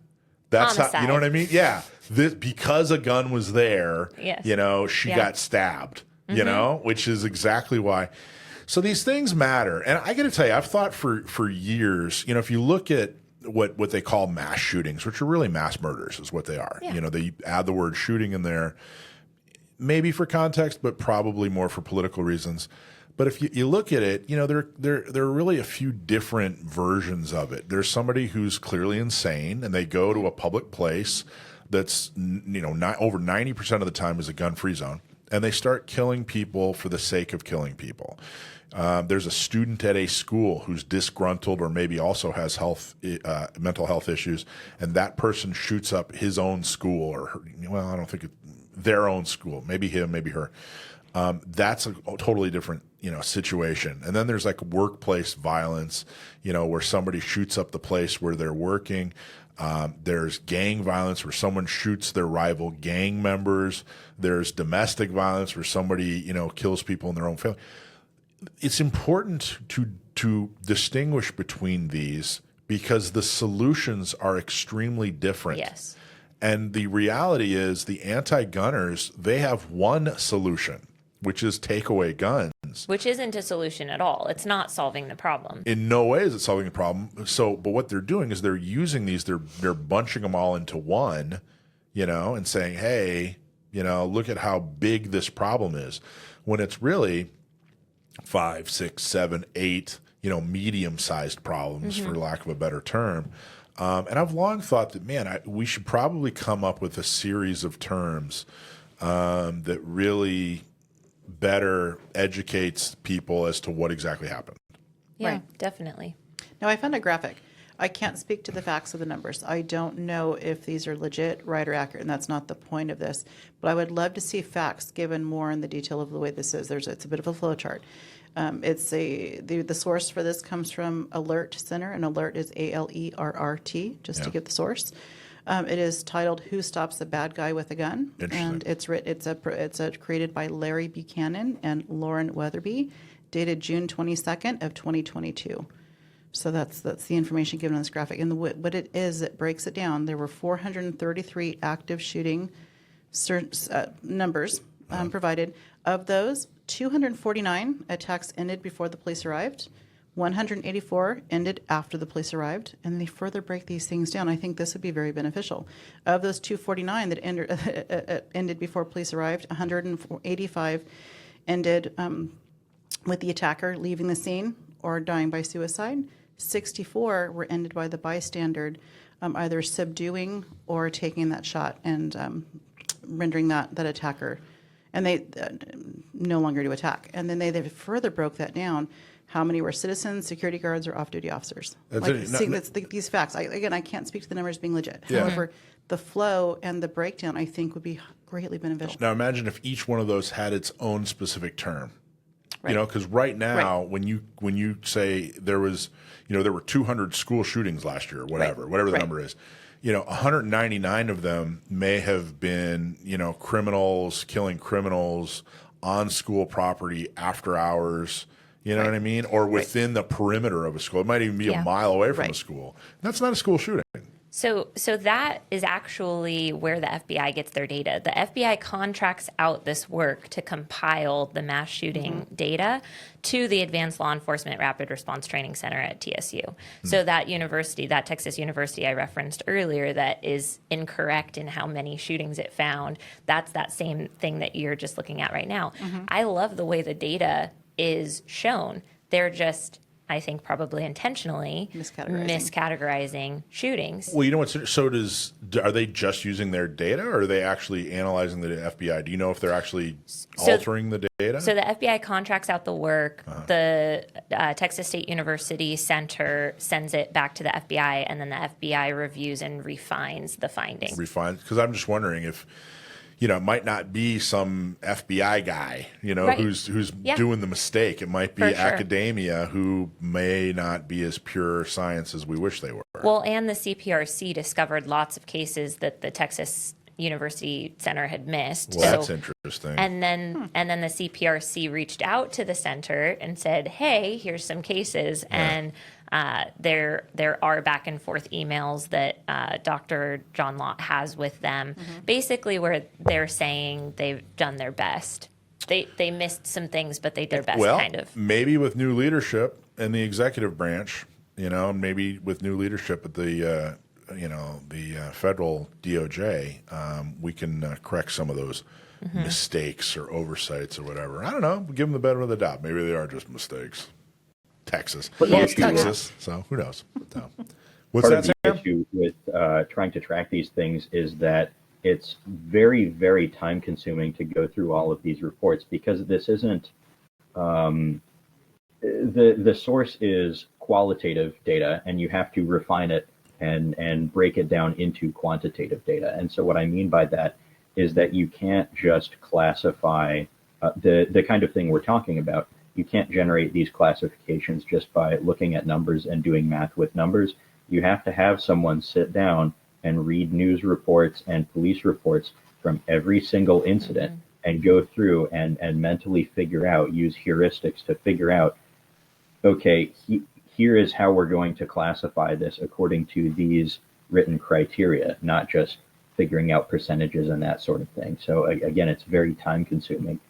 That's how, you know what I mean? Yeah. Because a gun was there, she got stabbed. Which is exactly why. So these things matter. And I got to tell you, I've thought for years, if you look at what they call mass shootings, which are really mass murders is what they are. Yeah. They add the word shooting in there, maybe for context, but probably more for political reasons. But if you look at it, there are really a few different versions of it. There's somebody who's clearly insane and they go to a public place that's, not over 90% of the time is a gun-free zone. And they start killing people for the sake of killing people. There's a student at a school who's disgruntled or maybe also has mental health issues, and that person shoots up his own school or I don't think their own school, maybe him, maybe her. That's a totally different situation. And then there's like workplace violence, where somebody shoots up the place where they're working. There's gang violence where someone shoots their rival gang members. There's domestic violence where somebody, kills people in their own family. It's important to distinguish between these because the solutions are extremely different. yes. And the reality is the anti-gunners, they have one solution, which is take away guns. Which isn't a solution at all. It's not solving the problem. In no way is it solving the problem. So, but what they're doing is they're using these, they're bunching them all into one, and saying, hey, look at how big this problem is. When it's really 5, 6, 7, 8, medium-sized problems, for lack of a better term. And I've long thought that, we should probably come up with a series of terms that really better educates people as to what exactly happened. Yeah, Right. definitely. Now, I found a graphic. I can't speak to the facts of the numbers. I don't know if these are legit, right, or accurate, and that's not the point of this. But I would love to see facts given more in the detail of the way this is. It's a bit of a flow chart. The source for this comes from Alert Center, and Alert is ALERRT, just to Yeah. give the source. It is titled "Who Stops the Bad Guy with a Gun," and it's created by Larry Buchanan and Lauren Weatherby, dated June 22nd of 2022. So that's the information given on this graphic. And what it is, it breaks it down. There were 433 active shooting numbers provided. Of those, 249 attacks ended before the police arrived. 184 ended after the police arrived, and they further break these things down. I think this would be very beneficial. Of those 249 that ended before police arrived, 185 ended with the attacker leaving the scene or dying by suicide. 64 were ended by the bystander either subduing or taking that shot and rendering that attacker. And they no longer do attack. And then they further broke that down. How many were citizens, security guards, or off-duty officers? These facts. I can't speak to the numbers being legit. Yeah. However, the flow and the breakdown, I think, would be greatly beneficial. Now imagine if each one of those had its own specific term. Right. You know, because right now, when you say there was, there were 200 school shootings last year, whatever the number is, 199 of them may have been, criminals killing criminals on school property after hours. You know what I mean? Or within the perimeter of a school. It might even be a mile away from a school. That's not a school shooting. So that is actually where the FBI gets their data. The FBI contracts out this work to compile the mass shooting data to the Advanced Law Enforcement Rapid Response Training Center at TSU. So that university, that Texas university I referenced earlier, that is incorrect in how many shootings it found, that's that same thing that you're just looking at right now. I love the way the data is shown. They're just, I think, probably intentionally miscategorizing shootings. Well, you know what? Are they just using their data, or are they actually analyzing the FBI? Do you know if they're actually altering the data? So the FBI contracts out the work. The Texas State University Center sends it back to the FBI, and then the FBI reviews and refines the findings. Because I'm just wondering if, it might not be some FBI guy, who's doing the mistake. It might be academia who may not be as pure science as we wish they were. Well, and the CPRC discovered lots of cases that the Texas University Center had missed. Well, that's interesting. And then the CPRC reached out to the center and said, "Hey, here's some cases." And there are back and forth emails that Dr. John Lott has with them, basically where they're saying they've done their best. They missed some things, but they did their best, kind of. Maybe with new leadership in the executive branch, maybe with new leadership at the federal DOJ, we can correct some of those mistakes or oversights or whatever. I don't know. Give them the benefit of the doubt. Maybe they are just mistakes. Texas. Texas. So who knows? So, what's Part that, of the Sam? issue with trying to track these things is that it's very, very time consuming to go through all of these reports, because this isn't the source is qualitative data, and you have to refine it and break it down into quantitative data. And so what I mean by that is that you can't just classify the kind of thing we're talking about. You can't generate these classifications just by looking at numbers and doing math with numbers. You have to have someone sit down and read news reports and police reports from every single incident and go through and mentally figure out, use heuristics to figure out, okay, here is how we're going to classify this according to these written criteria, not just figuring out percentages and that sort of thing. So again, it's very time consuming.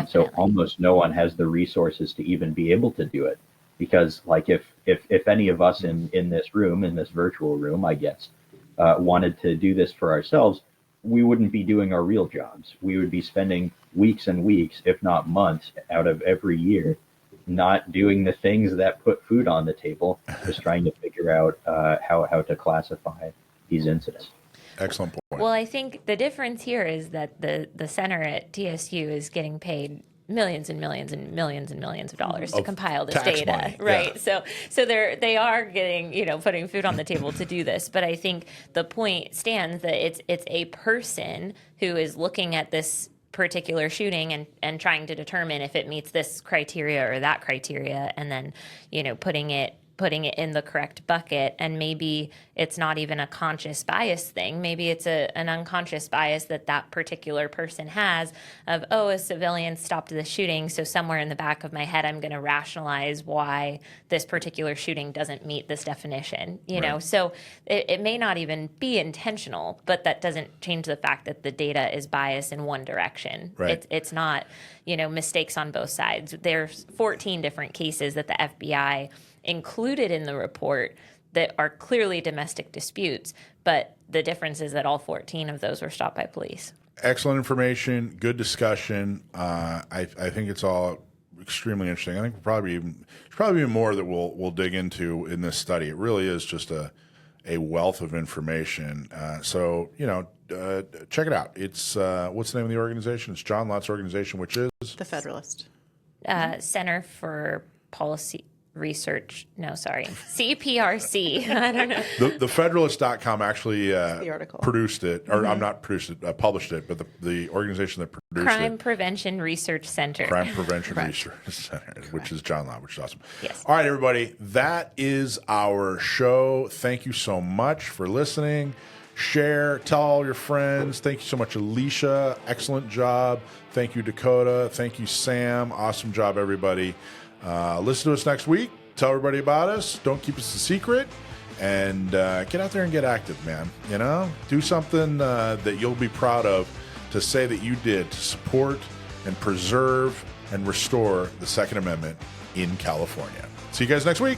So almost no one has the resources to even be able to do it, because like if any of us in this room, in this virtual room, I guess, wanted to do this for ourselves, we wouldn't be doing our real jobs. We would be spending weeks and weeks, if not months, out of every year, not doing the things that put food on the table, just trying to figure out how to classify these incidents. Excellent point. Well, I think the difference here is that the center at TSU is getting paid millions and millions and millions and millions of dollars to compile this tax data, money, right? yeah. So they are getting, putting food on the table to do this. But I think the point stands that it's a person who is looking at this particular shooting and trying to determine if it meets this criteria or that criteria, and then putting it in the correct bucket. And maybe it's not even a conscious bias thing. Maybe it's an unconscious bias that particular person has of, a civilian stopped the shooting, so somewhere in the back of my head I'm going to rationalize why this particular shooting doesn't meet this definition. Right. So it may not even be intentional, but that doesn't change the fact that the data is biased in one direction. Right. It's not mistakes on both sides. There's 14 different cases that the FBI included in the report that are clearly domestic disputes, but the difference is that all 14 of those were stopped by police. Excellent information, good discussion. I think it's all extremely interesting. I think there's probably even more that we'll dig into in this study. It really is just a wealth of information. So check it out. It's what's the name of the organization? It's John Lott's organization, which is The Federalist. Center for Policy Research. No, sorry. CPRC. I don't know. thefederalist.com actually the article. produced it, or I'm not produced it, published it, but the organization that produced Crime it, Prevention Research Center. Crime Prevention Research Center, which is John Lott, which is awesome. Yes. All right, everybody, that is our show. Thank you so much for listening. Share, tell all your friends. Thank you so much, Alicia. Excellent job. Thank you, Dakota. Thank you, Sam. Awesome job, everybody. Listen to us next week. Tell everybody about us. Don't keep us a secret. And get out there and get active, man. Do something that you'll be proud of to say that you did to support and preserve and restore the Second Amendment in California. See you guys next week.